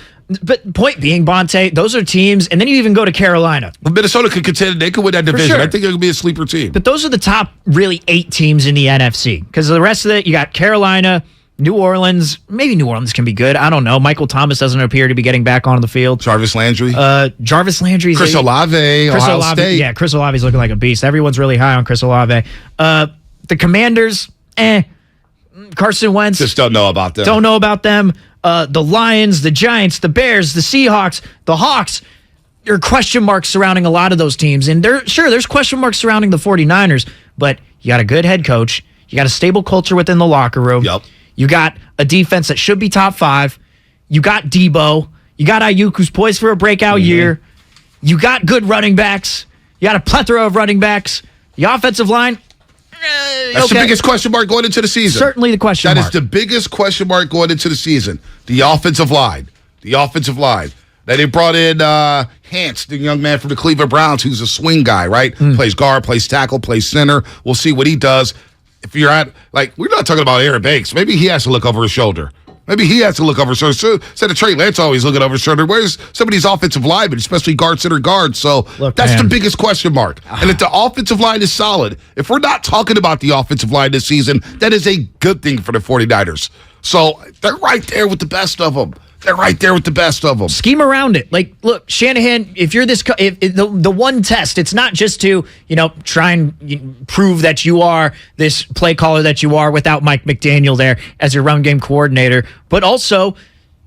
But point being, Bonte, those are teams, and then you even go to Carolina. But Minnesota could contend. They could win that division. Sure. I think it could be a sleeper team. But those are the top, really, 8 teams in the NFC. Because the rest of it, you got Carolina, New Orleans. Maybe New Orleans can be good. I don't know. Michael Thomas doesn't appear to be getting back onto the field. Jarvis Landry. Chris Olave, Ohio State. Yeah, Chris Olave's looking like a beast. Everyone's really high on Chris Olave. The Commanders, Carson Wentz. Just don't know about them. Don't know about them. The Lions, the Giants, the Bears, the Seahawks, the Hawks. There are question marks surrounding a lot of those teams. And there's question marks surrounding the 49ers, but you got a good head coach. You got a stable culture within the locker room. Yep. You got a defense that should be top 5. You got Debo. You got Ayuk, who's poised for a breakout year. You got good running backs. You got a plethora of running backs. The offensive line, that's the biggest question mark going into the season. Certainly the question mark. That is the biggest question mark going into the season. The offensive line. Now they brought in Hance, the young man from the Cleveland Browns, who's a swing guy, right? Plays guard, plays tackle, plays center. We'll see what he does. If you're we're not talking about Aaron Banks. Maybe he has to look over his shoulder. Instead of Trey Lance always looking over his shoulder, where's some of these offensive linemen, especially guard, center, guard? So that's the biggest question mark. And if the offensive line is solid, if we're not talking about the offensive line this season, that is a good thing for the 49ers. So they're right there with the best of them. Scheme around it. Look, Shanahan, if you're the one test, it's not just to, try and prove that you are this play caller that you are without Mike McDaniel there as your run game coordinator, but also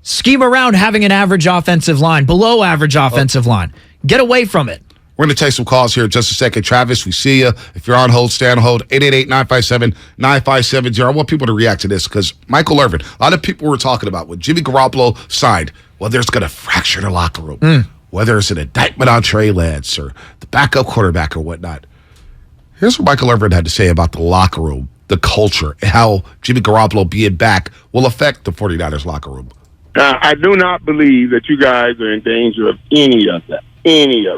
scheme around having an average offensive line, below average offensive line. Get away from it. We're going to take some calls here in just a second. Travis, we see you. If you're on hold, stay on hold. 888-957-9570. I want people to react to this because Michael Irvin, a lot of people were talking about when Jimmy Garoppolo signed, whether it's going to fracture the locker room, whether it's an indictment on Trey Lance or the backup quarterback or whatnot. Here's what Michael Irvin had to say about the locker room, the culture, and how Jimmy Garoppolo being back will affect the 49ers locker room. I do not believe that you guys are in danger of any of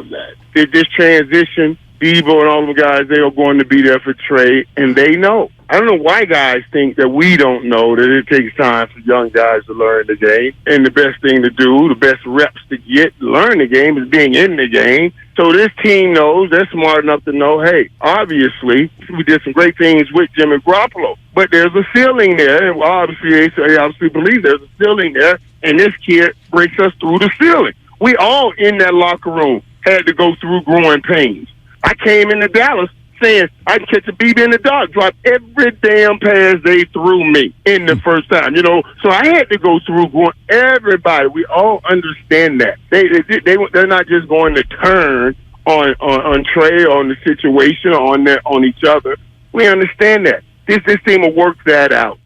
that. This transition, Debo and all the guys, they are going to be there for Trey, and they know. I don't know why guys think that we don't know that it takes time for young guys to learn the game. And the best thing to do, the best reps to get to learn the game is being in the game. So this team knows, they're smart enough to know, hey, obviously, we did some great things with Jimmy Garoppolo. But there's a ceiling there. And obviously, they obviously believe there's a ceiling there, and this kid breaks us through the ceiling. We all in that locker room had to go through growing pains. I came into Dallas saying I'd catch a BB in the dark, drop every damn pass they threw me in the first time, So I had to go through growing. Everybody, we all understand that. They're not just going to turn on Trey, on the situation, on each other. We understand that. This team will work that out.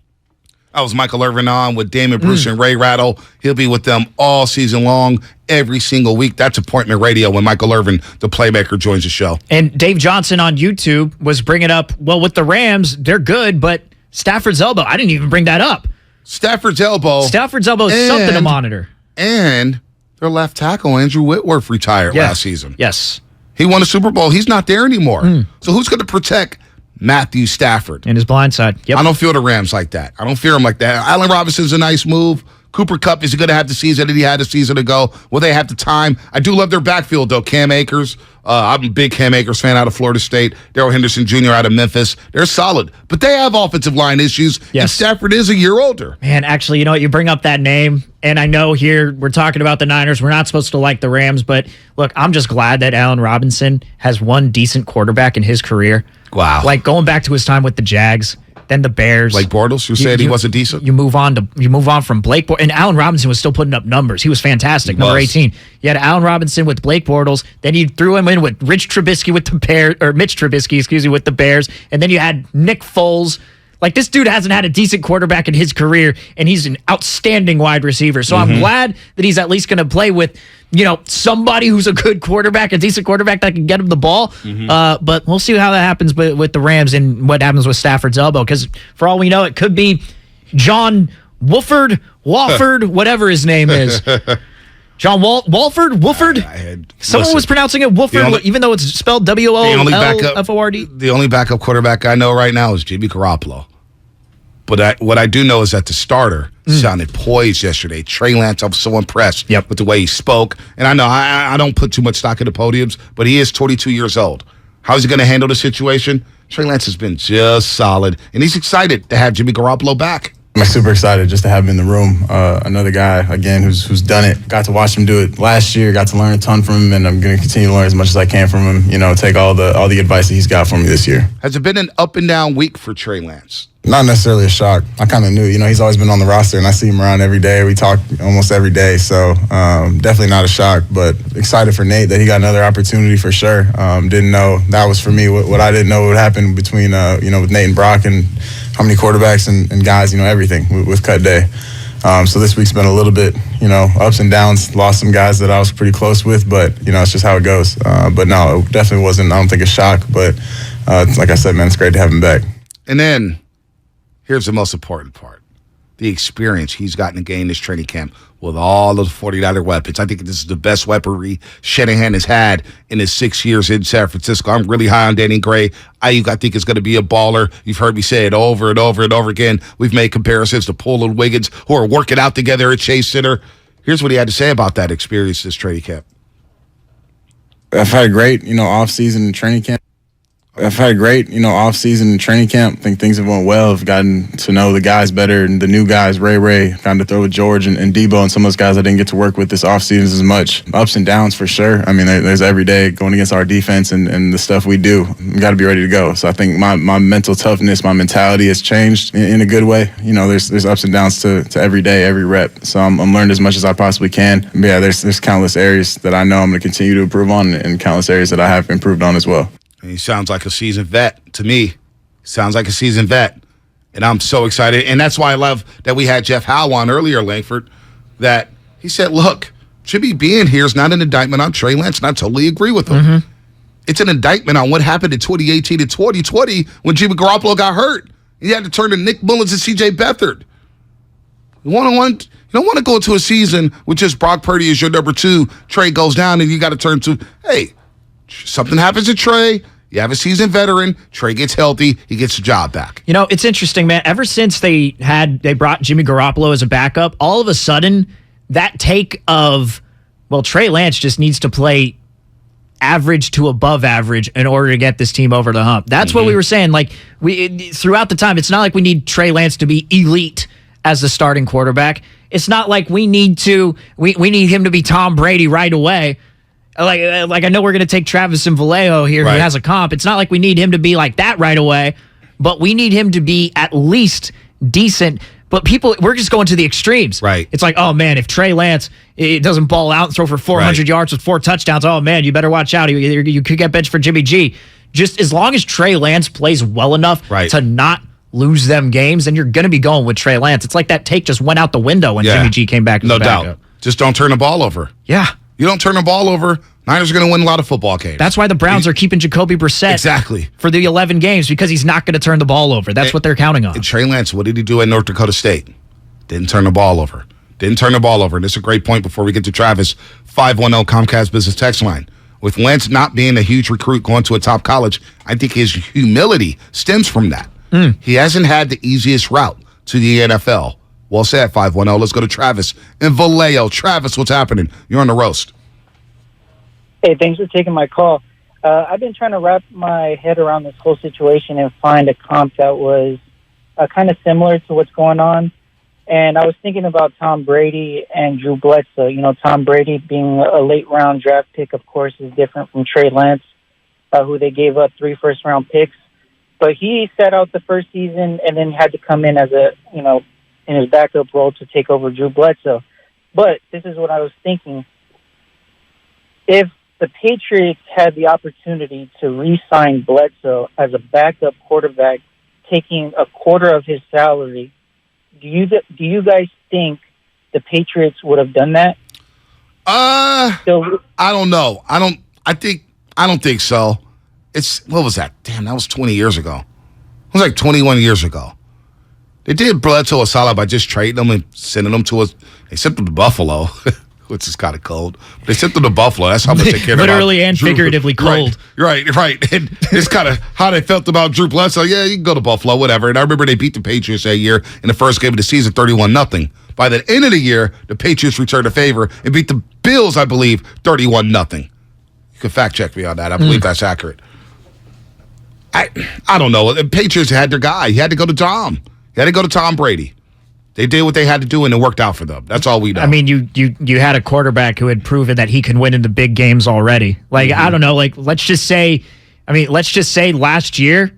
I was Michael Irvin on with Damon Bruce and Ray Rattle. He'll be with them all season long, every single week. That's Appointment Radio when Michael Irvin, the playmaker, joins the show. And Dave Johnson on YouTube was bringing up, well, with the Rams, they're good, but Stafford's elbow, I didn't even bring that up. Stafford's elbow is something to monitor. And their left tackle, Andrew Whitworth, retired last season. Yes. He won a Super Bowl. He's not there anymore. So who's going to protect Matthew Stafford? In his blind side. Yep. I don't feel the Rams like that. I don't fear them like that. Allen Robinson's a nice move. Cooper Kupp is going to have the season that he had a season ago. Will they have the time? I do love their backfield, though. Cam Akers. I'm a big Cam Akers fan out of Florida State. Darrell Henderson Jr. out of Memphis. They're solid. But they have offensive line issues. Yes. And Stafford is a year older. Man, actually, you know what? You bring up that name, and I know here we're talking about the Niners. We're not supposed to like the Rams, but look, I'm just glad that Allen Robinson has one decent quarterback in his career. Wow. Like going back to his time with the Jags, then the Bears. Blake Bortles, who said he wasn't decent? You move on from Blake Bortles. And Allen Robinson was still putting up numbers. He was fantastic. Number 18. You had Allen Robinson with Blake Bortles. Then you threw him in with Mitch Trubisky, with the Bears. And then you had Nick Foles. Like, this dude hasn't had a decent quarterback in his career, and he's an outstanding wide receiver. So I'm glad that he's at least going to play with, somebody who's a good quarterback, a decent quarterback that can get him the ball. But we'll see how that happens with the Rams and what happens with Stafford's elbow. Because for all we know, it could be John Wofford, whatever his name is. John Wofford? Someone was pronouncing it Wofford, even though it's spelled W-O-L-F-O-R-D. The only backup quarterback I know right now is Jimmy Garoppolo. But what I do know is that the starter sounded poised yesterday. Trey Lance, I was so impressed with the way he spoke. And I know I don't put too much stock in the podiums, but he is 22 years old. How is he going to handle the situation? Trey Lance has been just solid, and he's excited to have Jimmy Garoppolo back. I'm super excited just to have him in the room. Another guy, again, who's done it. Got to watch him do it last year. Got to learn a ton from him, and I'm going to continue to learn as much as I can from him. Take all the advice that he's got for me this year. Has it been an up and down week for Trey Lance? Not necessarily a shock. I kind of knew. He's always been on the roster, and I see him around every day. We talk almost every day, so definitely not a shock. But excited for Nate that he got another opportunity for sure. Didn't know that was for me. What I didn't know would happen between with Nate and Brock and how many quarterbacks and guys, everything with cut day. So this week's been a little bit, ups and downs. Lost some guys that I was pretty close with, but, it's just how it goes. But no, it definitely wasn't, I don't think, a shock. But like I said, man, it's great to have him back. And then here's the most important part. The experience he's gotten to gain this training camp with all those 49er weapons. I think this is the best weaponry Shanahan has had in his 6 years in San Francisco. I'm really high on Danny Gray. I think is going to be a baller. You've heard me say it over and over and over again. We've made comparisons to Poole and Wiggins, who are working out together at Chase Center. Here's what he had to say about that experience this training camp. I've had a great, off-season and training camp. I've had a great, off-season and training camp. I think things have went well. I've gotten to know the guys better and the new guys, Ray, gotten to throw with George and Debo and some of those guys I didn't get to work with this off-season as much. Ups and downs for sure. I mean, there's every day going against our defense and the stuff we do. We got to be ready to go. So I think my mental toughness, my mentality has changed in a good way. There's ups and downs to every day, every rep. So I'm learning as much as I possibly can. But yeah, there's countless areas that I know I'm going to continue to improve on and countless areas that I have improved on as well. And he sounds like a seasoned vet to me. Sounds like a seasoned vet. And I'm so excited. And that's why I love that we had Jeff Howe on earlier, Langford, that he said, look, Jimmy being here is not an indictment on Trey Lance, and I totally agree with him. It's an indictment on what happened in 2018 and 2020 when Jimmy Garoppolo got hurt. He had to turn to Nick Mullins and C.J. Beathard. You don't want to go into a season with just Brock Purdy as your number two. Trey goes down, and you got to turn to, hey, something happens to Trey. You have a seasoned veteran. Trey gets healthy. He gets the job back. It's interesting, man. Ever since they brought Jimmy Garoppolo as a backup, all of a sudden, that take of, well, Trey Lance just needs to play average to above average in order to get this team over the hump. That's what we were saying. Like, throughout the time, it's not like we need Trey Lance to be elite as the starting quarterback. It's not like we need him to be Tom Brady right away. Like I know we're going to take Travis and Vallejo here, who has a comp. It's not like we need him to be like that right away, but we need him to be at least decent. But we're just going to the extremes. Right. It's like, oh, man, if Trey Lance doesn't ball out and throw for 400 yards with 4 touchdowns, oh, man, you better watch out. You could get benched for Jimmy G. Just as long as Trey Lance plays well enough to not lose them games, then you're going to be going with Trey Lance. It's like that take just went out the window when Jimmy G came back. No doubt. Just don't turn the ball over. Yeah. You don't turn the ball over, Niners are going to win a lot of football games. That's why the Browns are keeping Jacoby Brissett for the 11 games, because he's not going to turn the ball over. That's what they're counting on. And Trey Lance, what did he do at North Dakota State? Didn't turn the ball over. And this is a great point before we get to Travis. 510 Comcast Business Text Line. With Lance not being a huge recruit going to a top college, I think his humility stems from that. He hasn't had the easiest route to the NFL. Well said, 510. Let's go to Travis in Vallejo. Travis, what's happening? You're on the roast. Hey, thanks for taking my call. I've been trying to wrap my head around this whole situation and find a comp that was kind of similar to what's going on. And I was thinking about Tom Brady and Drew Bledsoe. You know, Tom Brady being a late-round draft pick, of course, is different from Trey Lance, who they gave up 3 first-round picks. But he sat out the first season and then had to come in as in his backup role to take over Drew Bledsoe. But this is what I was thinking. If the Patriots had the opportunity to re-sign Bledsoe as a backup quarterback, taking a quarter of his salary, do you guys think the Patriots would have done that? I don't know. I don't think so. What was that? Damn, that was 20 years ago. It was like 21 years ago. They did Bledsoe a solid by just trading him and sending him to they sent him to Buffalo, which is kind of cold. But they sent him to Buffalo. That's how much they cared about. Literally and figuratively cold. Right. And it's kind of how they felt about Drew Bledsoe. Yeah, you can go to Buffalo, whatever. And I remember they beat the Patriots that year in the first game of the season, 31-0. By the end of the year, the Patriots returned a favor and beat the Bills, I believe, 31-0. You can fact check me on that. I believe that's accurate. I don't know. The Patriots had their guy. He had to go to Tom. He had to go to Tom Brady. They did what they had to do, and it worked out for them. That's all we know. I mean, you had a quarterback who had proven that he can win in the big games already. Like, I don't know, like, let's just say last year,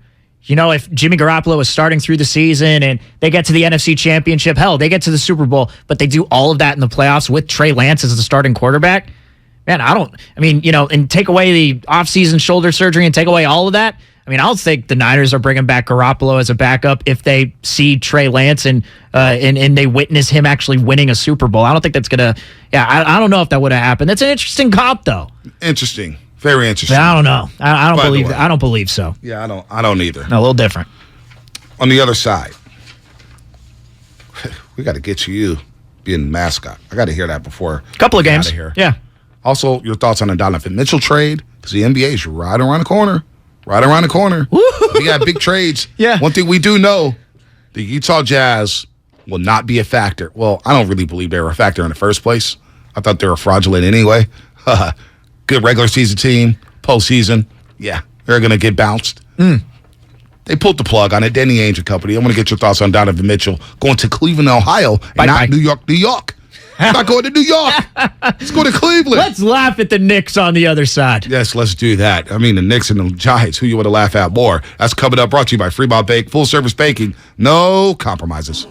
if Jimmy Garoppolo was starting through the season and they get to the NFC Championship, hell, they get to the Super Bowl, but they do all of that in the playoffs with Trey Lance as the starting quarterback. Man, and take away the offseason shoulder surgery and take away all of that. I mean, I don't think the Niners are bringing back Garoppolo as a backup if they see Trey Lance and they witness him actually winning a Super Bowl. I don't think that's gonna. Yeah, I don't know if that would have happened. That's an interesting comp, though. Interesting, very interesting. I don't know. I don't believe so. Yeah, I don't either. No, a little different. On the other side, we got to get you being the mascot. I got to hear that before. A couple of games. Here. Yeah. Also, your thoughts on the Donovan Mitchell trade, because the NBA is right around the corner. Right around the corner. Woo-hoo. We got big trades. Yeah. One thing we do know, the Utah Jazz will not be a factor. Well, I don't really believe they were a factor in the first place. I thought they were fraudulent anyway. Good regular season team, postseason. Yeah, they're going to get bounced. They pulled the plug on it. Danny Ainge and company. I want to get your thoughts on Donovan Mitchell going to Cleveland, Ohio, and not New York, New York. He's not going to New York. Let's go to Cleveland. Let's laugh at the Knicks on the other side. Yes, let's do that. I mean, the Knicks and the Giants, who you want to laugh at more? That's coming up, brought to you by Fremont Bake. Full-service baking. No compromises.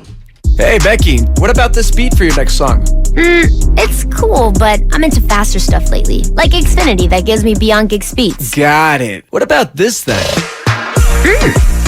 Hey, Becky, what about this beat for your next song? It's cool, but I'm into faster stuff lately. Like Xfinity that gives me beyond gig speeds. Got it. What about this then?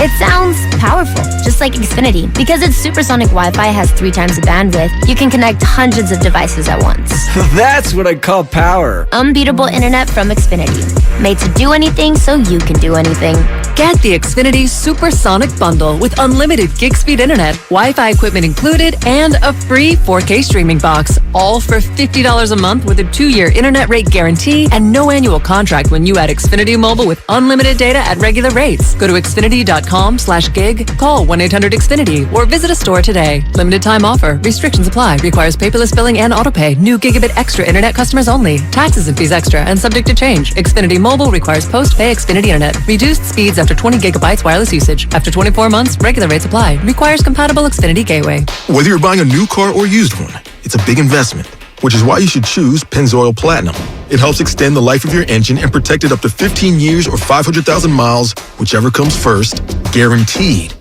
It sounds powerful, just like Xfinity. Because its supersonic Wi-Fi has 3 times the bandwidth, you can connect hundreds of devices at once. That's what I call power. Unbeatable internet from Xfinity. Made to do anything so you can do anything. Get the Xfinity Supersonic Bundle with unlimited gig speed internet, Wi-Fi equipment included, and a free 4K streaming box. All for $50 a month with a 2-year internet rate guarantee and no annual contract when you add Xfinity Mobile with unlimited data at regular rates. Go to Xfinity.com/gig, call 1-800-XFINITY, or visit a store today. Limited time offer. Restrictions apply. Requires paperless billing and autopay. New gigabit extra internet customers only. Taxes and fees extra and subject to change. Xfinity Mobile requires post-pay Xfinity internet. Reduced speeds after 20 gigabytes wireless usage. After 24 months, regular rates apply. Requires compatible Xfinity gateway. Whether you're buying a new car or used one, it's a big investment, which is why you should choose Pennzoil Platinum. It helps extend the life of your engine and protect it up to 15 years or 500,000 miles, whichever comes first, guaranteed.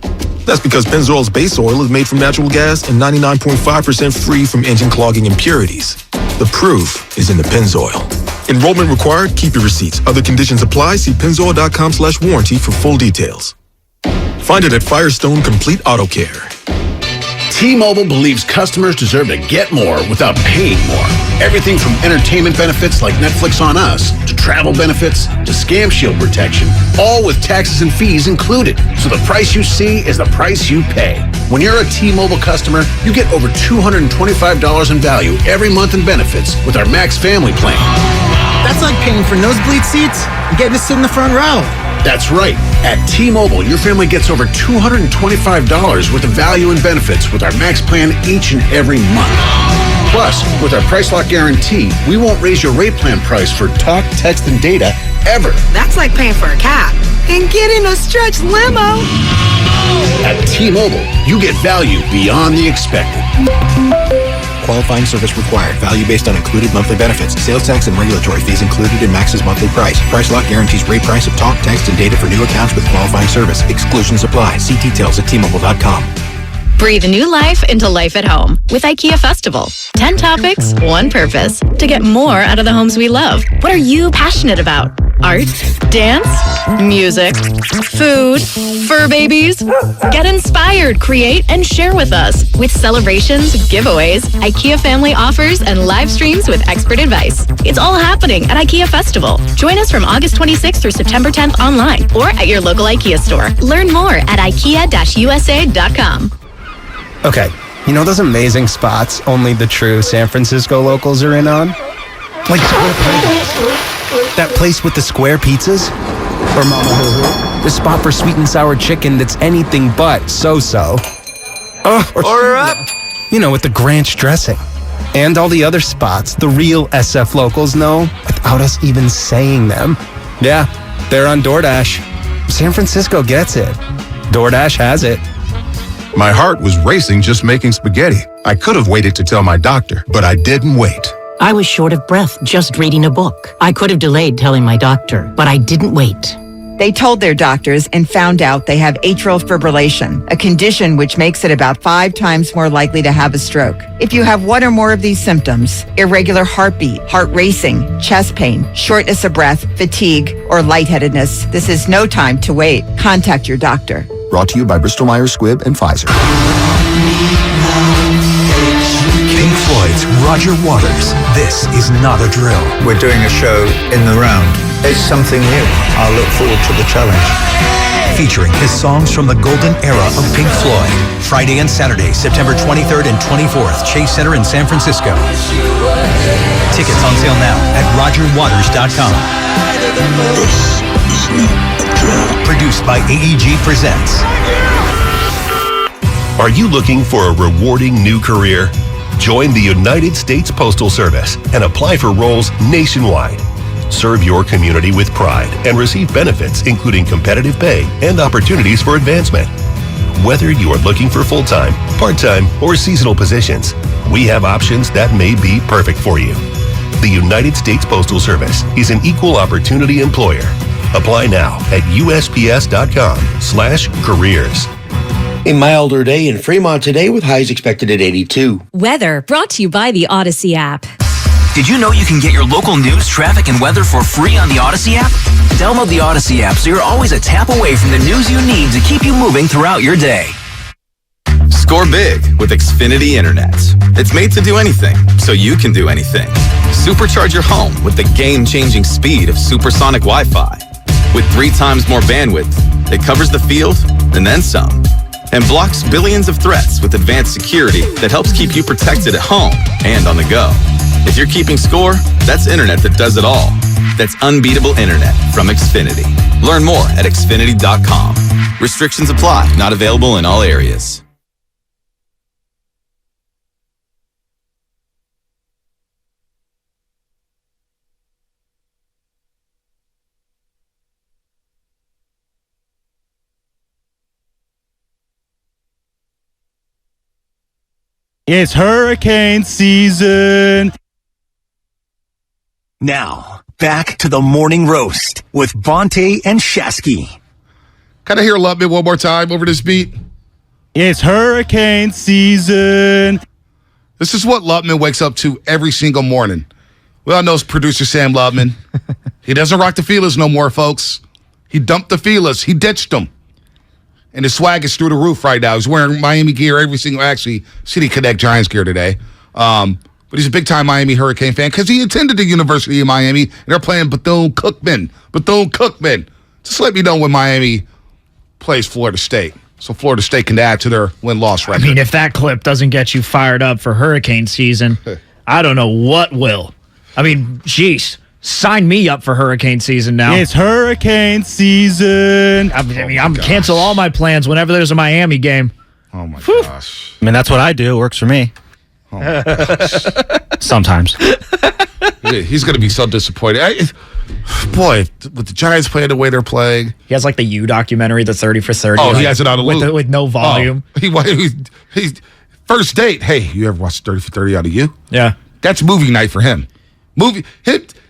That's because Pennzoil's base oil is made from natural gas and 99.5% free from engine clogging impurities. The proof is in the Pennzoil. Enrollment required. Keep your receipts. Other conditions apply. See pennzoil.com/warranty for full details. Find it at Firestone Complete Auto Care. T-Mobile believes customers deserve to get more without paying more. Everything from entertainment benefits like Netflix on Us, to travel benefits, to Scam Shield protection, all with taxes and fees included. So the price you see is the price you pay. When you're a T-Mobile customer, you get over $225 in value every month in benefits with our Max Family Plan. That's like paying for nosebleed seats and getting to sit in the front row. That's right. At T-Mobile, your family gets over $225 worth of value and benefits with our Max Plan each and every month. Plus, with our Price Lock Guarantee, we won't raise your rate plan price for talk, text, and data ever. That's like paying for a cab and getting a stretch limo. At T-Mobile, you get value beyond the expected. Qualifying service required. Value based on included monthly benefits. Sales tax and regulatory fees included in Max's monthly price. Price Lock guarantees rate price of talk, text, and data for new accounts with qualifying service. Exclusions apply. See details at T-Mobile.com. Breathe new life into life at home with IKEA Festival. 10 topics, one purpose. To get more out of the homes we love. What are you passionate about? Art, dance, music, food, fur babies. Get inspired, create, and share with us. With celebrations, giveaways, IKEA family offers, and live streams with expert advice. It's all happening at IKEA Festival. Join us from August 26th through September 10th online or at your local IKEA store. Learn more at IKEA-USA.com. Okay, you know those amazing spots only the true San Francisco locals are in on? Like Square Pizza. That place with the square pizzas? Or Mama Hoo-Hoo? The spot for sweet and sour chicken that's anything but so-so. Order up! You know, with the Granch dressing. And all the other spots the real SF locals know without us even saying them. Yeah, they're on DoorDash. San Francisco gets it. DoorDash has it. My heart was racing just making spaghetti. I could have waited to tell my doctor, but I didn't wait. I was short of breath just reading a book. I could have delayed telling my doctor, but I didn't wait. They told their doctors and found out they have atrial fibrillation, a condition which makes it about 5 times more likely to have a stroke. If you have one or more of these symptoms, irregular heartbeat, heart racing, chest pain, shortness of breath, fatigue, or lightheadedness, this is no time to wait. Contact your doctor. Brought to you by Bristol-Myers Squibb and Pfizer. Pink Floyd's Roger Waters. This is not a drill. We're doing a show in the round. It's something new. I'll look forward to the challenge. Featuring his songs from the golden era of Pink Floyd. Friday and Saturday, September 23rd and 24th, Chase Center in San Francisco. Tickets on sale now at rogerwaters.com. Produced by AEG Presents. Are you looking for a rewarding new career? Join the United States Postal Service and apply for roles nationwide. Serve your community with pride and receive benefits including competitive pay and opportunities for advancement. Whether you are looking for full-time, part-time, or seasonal positions, we have options that may be perfect for you. The United States Postal Service is an equal opportunity employer. Apply now at USPS.com/careers. A milder day in Fremont today with highs expected at 82. Weather brought to you by the Odyssey app. Did you know you can get your local news, traffic, and weather for free on the Odyssey app? Download the Odyssey app so you're always a tap away from the news you need to keep you moving throughout your day. Score big with Xfinity Internet. It's made to do anything, so you can do anything. Supercharge your home with the game-changing speed of supersonic Wi-Fi. With 3 times more bandwidth, it covers the field and then some. And blocks billions of threats with advanced security that helps keep you protected at home and on the go. If you're keeping score, that's internet that does it all. That's unbeatable internet from Xfinity. Learn more at Xfinity.com. Restrictions apply. Not available in all areas. It's hurricane season. Now, back to the morning roast with Bonte and Shasky. Can I hear Lubman one more time over this beat? It's hurricane season. This is what Lubman wakes up to every single morning. We all know it's producer Sam Lubman. He doesn't rock the feelers no more, folks. He dumped the feelers. He ditched them. And his swag is through the roof right now. He's wearing Miami gear actually, City Connect Giants gear today. But he's a big-time Miami Hurricane fan because he attended the University of Miami, and they're playing Bethune-Cookman. Just let me know when Miami plays Florida State, so Florida State can add to their win-loss record. I mean, if that clip doesn't get you fired up for hurricane season, I don't know what will. I mean, jeez. Sign me up for hurricane season now. It's hurricane season. I'm cancel all my plans whenever there's a Miami game. Oh, my gosh. I mean, that's what I do. It works for me. Oh, my gosh. Sometimes. He's going to be so disappointed. Boy, with the Giants playing the way they're playing. He has like the U documentary, the 30 for 30. Oh, he has it on a loop. With no volume. Oh, he's first date. Hey, you ever watch 30 for 30 out of you? Yeah. That's movie night for him.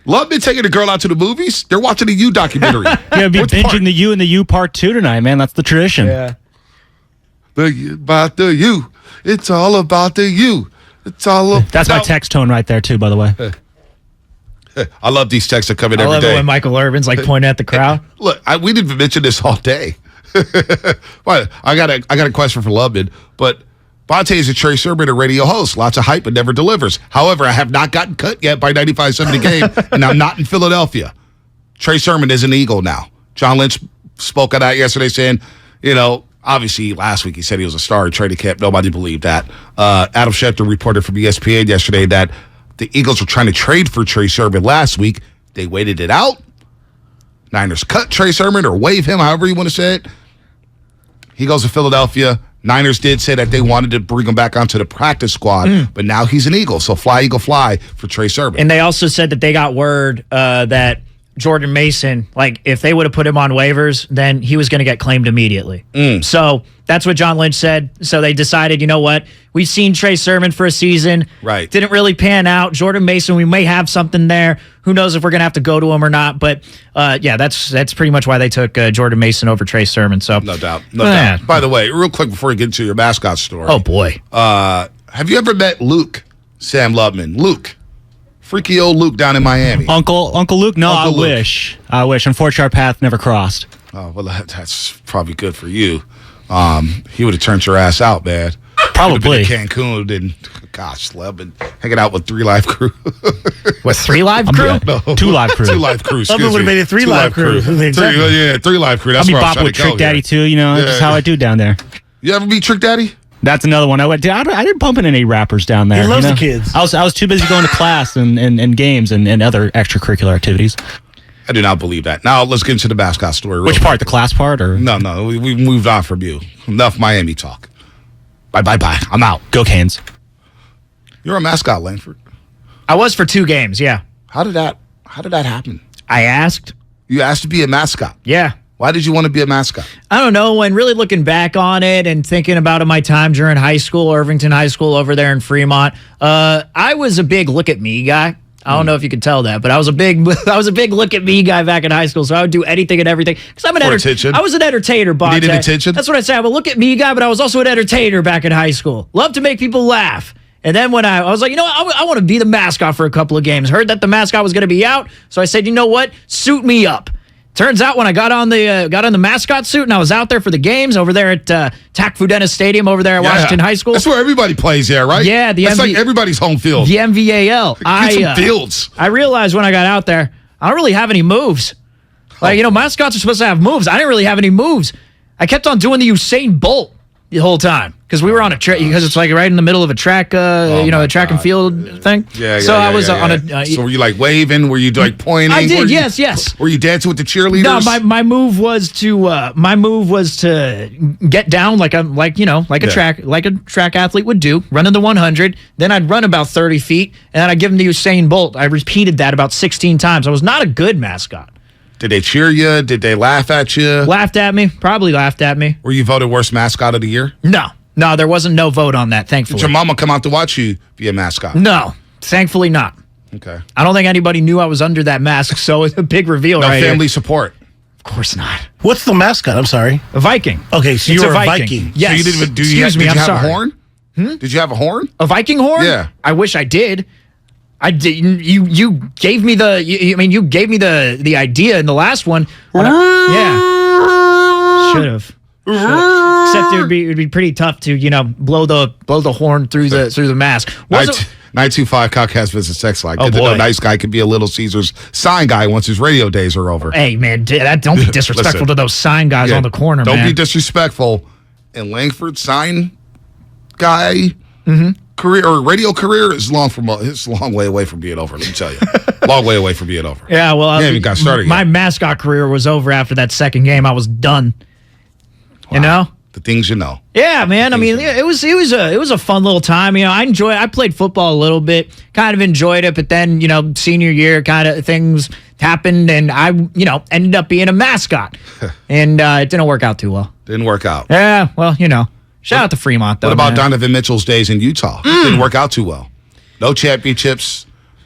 Love me taking a girl out to the movies. They're watching the U documentary. Yeah, be binging the U and the U part 2 tonight, man. That's the tradition. Yeah. About the U. It's all about the U. It's all about. That's my text tone right there, too, by the way. I love these texts that come in every day. I love it when Michael Irvin's like pointing at the crowd. Look, we didn't mention this all day. Well, I got a question for Lubman, but Bonte is a Trey Sermon, a radio host. Lots of hype, but never delivers. However, I have not gotten cut yet by 95.7 The Game, and I'm not in Philadelphia. Trey Sermon is an Eagle now. John Lynch spoke on that yesterday saying, obviously last week he said he was a star in training camp. Nobody believed that. Adam Schefter reported from ESPN yesterday that the Eagles were trying to trade for Trey Sermon last week. They waited it out. Niners cut Trey Sermon or waive him, however you want to say it. He goes to Philadelphia. Niners did say that they wanted to bring him back onto the practice squad, but now he's an Eagle. So fly, Eagle, fly for Trey Sermon. And they also said that they got word that Jordan Mason, like if they would have put him on waivers, then he was going to get claimed immediately. So that's what John Lynch said. So they decided, you know what? We've seen Trey Sermon for a season. Right. Didn't really pan out. Jordan Mason, we may have something there. Who knows if we're going to have to go to him or not. But, that's pretty much why they took Jordan Mason over Trey Sermon. So No doubt. By the way, real quick before we get into your mascot story. Oh, boy. Have you ever met Luke, Sam Lubman? Luke. Freaky old Luke down in Miami. Uncle Luke? No, Uncle Luke. I wish. Unfortunately, our path never crossed. Oh, well, that's probably good for you. He would have turned your ass out, man. Probably. Been in Cancun and, gosh, Lubman hanging out with 3 Live Crew. What, 3 Live Crew? No. 2 Live Crew. 2 Live Crew, excuse Lubman would have me. made it 3 Live Crew. 3 Live Crew. That's I'll be where I'm bopping trying with to go Trick Daddy, here. too. That's how I do down there. You ever meet Trick Daddy? That's another one. I didn't bump into any rappers down there. He loves the kids. I was too busy going to class and games and other extracurricular activities. I do not believe that. Now, let's get into the mascot story. Which part? The class part? Or No. We moved on from you. Enough Miami talk. Bye. I'm out. Go Canes. You're a mascot, Langford. I was for 2 games, yeah. How did that happen? I asked. You asked to be a mascot. Yeah. Why did you want to be a mascot? I don't know. When really looking back on it and thinking about my time during high school, Irvington High School over there in Fremont, I was a big look at me guy. I don't know if you could tell that, but I was a big look at me guy back in high school. So I would do anything and everything because I'm attention. I was an entertainer, Bonte. You needed attention. That's what I say. I'm a look at me guy, but I was also an entertainer back in high school. Love to make people laugh. And then when I was like, you know what, I want to be the mascot for a couple of games. Heard that the mascot was going to be out, so I said, you know what, suit me up. Turns out when I got on the mascot suit and I was out there for the games over there at TAC Dennis Stadium over there at Washington High School. That's where everybody plays there, right? Yeah. That's like everybody's home field. The MVAL. Get some fields. I realized when I got out there, I don't really have any moves. Like, mascots are supposed to have moves. I didn't really have any moves. I kept on doing the Usain Bolt the whole time because we were on a track because it's like right in the middle of a track, a track and field thing. Yeah. So I was on a. So were you like waving? Were you like pointing? I did. Yes. Were you dancing with the cheerleaders? No, my move was to get down like a track athlete would do, running the 100. Then I'd run about 30 feet, and then I'd give him the Usain Bolt. I repeated that about 16 times. I was not a good mascot. Did they cheer you? Did they laugh at you? Laughed at me. Probably laughed at me. Were you voted worst mascot of the year? No, there wasn't no vote on that, thankfully. Did your mama come out to watch you be a mascot? No, thankfully not. Okay. I don't think anybody knew I was under that mask, so it's a big reveal right family here. Support. Of course not. What's the mascot? I'm sorry. A Viking. Okay, so you were a Viking. Yes. So you didn't even did you have a horn? Did you have a horn? A Viking horn? Yeah. I wish I did. I did. You gave me the. You gave me the idea in the last one. Yeah. Should have. Except it would be pretty tough to blow the horn through the mask. 925 Comcast Business Sex Line. Oh, Good to know boy. nice guy could be a Little Caesars sign guy once his radio days are over. Hey man, don't be disrespectful to those sign guys on the corner. Don't man. be disrespectful. And Langford sign guy career or radio career is it's a long way away from being over. Let me tell you, long way away from being over. Yeah, well, you haven't got started my yet. mascot career was over after that second game. I was done. Wow. You know. The things you know. Yeah, man. I mean, it was a fun little time. I played football a little bit, kind of enjoyed it, but then, senior year kind of things happened and I, ended up being a mascot. And it didn't work out too well. Didn't work out. Yeah, well, shout out to Fremont though. What about man. Donovan Mitchell's days in Utah? Didn't work out too well. No championships,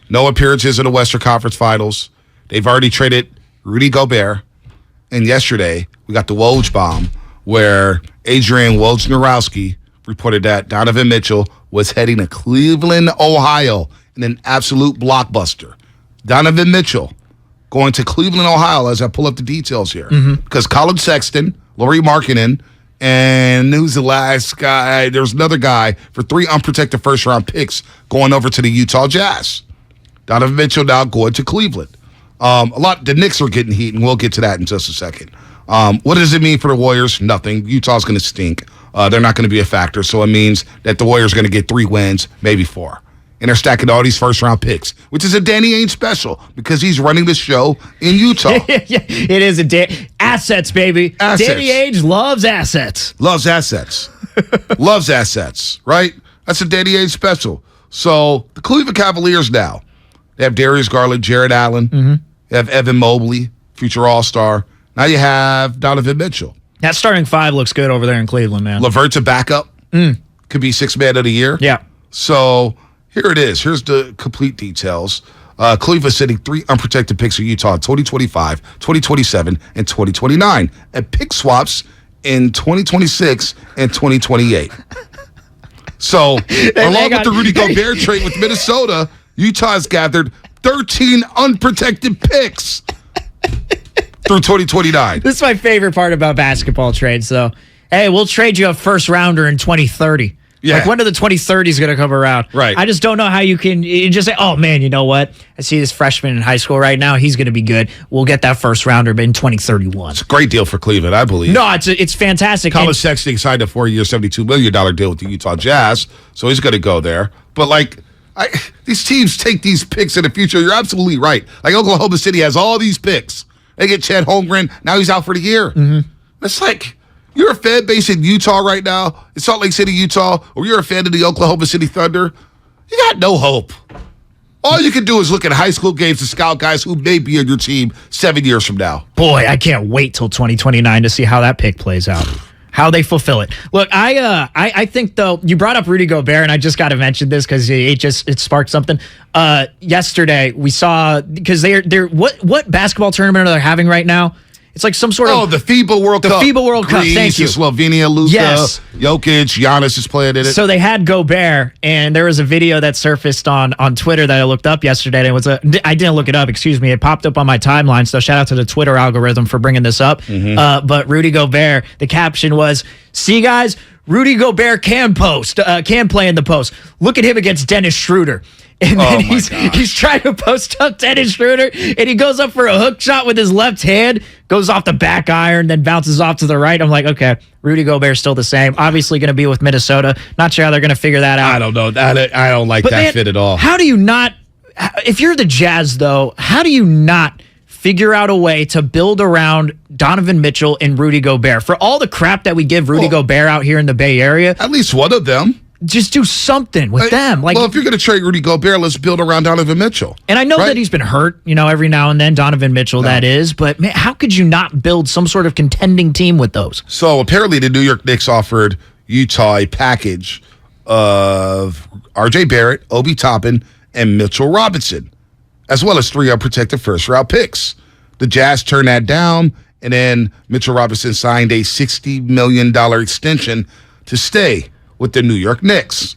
no appearances in the Western Conference Finals. They've already traded Rudy Gobert. And yesterday, we got the Woj bomb, where Adrian Wojnarowski reported that Donovan Mitchell was heading to Cleveland, Ohio in an absolute blockbuster. Donovan Mitchell going to Cleveland, Ohio, as I pull up the details here. Because Colin Sexton, Lauri Markkanen, and who's the last guy? There's another guy for 3 unprotected first-round picks going over to the Utah Jazz. Donovan Mitchell now going to Cleveland. The Knicks are getting heat, and we'll get to that in just a second. What does it mean for the Warriors? Nothing. Utah's going to stink. They're not going to be a factor, so it means that the Warriors are going to get 3 wins, maybe 4. And they're stacking all these first-round picks, which is a Danny Ainge special because he's running the show in Utah. It is assets, baby. Assets. Danny Ainge loves assets. Loves assets. Loves assets, right? That's a Danny Ainge special. So the Cleveland Cavaliers now, they have Darius Garland, Jared Allen. They have Evan Mobley, future All-Star. Now you have Donovan Mitchell. That starting 5 looks good over there in Cleveland, man. LeVert's a backup. Could be 6th man of the year. Yeah. So here it is. Here's the complete details. Cleveland sending 3 unprotected picks of Utah in 2025, 2027, and 2029. And pick swaps in 2026 and 2028. So along with the Rudy Gobert trade with Minnesota, Utah has gathered 13 unprotected picks through 2029. This is my favorite part about basketball trades, though. Hey, we'll trade you a first rounder in 2030. Yeah. Like, when are the 2030s going to come around? Right. I just don't know how you just say, oh, man, you know what? I see this freshman in high school right now. He's going to be good. We'll get that first rounder in 2031. It's a great deal for Cleveland, I believe. No, it's fantastic. Colin Sexton signed a 4-year, $72 million deal with the Utah Jazz, so he's going to go there. But, these teams take these picks in the future. You're absolutely right. Like, Oklahoma City has all these picks. They get Chet Holmgren. Now he's out for the year. It's like, you're a fan base in Utah right now, in Salt Lake City, Utah, or you're a fan of the Oklahoma City Thunder. You got no hope. All you can do is look at high school games and scout guys who may be on your team 7 years from now. Boy, I can't wait till 2029 to see how that pick plays out. How they fulfill it. Look, I think though you brought up Rudy Gobert, and I just got to mention this because it sparked something. Yesterday we saw because they're what basketball tournament are they having right now? It's like some sort of the FIBA World Cup. The FIBA World Cup. Greece, Thank you. Slovenia, Luka, yes. Jokic, Giannis is playing in it. So they had Gobert, and there was a video that surfaced on Twitter that I looked up yesterday. And I didn't look it up. Excuse me. It popped up on my timeline. So shout out to the Twitter algorithm for bringing this up. But Rudy Gobert, the caption was, "See guys, Rudy Gobert can play in the post. Look at him against Dennis Schroeder." And then he's trying to post up Dennis Schroeder, and he goes up for a hook shot with his left hand, goes off the back iron, then bounces off to the right. I'm like, okay, Rudy Gobert's still the same. Obviously going to be with Minnesota. Not sure how they're going to figure that out. I don't know. I don't like that fit at all. How do you not, if you're the Jazz, though, how do you not figure out a way to build around Donovan Mitchell and Rudy Gobert? For all the crap that we give Rudy Gobert out here in the Bay Area. At least one of them. Just do something with them. Well, if you're going to trade Rudy Gobert, let's build around Donovan Mitchell. And I know that he's been hurt, every now and then, Donovan Mitchell, that is. But man, how could you not build some sort of contending team with those? So apparently the New York Knicks offered Utah a package of R.J. Barrett, Obi Toppin, and Mitchell Robinson, as well as 3 unprotected first-round picks. The Jazz turned that down, and then Mitchell Robinson signed a $60 million extension to stay with the New York Knicks.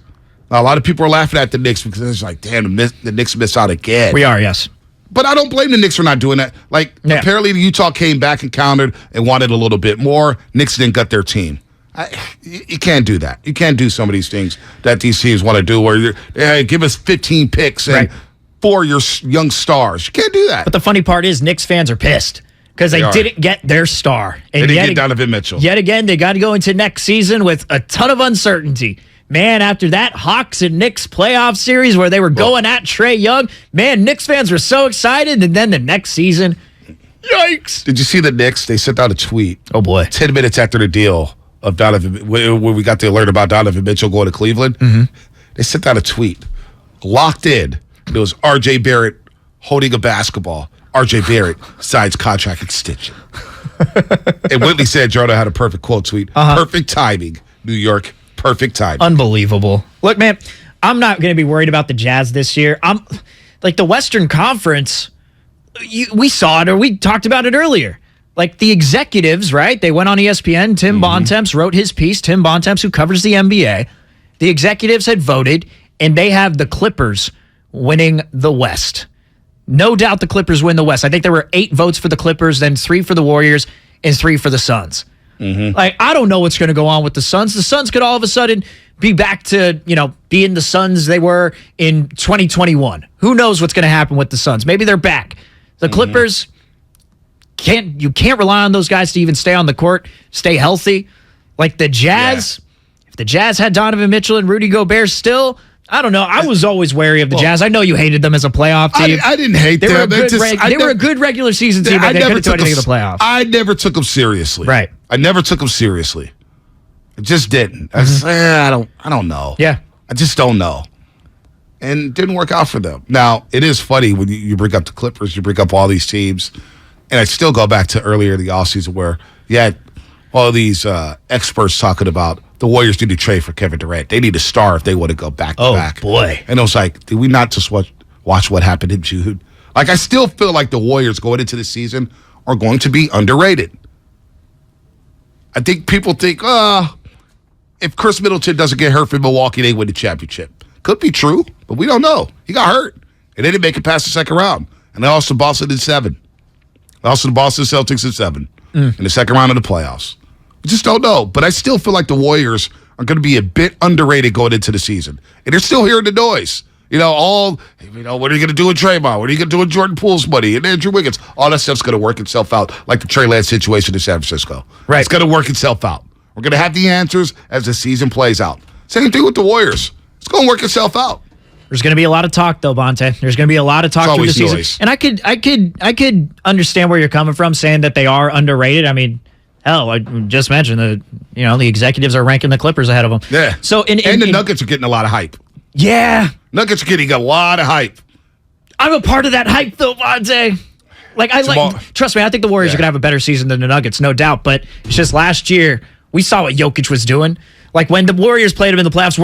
Now, a lot of people are laughing at the Knicks because it's like, damn, the Knicks miss out again. We are, yes. But I don't blame the Knicks for not doing that. Apparently Utah came back and countered and wanted a little bit more. Knicks didn't gut their team. You can't do that. You can't do some of these things that these teams want to do where give us 15 picks and 4 your young stars. You can't do that. But the funny part is Knicks fans are pissed because they didn't get their star. And they didn't get Donovan Mitchell. Yet again, they got to go into next season with a ton of uncertainty. Man, after that Hawks and Knicks playoff series where they were going at Trae Young, man, Knicks fans were so excited. And then the next season, yikes. Did you see the Knicks? They sent out a tweet. Oh, boy. 10 minutes after the deal of Donovan, when we got the alert about Donovan Mitchell going to Cleveland, they sent out a tweet. Locked in. It was R.J. Barrett holding a basketball. R.J. Barrett signs contract extension. And Whitley said Jordan had a perfect quote tweet. Perfect timing, New York. Perfect timing. Unbelievable. Look, man, I'm not going to be worried about the Jazz this year. I'm like the Western Conference. We saw it, or we talked about it earlier. Like the executives, right? They went on ESPN. Tim Bontemps wrote his piece. Tim Bontemps, who covers the NBA. The executives had voted, and they have the Clippers winning the West. No doubt the Clippers win the West. I think there were 8 votes for the Clippers, then 3 for the Warriors, and 3 for the Suns. Like, I don't know what's going to go on with the Suns. The Suns could all of a sudden be back to, being the Suns they were in 2021. Who knows what's going to happen with the Suns? Maybe they're back. The Clippers, you can't rely on those guys to even stay on the court, stay healthy. Like the Jazz, if the Jazz had Donovan Mitchell and Rudy Gobert still, I don't know. I was always wary of the Jazz. I know you hated them as a playoff team. I didn't hate them. They were a good regular season team, but they couldn't do anything in the playoffs. I never took them seriously. Right. I never took them seriously. I just didn't. I don't know. Yeah. I just don't know. And it didn't work out for them. Now, it is funny when you bring up the Clippers, you bring up all these teams, and I still go back to earlier in the offseason where you had all these experts talking about the Warriors need to trade for Kevin Durant. They need a star if they want to go back-to-back. Oh, boy. And it was like, did we not just watch what happened in June? Like, I still feel like the Warriors going into the season are going to be underrated. I think people think, if Chris Middleton doesn't get hurt for Milwaukee, they win the championship. Could be true, but we don't know. He got hurt, and they didn't make it past the second round. And they lost to Boston in 7. They lost to the Boston Celtics in 7 in the second round of the playoffs. We just don't know. But I still feel like the Warriors are going to be a bit underrated going into the season. And they're still hearing the noise. What are you going to do with Draymond? What are you going to do with Jordan Poole's money and Andrew Wiggins? All that stuff's going to work itself out, like the Trey Lance situation in San Francisco. Right. It's going to work itself out. We're going to have the answers as the season plays out. Same thing with the Warriors. It's going to work itself out. There's going to be a lot of talk, though, Bonte. There's going to be a lot of talk through the season. Noise. And I could understand where you're coming from, saying that they are underrated. I mean, hell, I just mentioned that the executives are ranking the Clippers ahead of them. Yeah. So and the Nuggets are getting a lot of hype. Yeah. Nuggets are getting a lot of hype. I'm a part of that hype, though, Bonte. Trust me, I think the Warriors are going to have a better season than the Nuggets, no doubt. But it's just last year, we saw what Jokic was doing. Like, when the Warriors played him in the playoffs,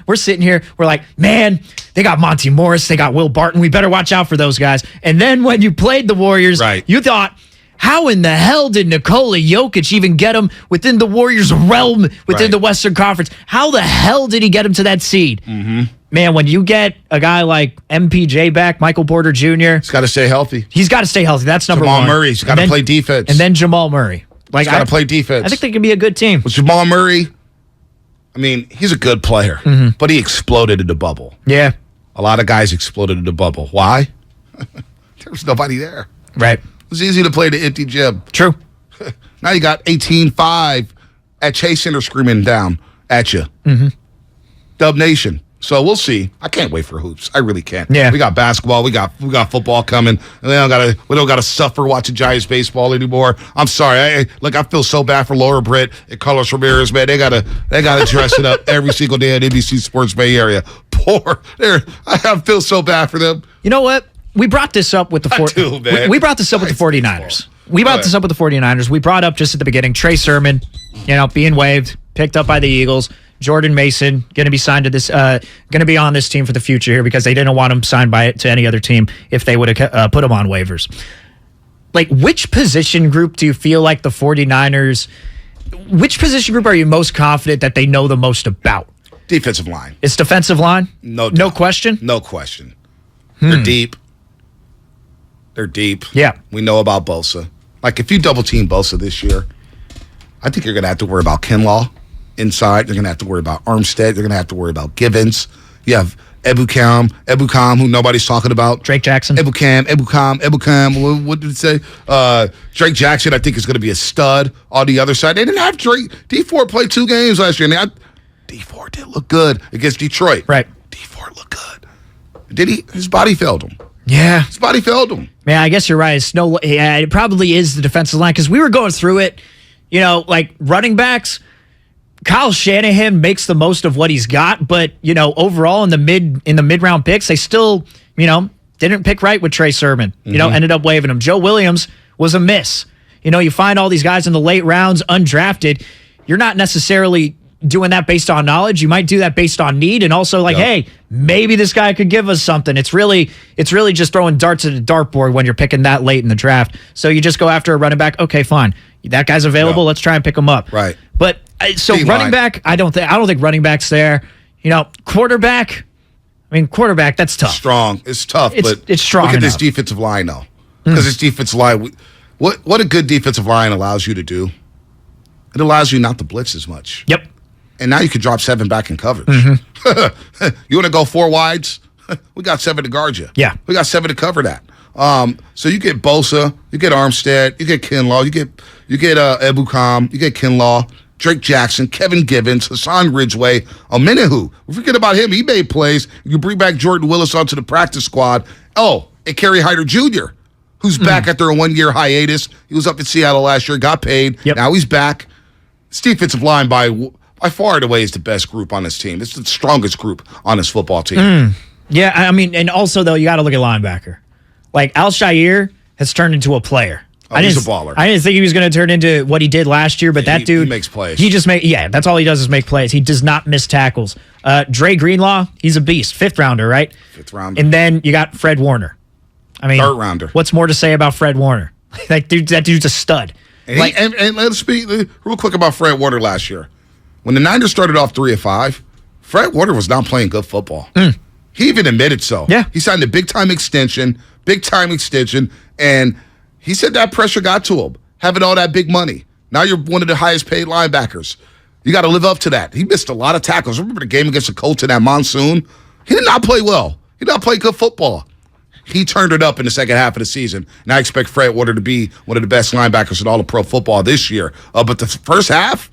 we're sitting here, we're like, man, they got Monty Morris, they got Will Barton, we better watch out for those guys. And then when you played the Warriors, you thought, how in the hell did Nikola Jokic even get him within the Warriors' realm within the Western Conference? How the hell did he get him to that seed? Man, when you get a guy like MPJ back, Michael Porter Jr. He's got to stay healthy. He's got to stay healthy. That's number one. Jamal Murray's got to play defense. And then Jamal Murray. He's got to play defense. I think they can be a good team. With Jamal Murray, I mean, he's a good player, but he exploded in the bubble. Yeah. A lot of guys exploded in the bubble. Why? There was nobody there. Right. It was easy to play the empty gym. True. Now you got 18-5 at Chase Center screaming down at you. Dub Nation. So we'll see. I can't wait for hoops. I really can't. Yeah. We got basketball. We got football coming. And we don't gotta suffer watching Giants baseball anymore. I'm sorry. I feel so bad for Laura Britt and Carlos Ramirez, man. They gotta dress it up every single day at NBC Sports Bay Area. I feel so bad for them. You know what? We brought this up with the we brought this up with the 49ers. We brought this up with the 49ers. We brought up just at the beginning, Trey Sermon, being waived, picked up by the Eagles. Jordan Mason going to be signed to this, going to be on this team for the future here because they didn't want him signed to any other team if they would have put him on waivers. Like, which position group do you feel like the 49ers, which position group are you most confident that they know the most about? Defensive line. It's defensive line? No question? No question. They're deep. They're deep. Yeah. We know about Bosa. Like, if you double-team Bosa this year, I think you're going to have to worry about Kinlaw inside. You're going to have to worry about Armstead. You're going to have to worry about Givens. You have Ebukam, who nobody's talking about. Drake Jackson. Ebukam. What did it say? Drake Jackson, I think, is going to be a stud on the other side. They didn't have Drake. D4 played 2 games last year, and D4 did look good against Detroit. Right. D4 looked good. Did he? His body failed him. Yeah. His body failed him. Man, I guess you're right. It probably is the defensive line because we were going through it. Like running backs, Kyle Shanahan makes the most of what he's got, but overall in the mid-round picks, they still didn't pick right with Trey Sermon. Ended up waiving him. Joe Williams was a miss. You find all these guys in the late rounds undrafted. You're not necessarily doing that based on knowledge. You might do that based on need, and also hey, maybe this guy could give us something. It's really just throwing darts at a dartboard when you're picking that late in the draft. So you just go after a running back. Okay, fine. That guy's available. Let's try and pick him up. Right. But so running back, I don't think running back's there. Quarterback. Quarterback. That's tough. Strong. It's tough, but it's strong. Look at this defensive line though, because this defensive line. What a good defensive line allows you to do. It allows you not to blitz as much. Yep. And now you can drop 7 back in coverage. You want to go 4 wides? We got 7 to guard you. Yeah. We got 7 to cover that. So you get Bosa, you get Armstead, you get Kinlaw, you get Ebukam, you get Kinlaw, Drake Jackson, Kevin Givens, Hassan Ridgeway, Omenahu. We forget about him. He made plays. You bring back Jordan Willis onto the practice squad. Oh, and Kerry Hyder Jr., who's back after a 1-year hiatus. He was up in Seattle last year, got paid. Yep. Now he's back. This defensive line by far and away is the best group on this team. It's the strongest group on this football team. Yeah, and also, though, you got to look at linebacker. Like, Al-Shaair has turned into a player. He's a baller. I didn't think he was going to turn into what he did last year, but that dude... He makes plays. That's all he does is make plays. He does not miss tackles. Dre Greenlaw, he's a beast. 5th rounder, right? 5th rounder. And then you got Fred Warner. 3rd rounder. What's more to say about Fred Warner? That dude's a stud. And let's speak real quick about Fred Warner last year. When the Niners started off 3-5, Fred Warner was not playing good football. He even admitted so. Yeah. He signed a big-time extension, and he said that pressure got to him, having all that big money. Now you're one of the highest-paid linebackers. You got to live up to that. He missed a lot of tackles. Remember the game against the Colts in that monsoon? He did not play well. He did not play good football. He turned it up in the second half of the season, and I expect Fred Warner to be one of the best linebackers in all of pro football this year. But the first half...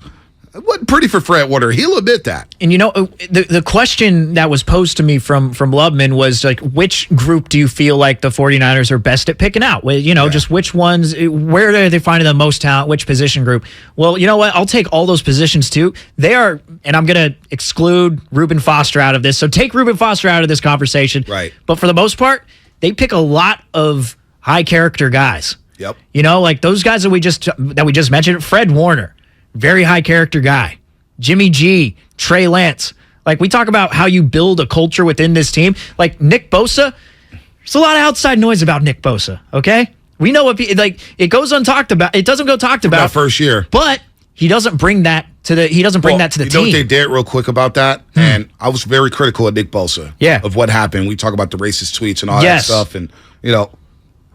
it wasn't pretty for Fred Warner. He'll admit that. And the question that was posed to me from Lubman was like, which group do you feel like the 49ers are best at picking out? Just which ones, where are they finding the most talent, which position group? Well, you know what? I'll take all those positions too. They are, and I'm going to exclude Reuben Foster out of this. So take Reuben Foster out of this conversation. Right. But for the most part, they pick a lot of high character guys. Yep. Like those guys that we just mentioned, Fred Warner. Very high character guy. Jimmy G, Trey Lance. Like, we talk about how you build a culture within this team. Like, Nick Bosa, there's a lot of outside noise about Nick Bosa, okay? We know it goes untalked about. It doesn't go talked about. That first year. But he doesn't bring that to the team. You know what they did real quick about that? And I was very critical of Nick Bosa. Yeah. Of what happened. We talk about the racist tweets and all that stuff. And,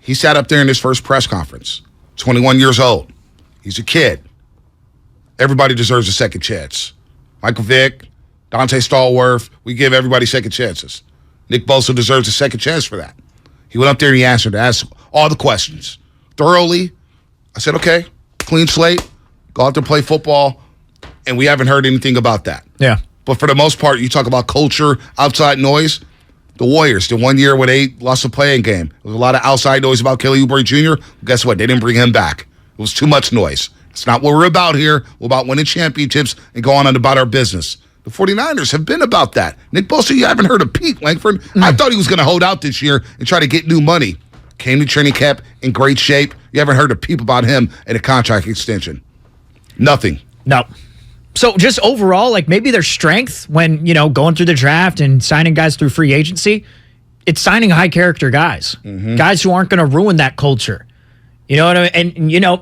he sat up there in his first press conference. 21 years old. He's a kid. Everybody deserves a second chance. Michael Vick, Dante Stallworth, we give everybody second chances. Nick Bosa deserves a second chance for that. He went up there and he asked all the questions thoroughly. I said, okay, clean slate, go out there, play football, and we haven't heard anything about that. Yeah. But for the most part, you talk about culture, outside noise. The Warriors, the 1 year where they lost a playing game. There was a lot of outside noise about Kelly Oubre Jr. Guess what? They didn't bring him back. It was too much noise. It's not what we're about here. We're about winning championships and going on about our business. The 49ers have been about that. Nick Bosa, you haven't heard of Pete Langford. I thought he was going to hold out this year and try to get new money. Came to training camp in great shape. You haven't heard a peep about him and a contract extension. Nothing. No. So just overall, like maybe their strength when, going through the draft and signing guys through free agency, it's signing high character guys. Guys who aren't going to ruin that culture. You know what I mean? And,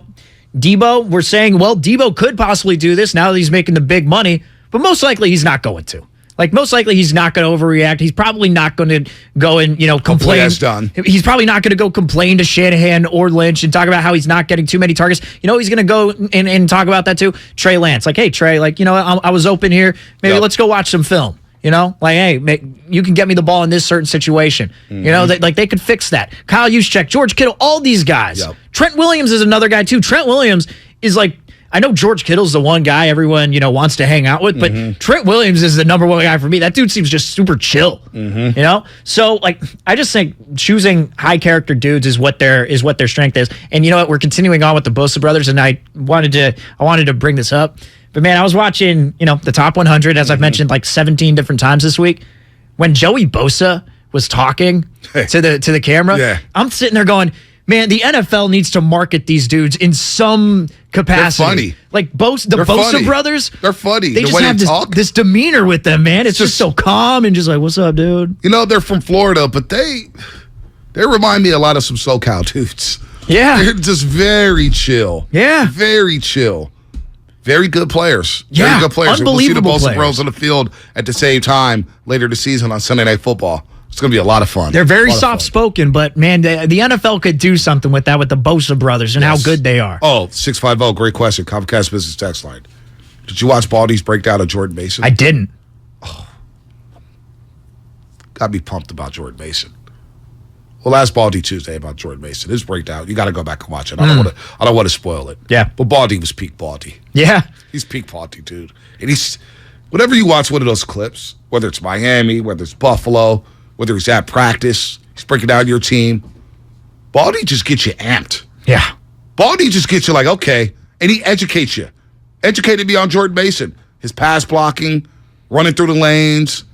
Debo, we're saying, well, Debo could possibly do this now that he's making the big money, but most likely he's not going to. Like, most likely he's not going to overreact. He's probably not going to go and, complain. That's done. He's probably not going to go complain to Shanahan or Lynch and talk about how he's not getting too many targets. He's going to go and talk about that too. Trey Lance. Like, hey, Trey, I was open here. Maybe let's go watch some film. Like, hey, you can get me the ball in this certain situation. They could fix that. Kyle Juszczyk, George Kittle, all these guys. Yep. Trent Williams is another guy too. Trent Williams is like, I know George Kittle's the one guy everyone, wants to hang out with, but Trent Williams is the number one guy for me. That dude seems just super chill. So I just think choosing high character dudes is what their strength is. And you know what? We're continuing on with the Bosa brothers, and I wanted to bring this up. But man, I was watching, the top 100, as I've mentioned like 17 different times this week. When Joey Bosa was talking to the camera, I'm sitting there going, man, the NFL needs to market these dudes in some capacity. They're funny. Like Bosa brothers. They're funny. They just have this demeanor with them, man. It's just so calm and just like, what's up, dude? They're from Florida, but they remind me a lot of some SoCal dudes. Yeah. They're just very chill. Yeah. Very chill. Very good players. Yeah. Very good players. Unbelievable we'll see the Bosa players Bros on the field at the same time later this season on Sunday Night Football. It's going to be a lot of fun. They're very soft-spoken, but, man, the NFL could do something with that with the Bosa brothers and how good they are. Oh, 650, great question. Comcast Business Text Line. Did you watch Baldy's breakdown of Jordan Mason? I didn't. Got me pumped about Jordan Mason. Well, last Baldy Tuesday about Jordan Mason. His breakdown, you got to go back and watch it. I don't want to spoil it. Yeah. But Baldy was peak Baldy. Yeah. He's peak Baldy, dude. And whenever you watch one of those clips, whether it's Miami, whether it's Buffalo, whether he's at practice, he's breaking down your team, Baldy just gets you amped. Yeah. Baldy just gets you like, okay, and he educates you. Educated me on Jordan Mason. His pass blocking, running through the lanes.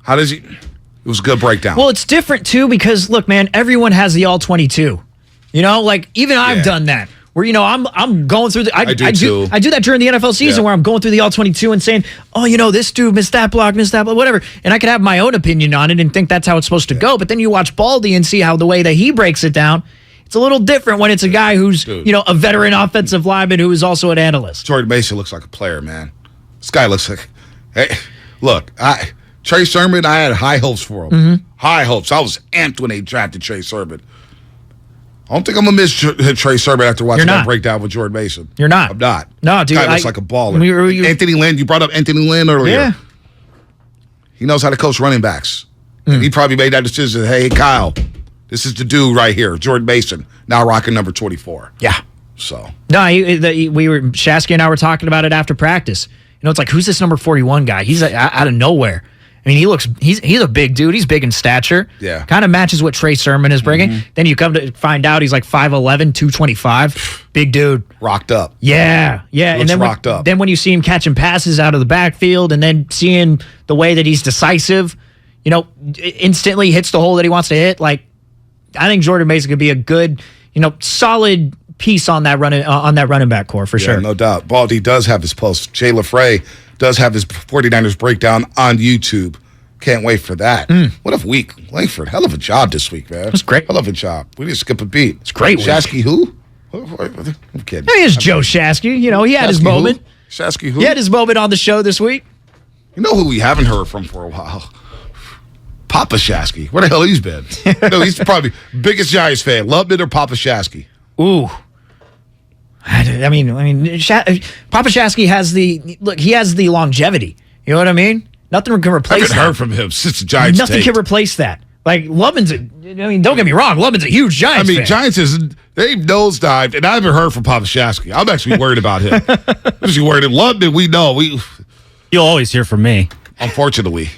How does he... It was a good breakdown. Well, it's different, too, because, look, man, everyone has the all-22. Even I've done that. Where, I'm going through I do that during the NFL season where I'm going through the all-22 and saying, oh, this dude missed that block, whatever. And I could have my own opinion on it and think that's how it's supposed to go. But then you watch Baldy and see how the way that he breaks it down, it's a little different when it's a guy who's, a veteran offensive lineman who is also an analyst. Jordan Mason looks like a player, man. This guy looks like... Hey, look, Trey Sermon, I had high hopes for him. Mm-hmm. High hopes. I was amped when they drafted Trey Sermon. I don't think I'm going to miss Trey Sermon after watching that breakdown with Jordan Mason. You're not. I'm not. No, dude. Guy looks like a baller. Anthony Lynn, you brought up Anthony Lynn earlier. Yeah. He knows how to coach running backs. And he probably made that decision. Hey, Kyle, this is the dude right here, Jordan Mason, now rocking number 24. Yeah. So. No, Shasky and I were talking about it after practice. It's like, who's this number 41 guy? He's out of nowhere. I mean, he's a big dude. He's big in stature. Yeah. Kind of matches what Trey Sermon is bringing. Then you come to find out he's like 5'11", 225. Big dude. Rocked up. Yeah. Yeah. Looks rocked up. Then when you see him catching passes out of the backfield and then seeing the way that he's decisive, instantly hits the hole that he wants to hit. Like, I think Jordan Mason could be a good, solid piece on that running back core for sure. No doubt. Baldy does have his post. Jay LaFrey does have his 49ers breakdown on YouTube. Can't wait for that. What a week. Langford, hell of a job this week, man. That's great. Hell of a job. We didn't skip a beat. It's great. Shasky who? I'm kidding. No, here's Joe Shasky. He had his moment. Shasky who? He had his moment on the show this week. You know who we haven't heard from for a while? Papa Shasky. Where the hell he's been? No, he's probably biggest Giants fan. Lubman or Papa Shasky? Ooh. I mean, Papa Shasky has the longevity. You know what I mean? Nothing can replace that. I haven't heard from him since the Giants. Nothing can replace that. Like, Lubman's don't get me wrong, Lubman's a huge Giants fan. Giants they've nosedived, and I haven't heard from Papa Shasky. I'm actually worried about him. I'm actually worried. In Lubman, we know. You'll always hear from me. Unfortunately.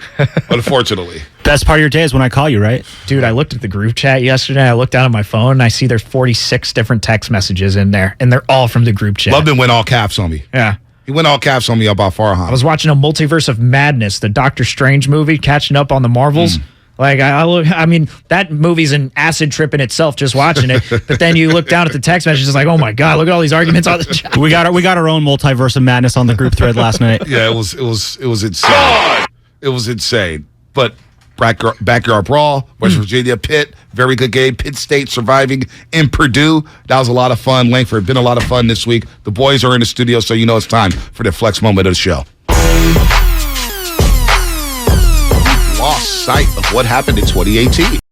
Best part of your day is when I call you, right? Dude, I looked at the group chat yesterday. I looked down at my phone, and I see there's 46 different text messages in there, and they're all from the group chat. Lubman went all caps on me. Yeah. He went all caps on me about Farhan. I was watching a Multiverse of Madness, the Doctor Strange movie, catching up on the Marvels. Like, I mean, that movie's an acid trip in itself just watching it. But then you look down at the text messages, it's like, oh my God, look at all these arguments on the chat. We got our own Multiverse of Madness on the group thread last night. Yeah, it was insane. It was insane. But backyard brawl, West Virginia, Pitt, very good game. Pitt State surviving in Purdue. That was a lot of fun. Langford, been a lot of fun this week. The boys are in the studio, so you know it's time for the flex moment of the show. sight of what happened in 2018.